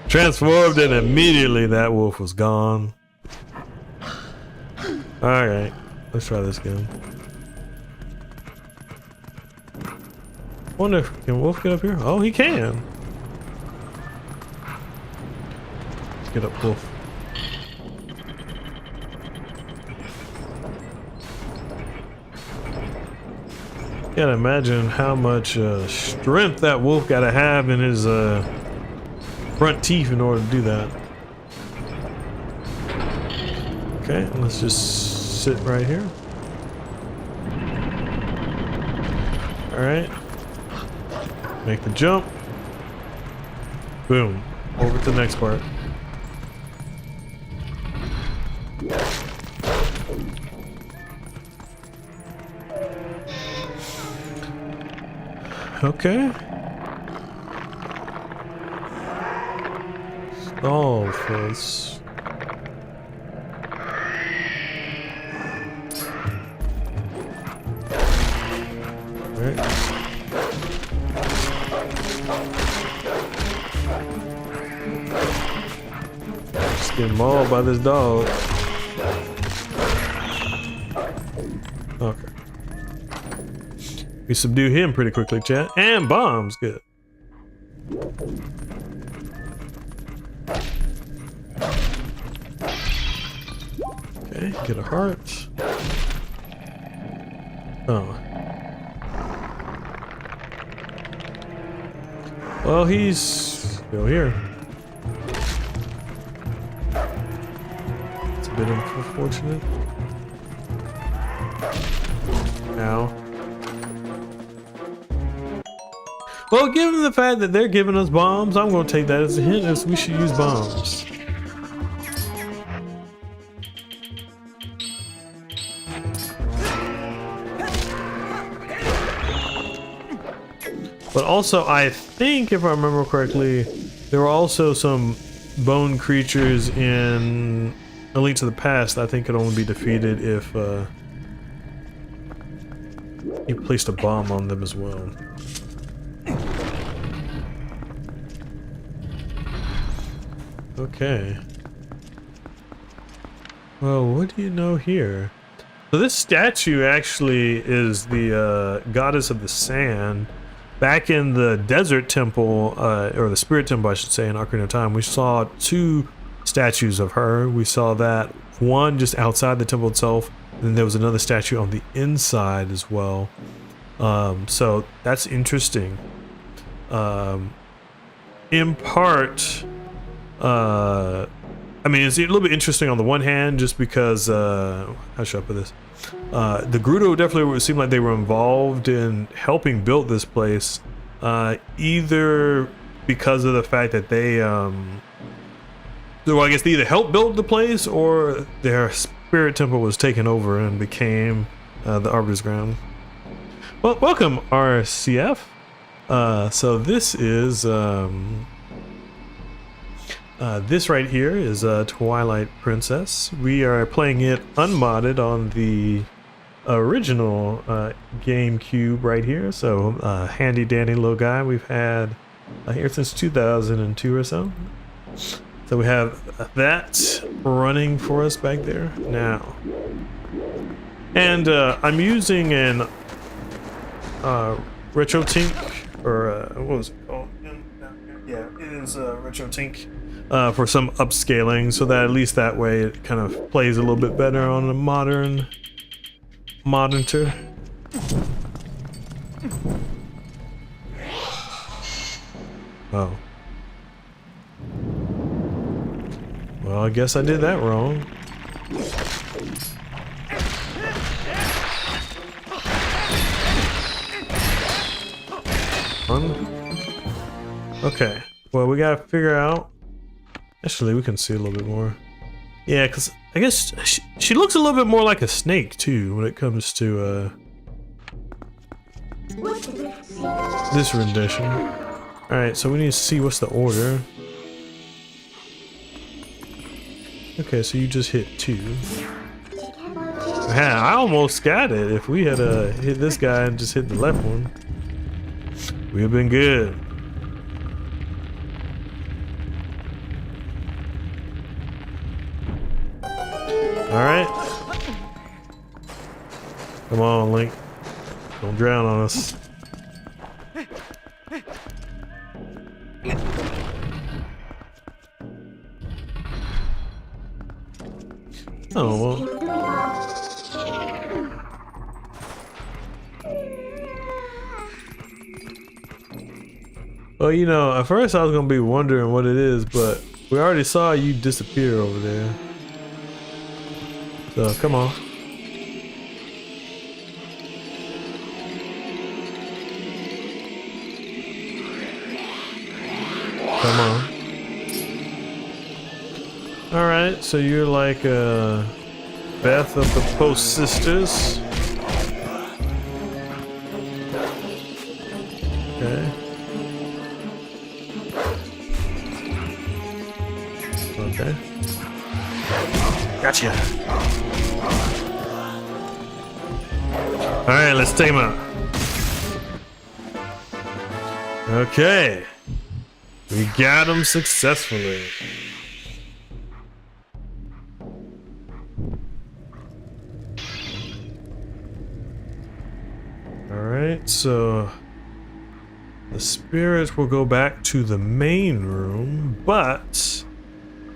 Transformed and immediately that wolf was gone. Alright, let's try this again. Wonder if can Wolf get up here? Oh, he can. Let's get up, Wolf. Can't imagine how much strength that wolf gotta have in his front teeth in order to do that. Okay, let's just sit right here. Alright. Make the jump. Boom. Over to the next part. Okay. Stall first. Alright. Just get mauled by this dog. Okay. We subdue him pretty quickly, chat. And bombs, good. Okay, get a heart. Oh. Well, he's still here. Let's bit unfortunate. Ow. Well, given the fact that they're giving us bombs, I'm going to take that as a hint as we should use bombs. But also, I think, if I remember correctly, there were also some bone creatures in A Link to the Past that I think could only be defeated if you placed a bomb on them as well. Okay. Well, what do you know here? So this statue actually is the goddess of the sand. Back in the desert temple, or the spirit temple I should say, in Ocarina of Time, we saw two statues of her. We saw that one just outside the temple itself, and then there was another statue on the inside as well. So that's interesting. In part, I mean, it's a little bit interesting on the one hand, just because, how should I put this? The Gerudo definitely seemed like they were involved in helping build this place, either because of the fact that they, well, I guess they either helped build the place or their spirit temple was taken over and became the Arbiter's Ground. Well, welcome, RCF. So this is, this right here is Twilight Princess. We are playing it unmodded on the original GameCube right here. So handy dandy little guy we've had here since 2002 or so. So we have that running for us back there now. And I'm using an RetroTink, or what was it called? Yeah, it is RetroTink. For some upscaling, so that at least that way it kind of plays a little bit better on a modern monitor. Oh. Well, I guess I did that wrong. Okay. Well, we gotta figure out. Actually, we can see a little bit more. Yeah, because I guess she looks a little bit more like a snake, too, when it comes to this rendition. Alright, so we need to see what's the order. Okay, so you just hit 2. Man, I almost got it. If we had hit this guy and just hit the left one, we'd have been good. Alright. Come on, Link. Don't drown on us. Oh, well. Well, you know, at first I was gonna be wondering what it is, but we already saw you disappear over there. So, come on. Come on. Alright, so you're like Beth of the Post Sisters. Okay. Okay. Gotcha. Alright, let's take him out. Okay. We got him successfully. Alright, so the spirits will go back to the main room, but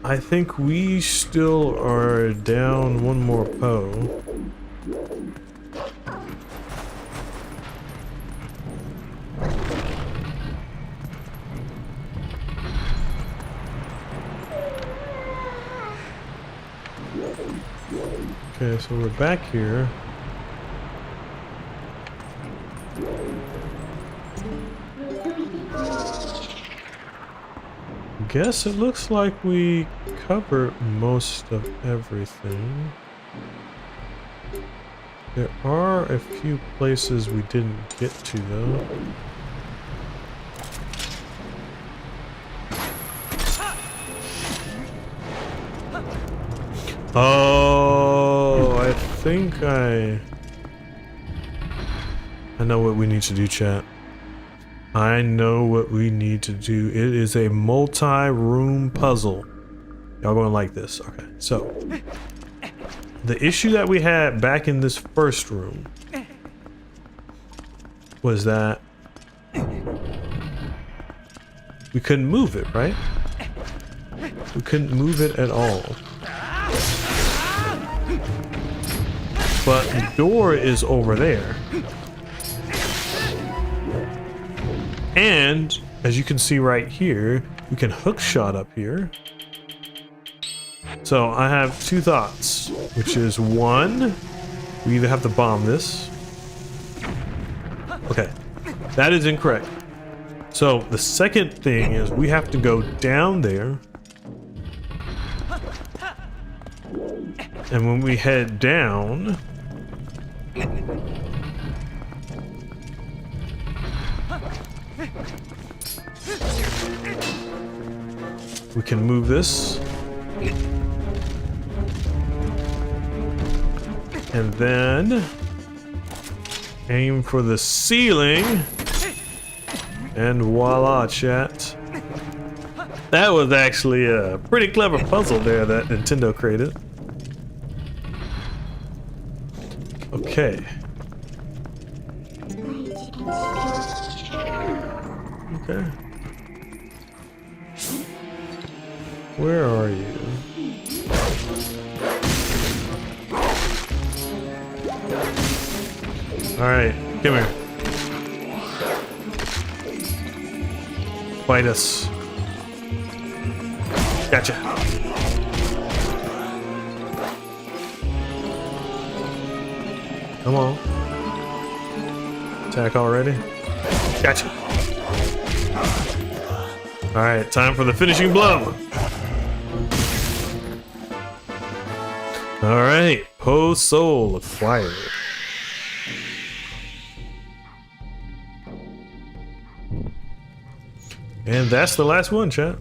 I think we still are down one more Poe. Okay, so we're back here. Guess it looks like we covered most of everything. There are a few places we didn't get to though. Oh, I think I know what we need to do, chat. I know what we need to do. It is a multi-room puzzle. Y'all gonna like this. Okay, so the issue that we had back in this first room was that we couldn't move it, right? We couldn't move it at all. But the door is over there. And as you can see right here, we can hook shot up here. So I have two thoughts, which is one, we either have to bomb this. Okay, that is incorrect. So the second thing is we have to go down there. And when we head down, we can move this. And then aim for the ceiling. And voila, chat. That was actually a pretty clever puzzle there that Nintendo created. Okay. Okay. Where are you? Alright, come here. Fight us. Gotcha. Come on. Attack already? Gotcha. Alright, time for the finishing blow. Alright, Poe's soul acquired. And that's the last one, chat.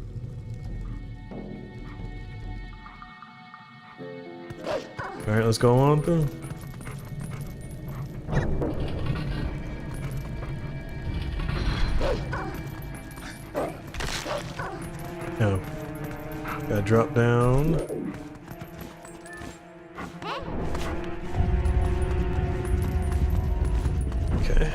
Alright, let's go on through. No. Gotta drop down. Okay.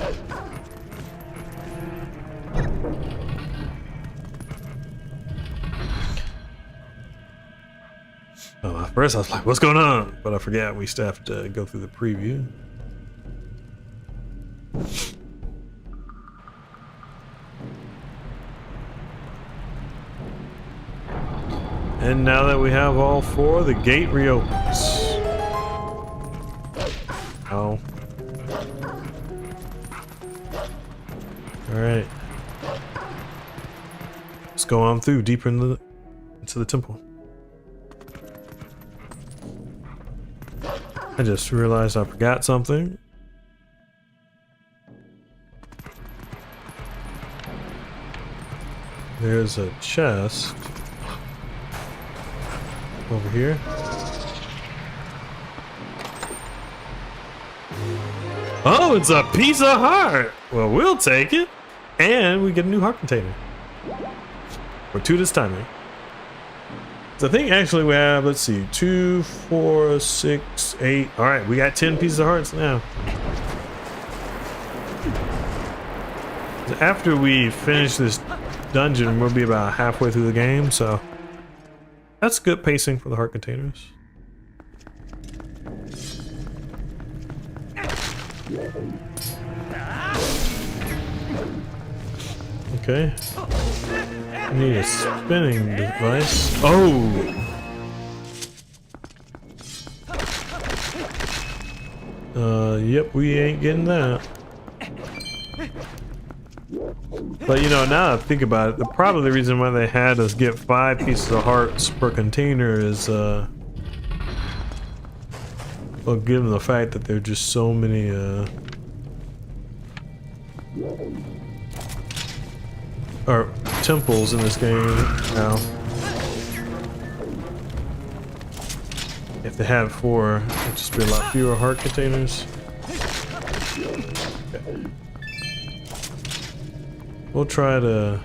Oh, at first I was like, what's going on? But I forgot we still have to go through the preview. And now that we have all four, the gate reopens. Oh. Alright. Let's go on through deeper into the temple. I just realized I forgot something. There's a chest over here. Oh, it's a piece of heart! Well, we'll take it. And we get a new heart container. Fortuitous timing. So I think actually we have, let's see, 2, 4, 6, 8. Alright, we got 10 pieces of hearts now. After we finish this dungeon, we'll be about halfway through the game, so that's good pacing for the heart containers. Okay. I need a spinning device. Oh! Yep, we ain't getting that. But you know, now that I think about it, probably the reason why they had us get 5 pieces of hearts per container is, well, given the fact that there are just so many, or temples in this game now. If they had 4, it'd just be a lot fewer heart containers. Okay. We'll try to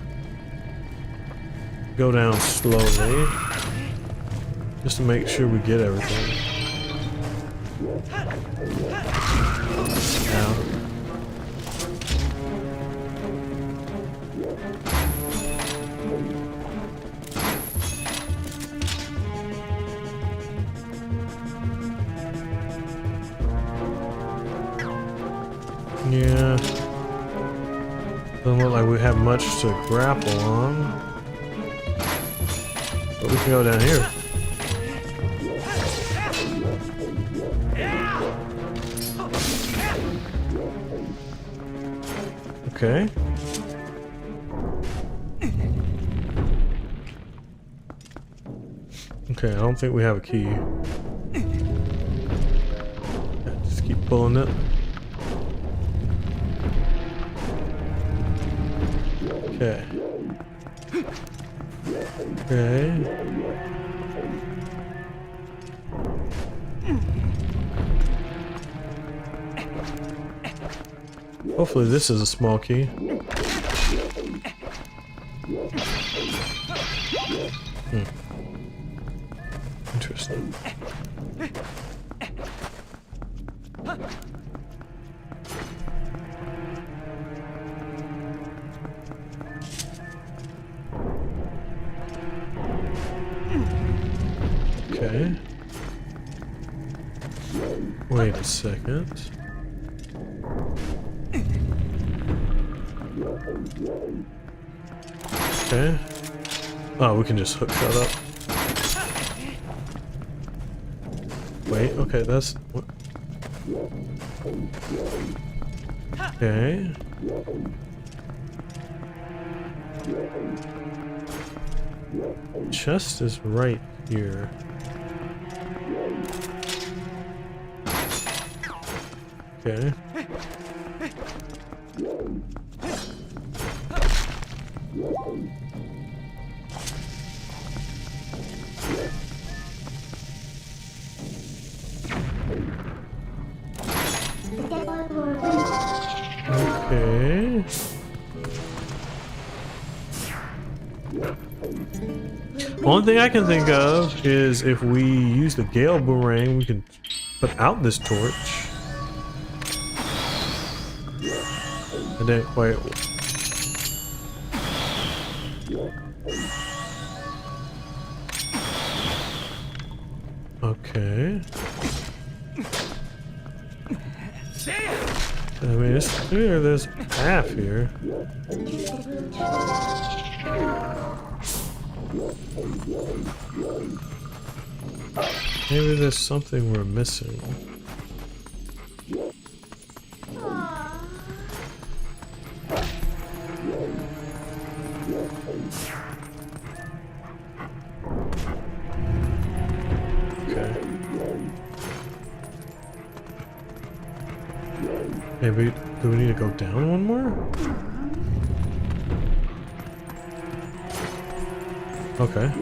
go down slowly, just to make sure we get everything. Now. Yeah. Doesn't look like we have much to grapple on. But we can go down here. Okay. Okay, I don't think we have a key. Just keep pulling it. Okay. Okay. Hopefully this is a small key. Interesting. Okay. Wait a second. Okay. Oh, we can just hook that up. Wait, okay, that's... What? Okay. Chest is right here. Okay. Okay. Only thing I can think of is if we use the Gale Boomerang, we can put out this torch. I didn't quite. Okay. I mean, it's clear there's a path here. Maybe there's something we're missing. Maybe, do we need to go down one more? Okay.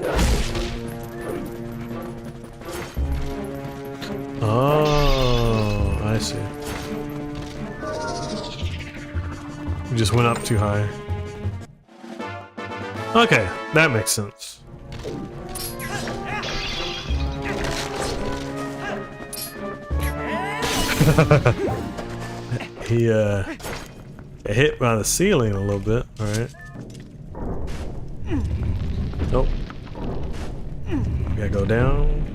Oh, I see. We just went up too high. Okay, that makes sense. He hit by the ceiling a little bit. All right. Nope. Gotta go down.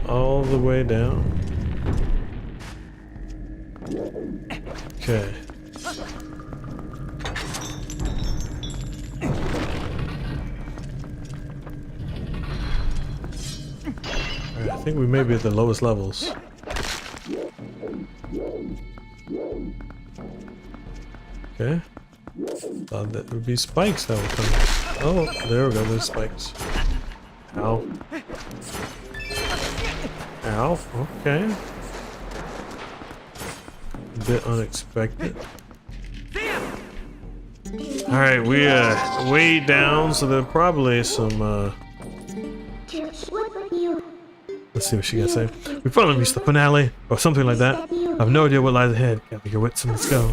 All the way down. Okay. Alright, I think we may be at the lowest levels. Okay. Thought that would be spikes that would come. Oh, there we go, there's spikes. Ow. Ow, okay. A bit unexpected. Alright, we way down, so there are probably some let's see what she got to say. We finally reached the finale, or something like that. I have no idea what lies ahead. Gather your wits and let's go.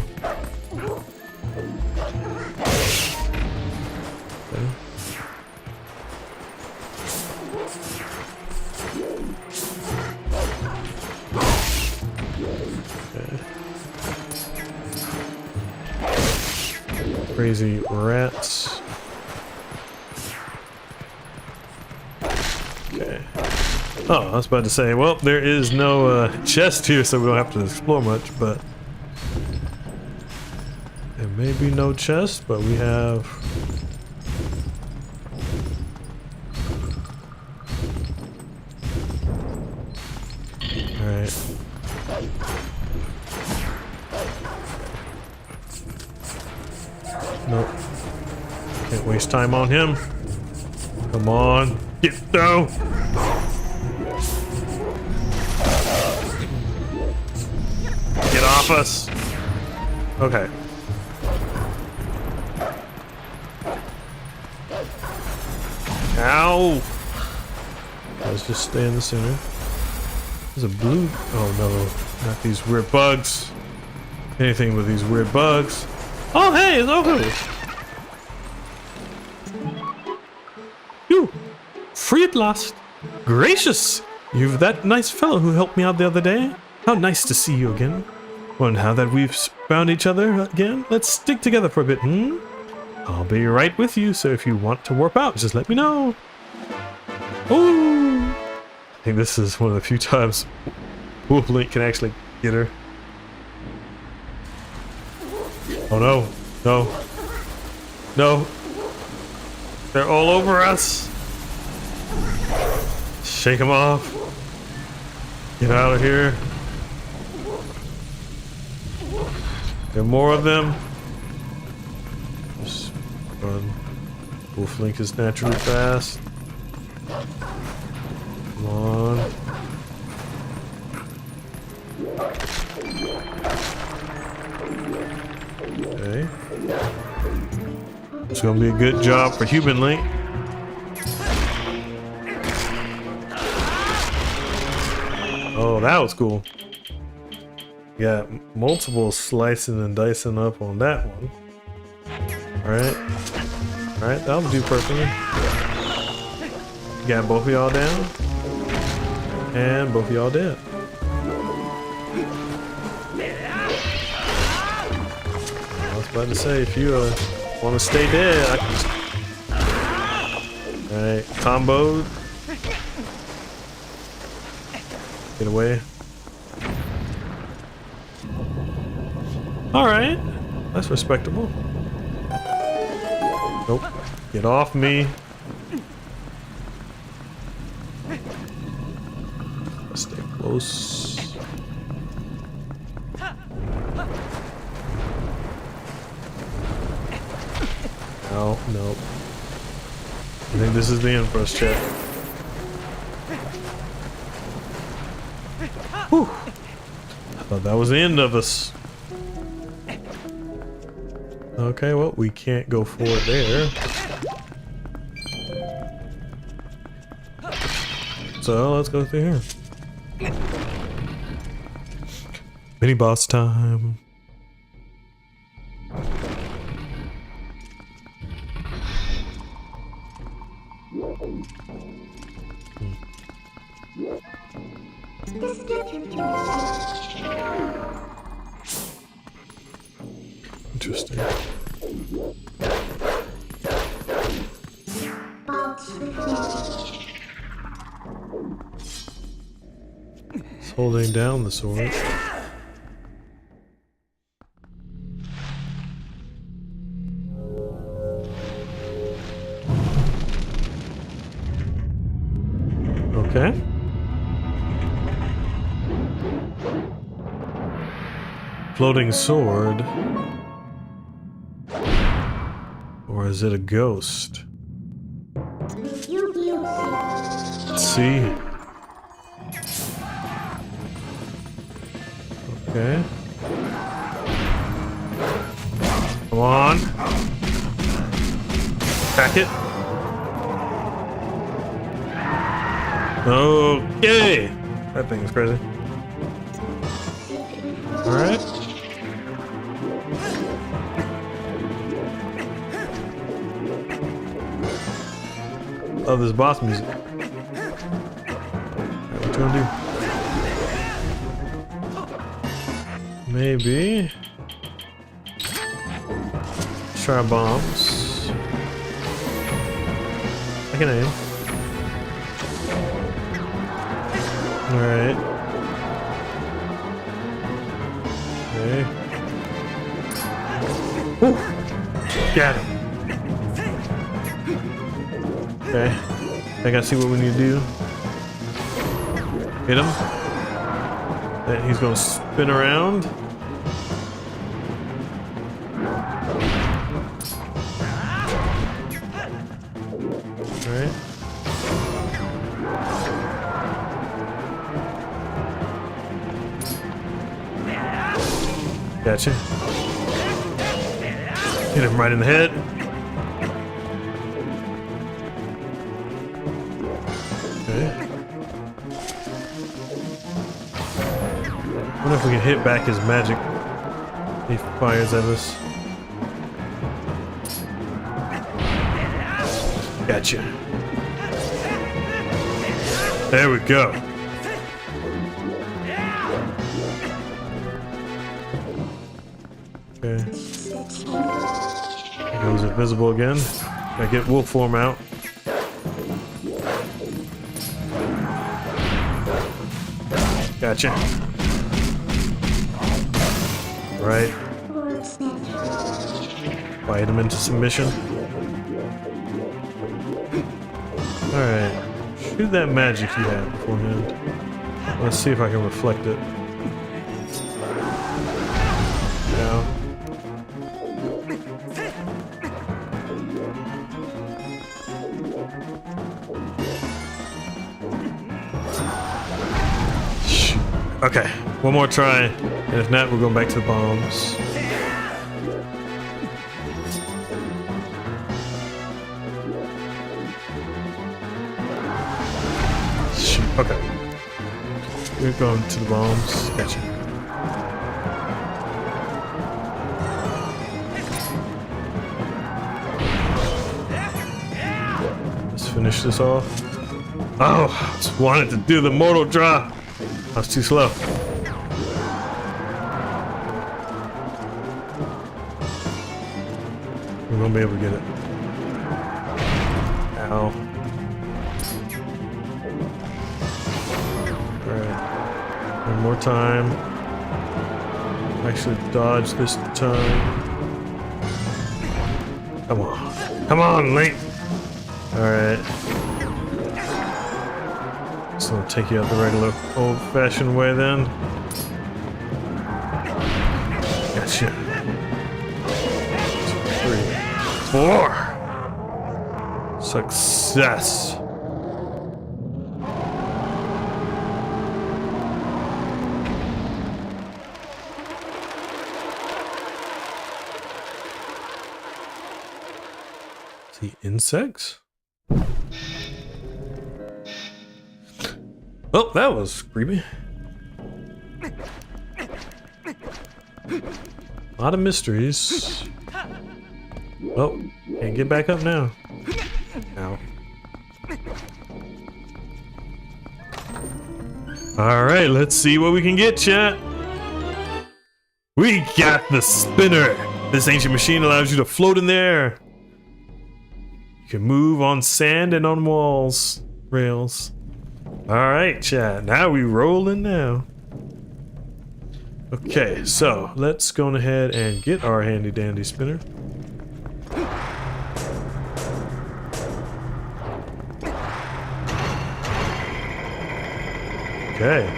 Crazy rats. Okay. Oh, I was about to say, well, there is no chest here, so we don't have to explore much, but there may be no chest, but we have alright. Nope. Can't waste time on him. Come on. Get through. Get off us. Okay. Ow. Let's just stay in the center. There's a blue. Oh no. Not these weird bugs. Anything with these weird bugs. Oh, hey, it's over. You, free at last. Gracious, you've that nice fellow who helped me out the other day. How nice to see you again. Well, now that we've found each other again, let's stick together for a bit, hmm? I'll be right with you, so if you want to warp out, just let me know. Ooh. I think this is one of the few times Wolf Link can actually get her. Oh no, no, no. They're all over us. Shake them off. Get out of here. There are more of them. Just run. Wolf Link is naturally fast. Come on. Okay. It's gonna be a good job for Human Link. Oh, that was cool. Got multiple slicing and dicing up on that one. Alright. Alright, that'll do perfectly. Got both of y'all down. And both of y'all dead. I was about to say, if you want to stay dead, I can just... Alright, comboed. Get away. Alright, that's respectable. Nope. Get off me. Stay close. Oh, nope. I think this is the end for us, chat. Whew. I thought that was the end of us. Okay, well, we can't go forward there. So, let's go through here. Mini boss time. Interesting. It's holding down the sword. Okay. Floating sword. Or is it a ghost? Let's see. Okay. Come on. Back it. Okay. That thing is crazy. Alright. Oh, this boss music. Alright, what you gonna do? Maybe. Let's try bombs. I can aim. Alright. Okay. Woo! Got him. Okay. I gotta see what we need to do. Hit him. And he's gonna spin around. Alright. Gotcha. Hit him right in the head. Okay. I wonder if we can hit back his magic. He fires at us. Gotcha. There we go. Okay. He goes invisible again. Gotta get wolf form out. Gotcha. Right. Fight him into submission. Alright. Shoot that magic you had beforehand. Let's see if I can reflect it. Now. Okay, one more try, and if not, we're going back to the bombs. Shoot, okay. We're going to the bombs. Gotcha. Let's finish this off. Oh, I just wanted to do the mortal drop. I was too slow. We're gonna be able to get it. Ow. Alright. One more time. Actually dodge this time. Come on. Come on, Link! Alright. So I'll take you out the regular old-fashioned way then. Gotcha. 2, 3, 4. Success. The insects? Oh, that was creepy. A lot of mysteries. Oh, can't get back up now. Ow. Alright, let's see what we can get, chat. We got the spinner. This ancient machine allows you to float in the air. You can move on sand and on walls. Rails. Alright, chat. Now we rolling now. Okay, so let's go ahead and get our handy dandy spinner. Okay.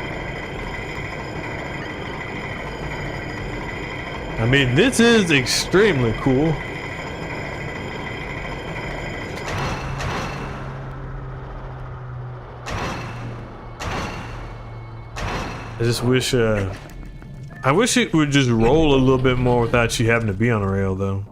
I mean, this is extremely cool. I just wish, I wish it would just roll a little bit more without you having to be on a rail, though.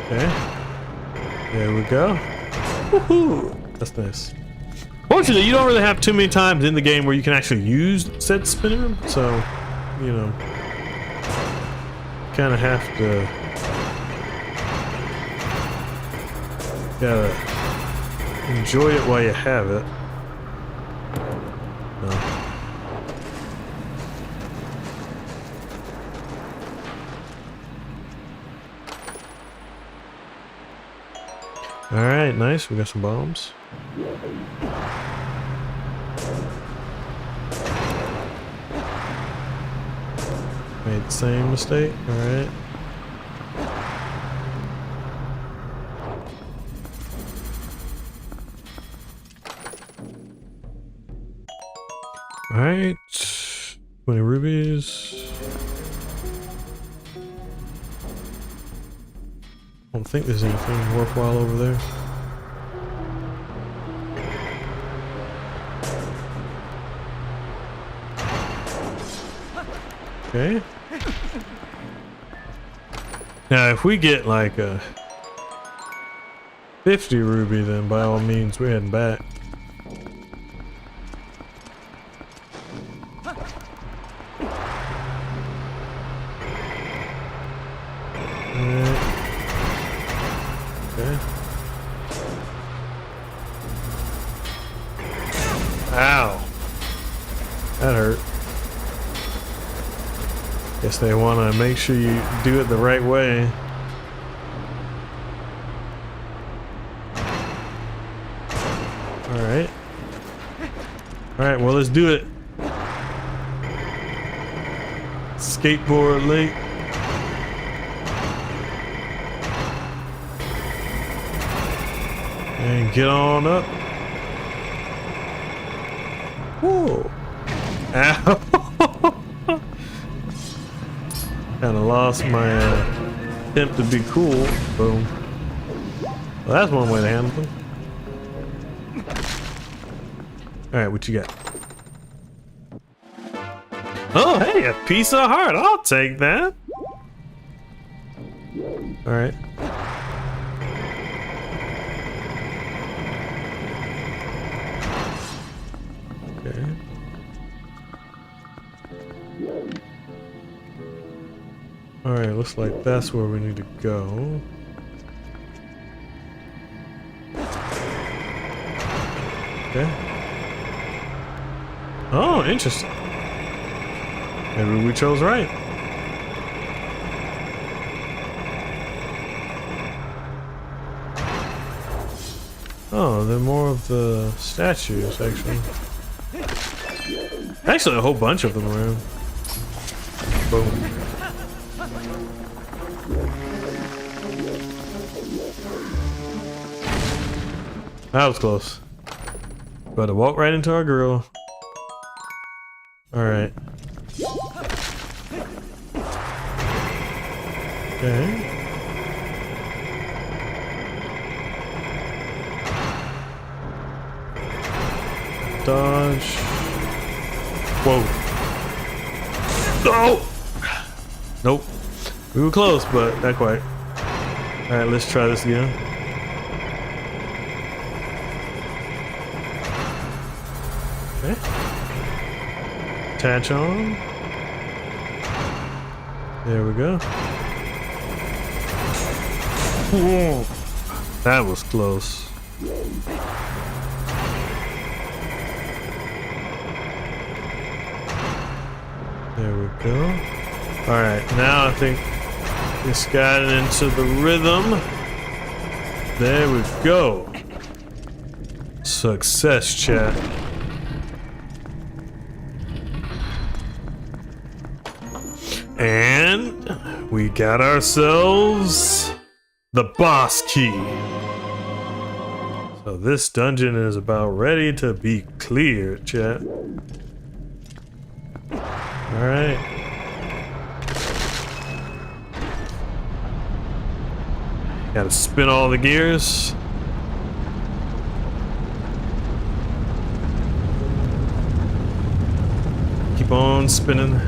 Okay. There we go. Woohoo! That's nice. Fortunately, you don't really have too many times in the game where you can actually use said spinner, so, you know, kind of have to, gotta enjoy it while you have it. Alright, nice. We got some bombs. Made the same mistake. Alright. Alright. 20 rubies. I don't think there's anything worthwhile over there. Okay. Now, if we get like a 50 ruby, then by all means we're heading back. Ow. That hurt. Guess they want to make sure you do it the right way. Alright. Alright, well, let's do it. Skateboard late. And get on up. Whoa. Ow. Kinda lost my attempt to be cool. Boom. Well, that's one way to handle them. Alright, what you got? Oh, hey, a piece of heart. I'll take that. Alright. Okay. Alright, looks like that's where we need to go. Okay. Oh, interesting. Maybe we chose right. Oh, they're more of the statues, actually. Actually, a whole bunch of them around. Boom. That was close. About to walk right into our grill. Alright. Okay. Dodge. Whoa. Oh! Nope. We were close, but not quite. Alright, let's try this again. Okay. Attach on. There we go. Whoa. That was close. There we go. Alright, now I think it's got it into the rhythm. There we go. Success, chat. And we got ourselves the boss key. So this dungeon is about ready to be cleared, chat. Alright. Gotta spin all the gears. Keep on spinning.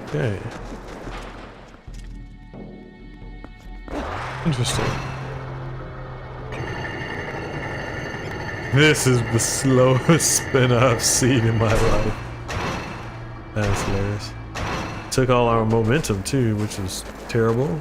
Okay. Interesting. This is the slowest spin I've seen in my life. That's hilarious. Took all our momentum too, which is terrible.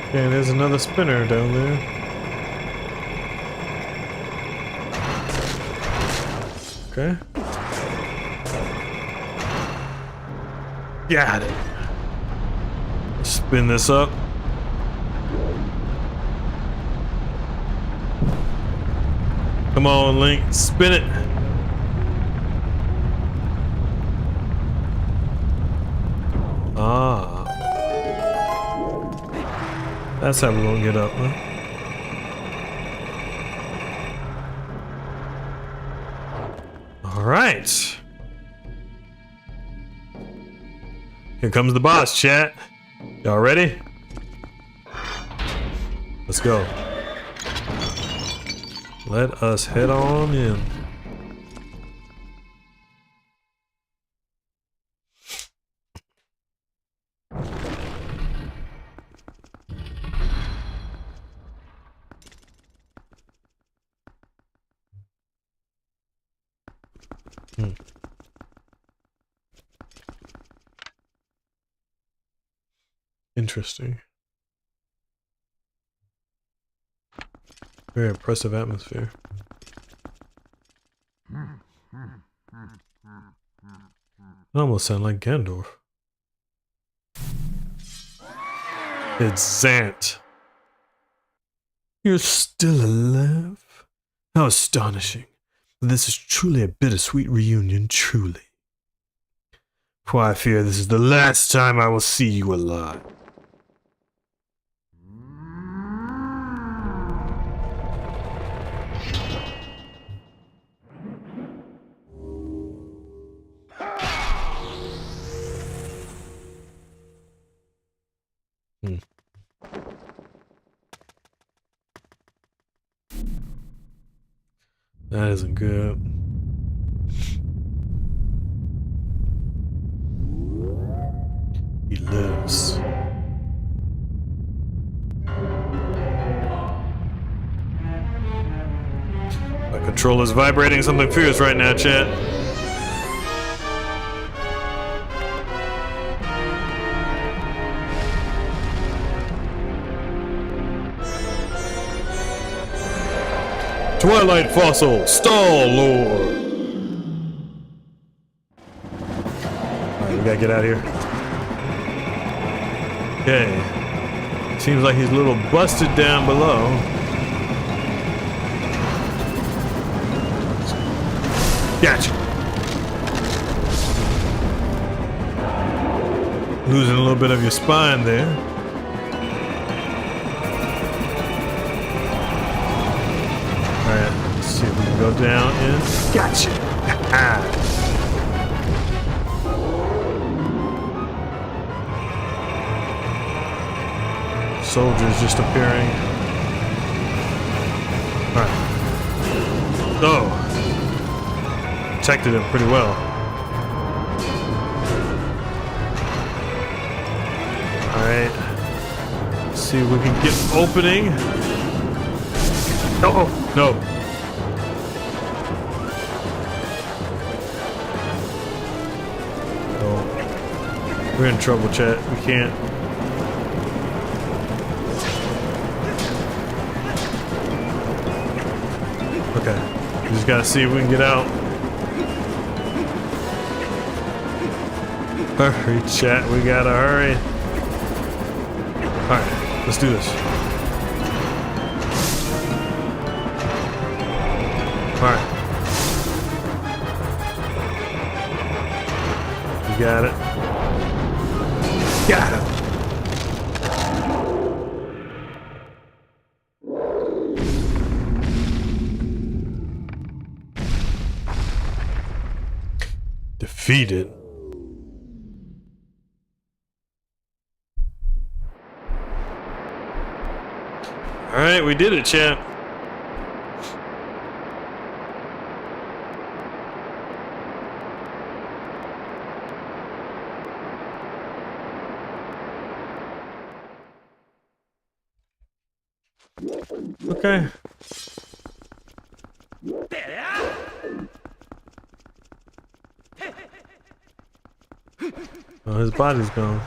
Okay, there's another spinner down there. Okay. Got it. Spin this up. Come on, Link, spin it. Ah. That's how we're gonna get up, huh? Alright. Here comes the boss, chat. Y'all ready? Let's go. Let us head on in. Interesting. Very impressive atmosphere. It almost sounds like Gandalf. It's Zant. You're still alive? How astonishing. This is truly a bittersweet reunion, truly. For I fear this is the last time I will see you alive. That isn't good. He lives. My controller's vibrating something fierce right now, chat. Twilight Fossil, Stall Lord. Alright, we gotta get out of here. Okay. Seems like he's a little busted down below. Gotcha. Losing a little bit of your spine there. Let's see if we can go down and gotcha. Soldiers just appearing. Alright. Oh. Protected him pretty well. Alright. Let's see if we can get an opening. Oh, no. We're in trouble, chat. We can't. just gotta see if we can get out. Hurry, chat, we gotta hurry. Alright, let's do this. Alright. You got it. Got it. Defeated. All right, we did it, champ. Okay. Oh, his body's gone.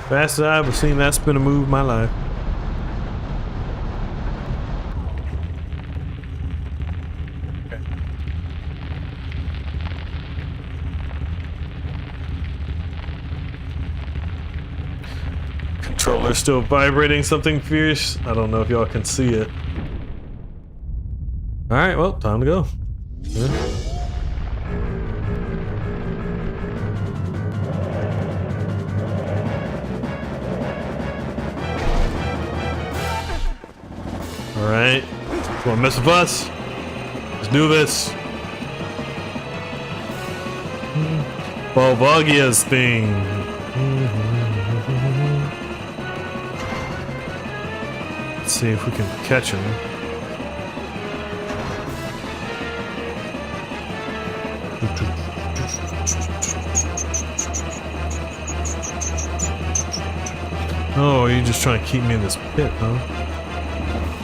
Fast as I've ever seen that spin a move in my life. Okay. Controller's still vibrating something fierce. I don't know if y'all can see it. Alright, well, time to go. Yeah. Alright, wanna mess with us? Let's do this. Balvagia's thing. Let's see if we can catch him. Oh, you're just trying to keep me in this pit, huh?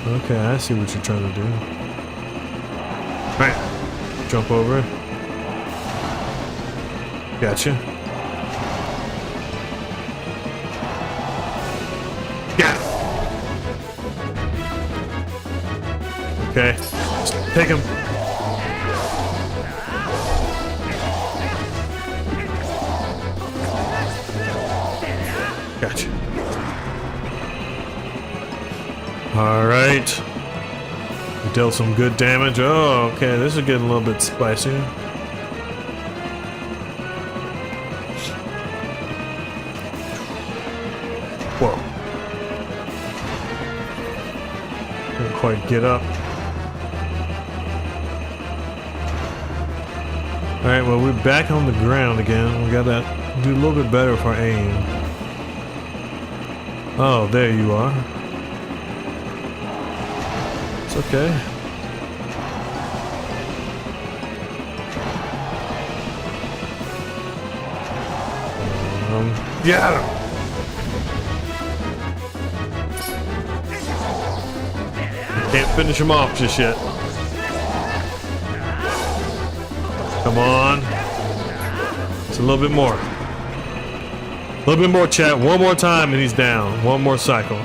Okay, I see what you're trying to do. Alright, jump over. Gotcha. Yeah. Okay, just take him. Gotcha. Alright. We dealt some good damage. Oh, okay. This is getting a little bit spicy. Whoa. Didn't quite get up. Alright, well, we're back on the ground again. We gotta do a little bit better with our aim. Oh, there you are. It's okay. Yeah. Can't finish him off just yet. Come on. It's a little bit more. A little bit more, chat. One more time and he's down. One more cycle.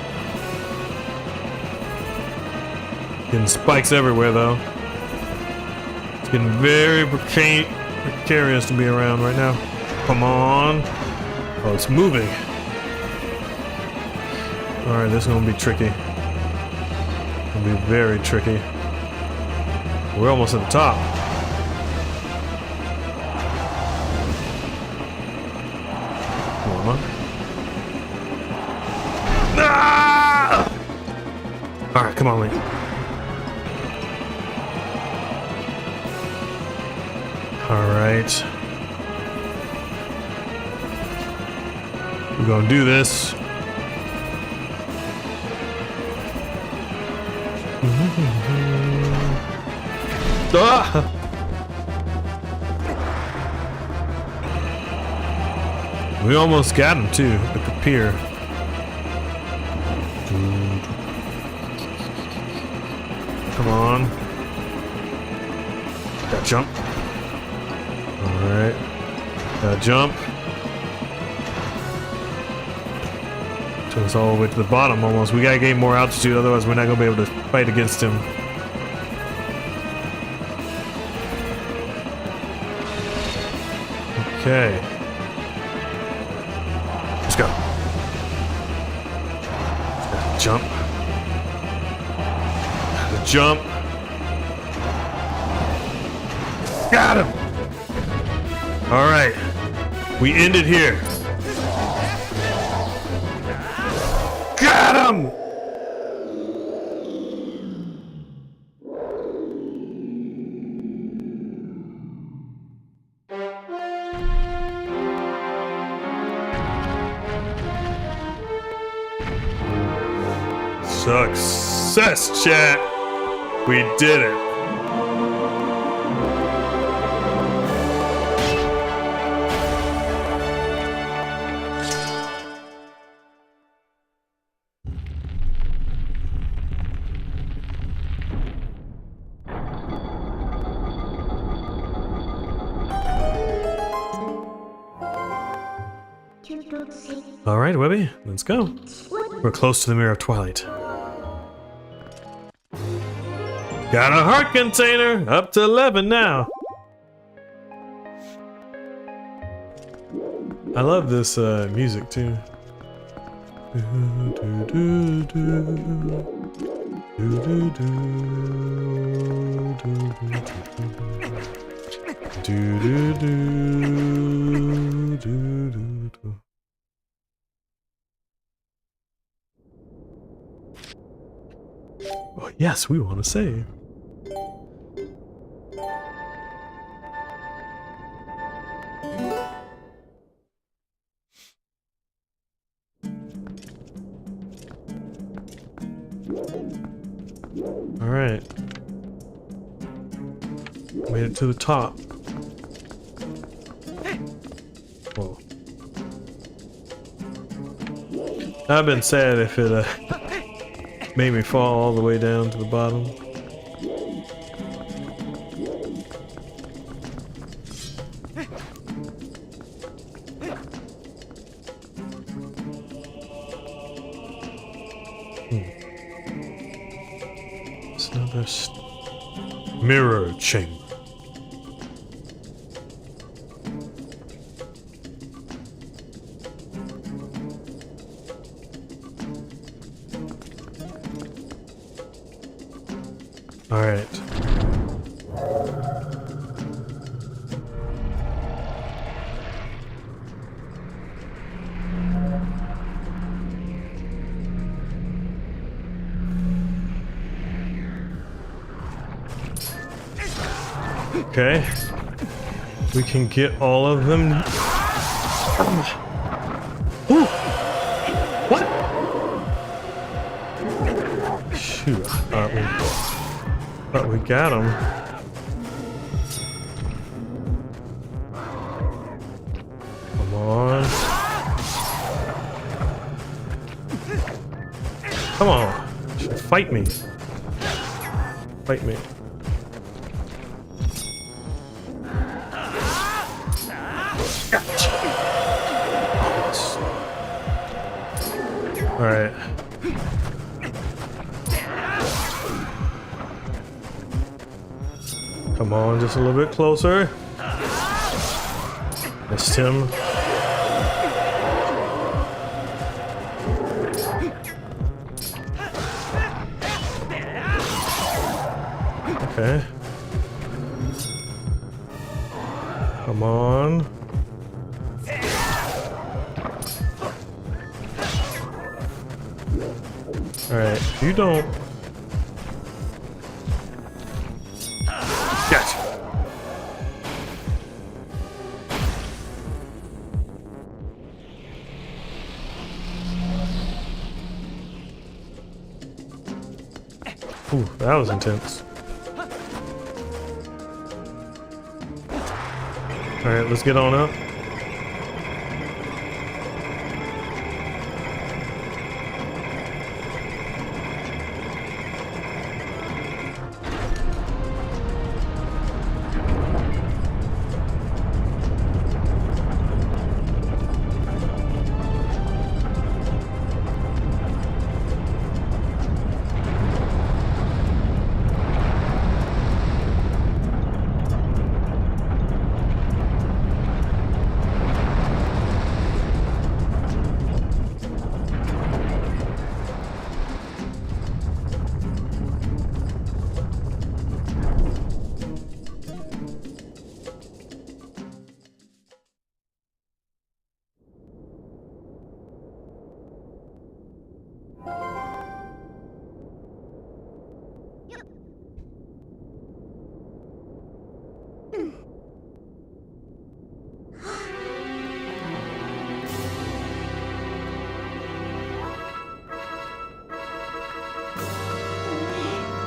Getting spikes everywhere, though. It's getting very precarious to be around right now. Come on. Oh, it's moving. Alright, this is going to be tricky. It's going to be very tricky. We're almost at the top. Come on. Ah! Alright, come on, Link. Alright. We're gonna do this. Ah! We almost got him too at the pier. Come on. Gotta jump. Alright. Gotta jump. Took us all the way to the bottom almost. We gotta gain more altitude, otherwise we're not gonna be able to fight against him. Okay. Let's go. Jump. Jump. Got him. All right. We ended here. Got him. Success, chat. We did it. All right, Webby, let's go. We're close to the Mirror of Twilight. Got a heart container, up to 11 now. I love this music too. Oh, yes, we want to save. All right. Made it to the top. Whoa. I've been sad if it made me fall all the way down to the bottom. It's another mirror chamber. All right. Okay. We can get all of them. Ooh. What? Shoot, I thought we got him. Come on. Come on. Fight me. Fight me. All right. Come on, just a little bit closer. Missed him. Okay. Come on. All right, you don't. Gotcha. Ooh, that was intense. All right, let's get on up.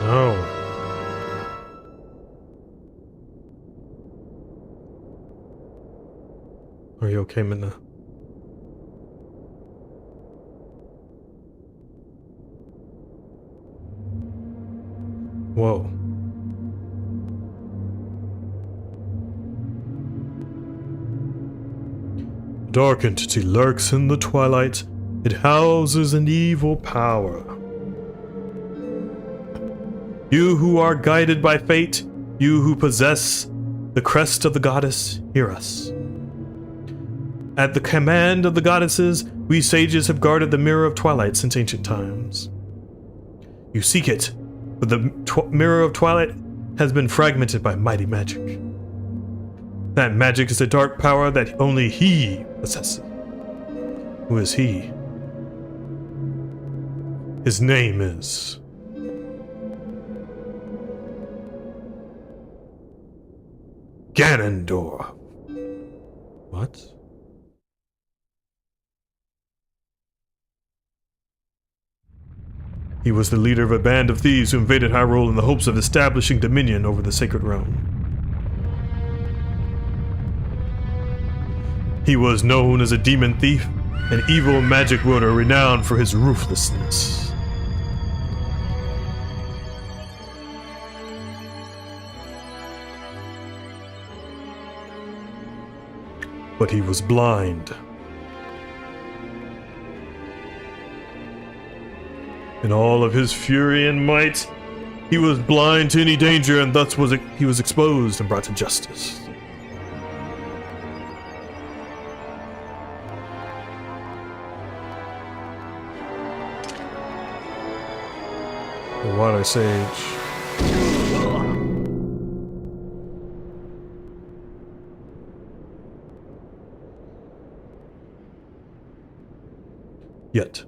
No. Are you okay, Minna? Whoa. A dark entity lurks in the twilight. It houses an evil power. You who are guided by fate, you who possess the crest of the goddess, hear us. At the command of the goddesses, we sages have guarded the Mirror of Twilight since ancient times. You seek it, but the Mirror of Twilight has been fragmented by mighty magic. That magic is a dark power that only he possesses. Who is he? His name is... Ganondorf. What? He was the leader of a band of thieves who invaded Hyrule in the hopes of establishing dominion over the sacred realm. He was known as a demon thief, an evil magic wielder renowned for his ruthlessness. But he was blind. In all of his fury and might, he was blind to any danger, and thus he was exposed and brought to justice. The water sage. Yet.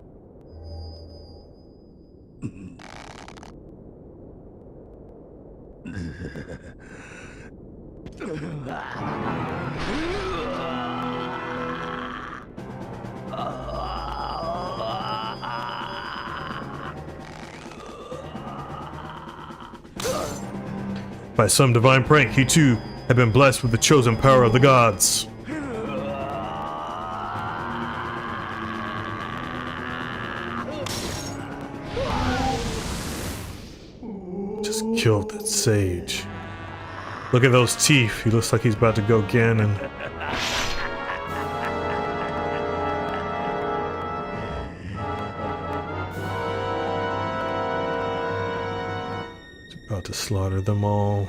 By some divine prank, he too had been blessed with the chosen power of the gods. Just killed that sage. Look at those teeth. He looks like he's about to go Ganon. He's about to slaughter them all.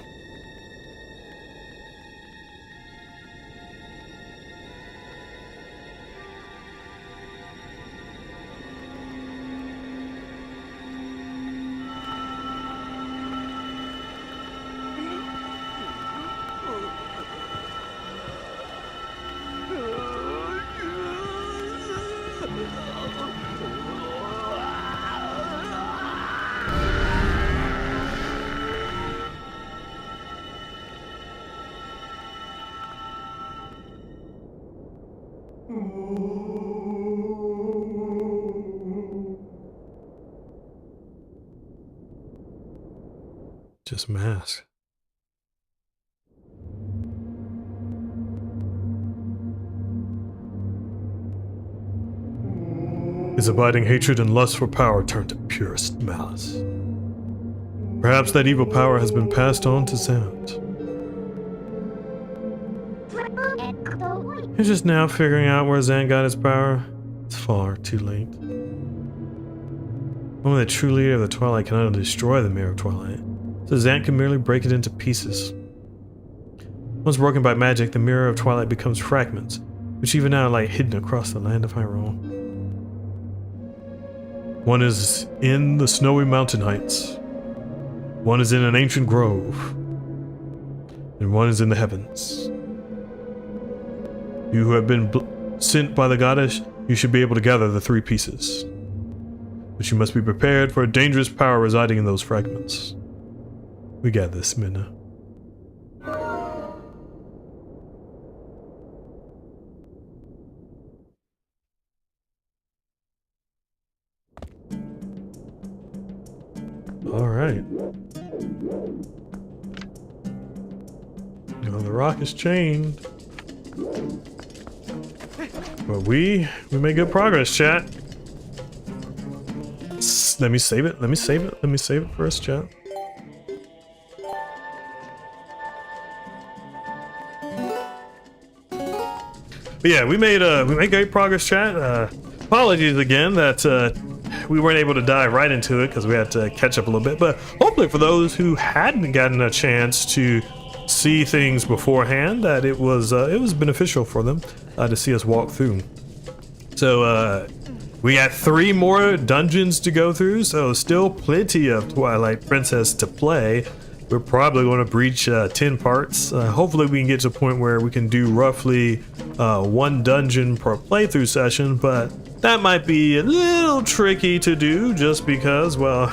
Just mask. His abiding hatred and lust for power turned to purest malice. Perhaps that evil power has been passed on to Zant. You're just now figuring out where Zant got his power? It's far too late. Only the true leader of the Twilight can only destroy the Mirror of Twilight, so Zant can merely break it into pieces. Once broken by magic, the Mirror of Twilight becomes fragments, which even now lie hidden across the land of Hyrule. One is in the snowy mountain heights, one is in an ancient grove, and one is in the heavens. You who have been sent by the goddess, you should be able to gather the three pieces. But you must be prepared for a dangerous power residing in those fragments. We got this, Minna. right. Well, the rock is chained. But we made good progress, chat. Let me save it. Let me save it. Let me save it first, chat. But yeah, we made great progress, chat. Apologies again that we weren't able to dive right into it because we had to catch up a little bit. But hopefully for those who hadn't gotten a chance to see things beforehand, that it was beneficial for them to see us walk through. So we got 3 more dungeons to go through, so still plenty of Twilight Princess to play. We're probably going to breach 10 parts. Hopefully we can get to a point where we can do roughly 1 dungeon per playthrough session, but that might be a little tricky to do just because, well,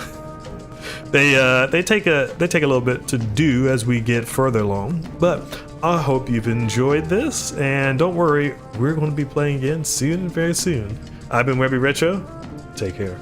they take a little bit to do as we get further along. But I hope you've enjoyed this, and don't worry, we're going to be playing again soon, very soon. I've been Webby Retro. Take care.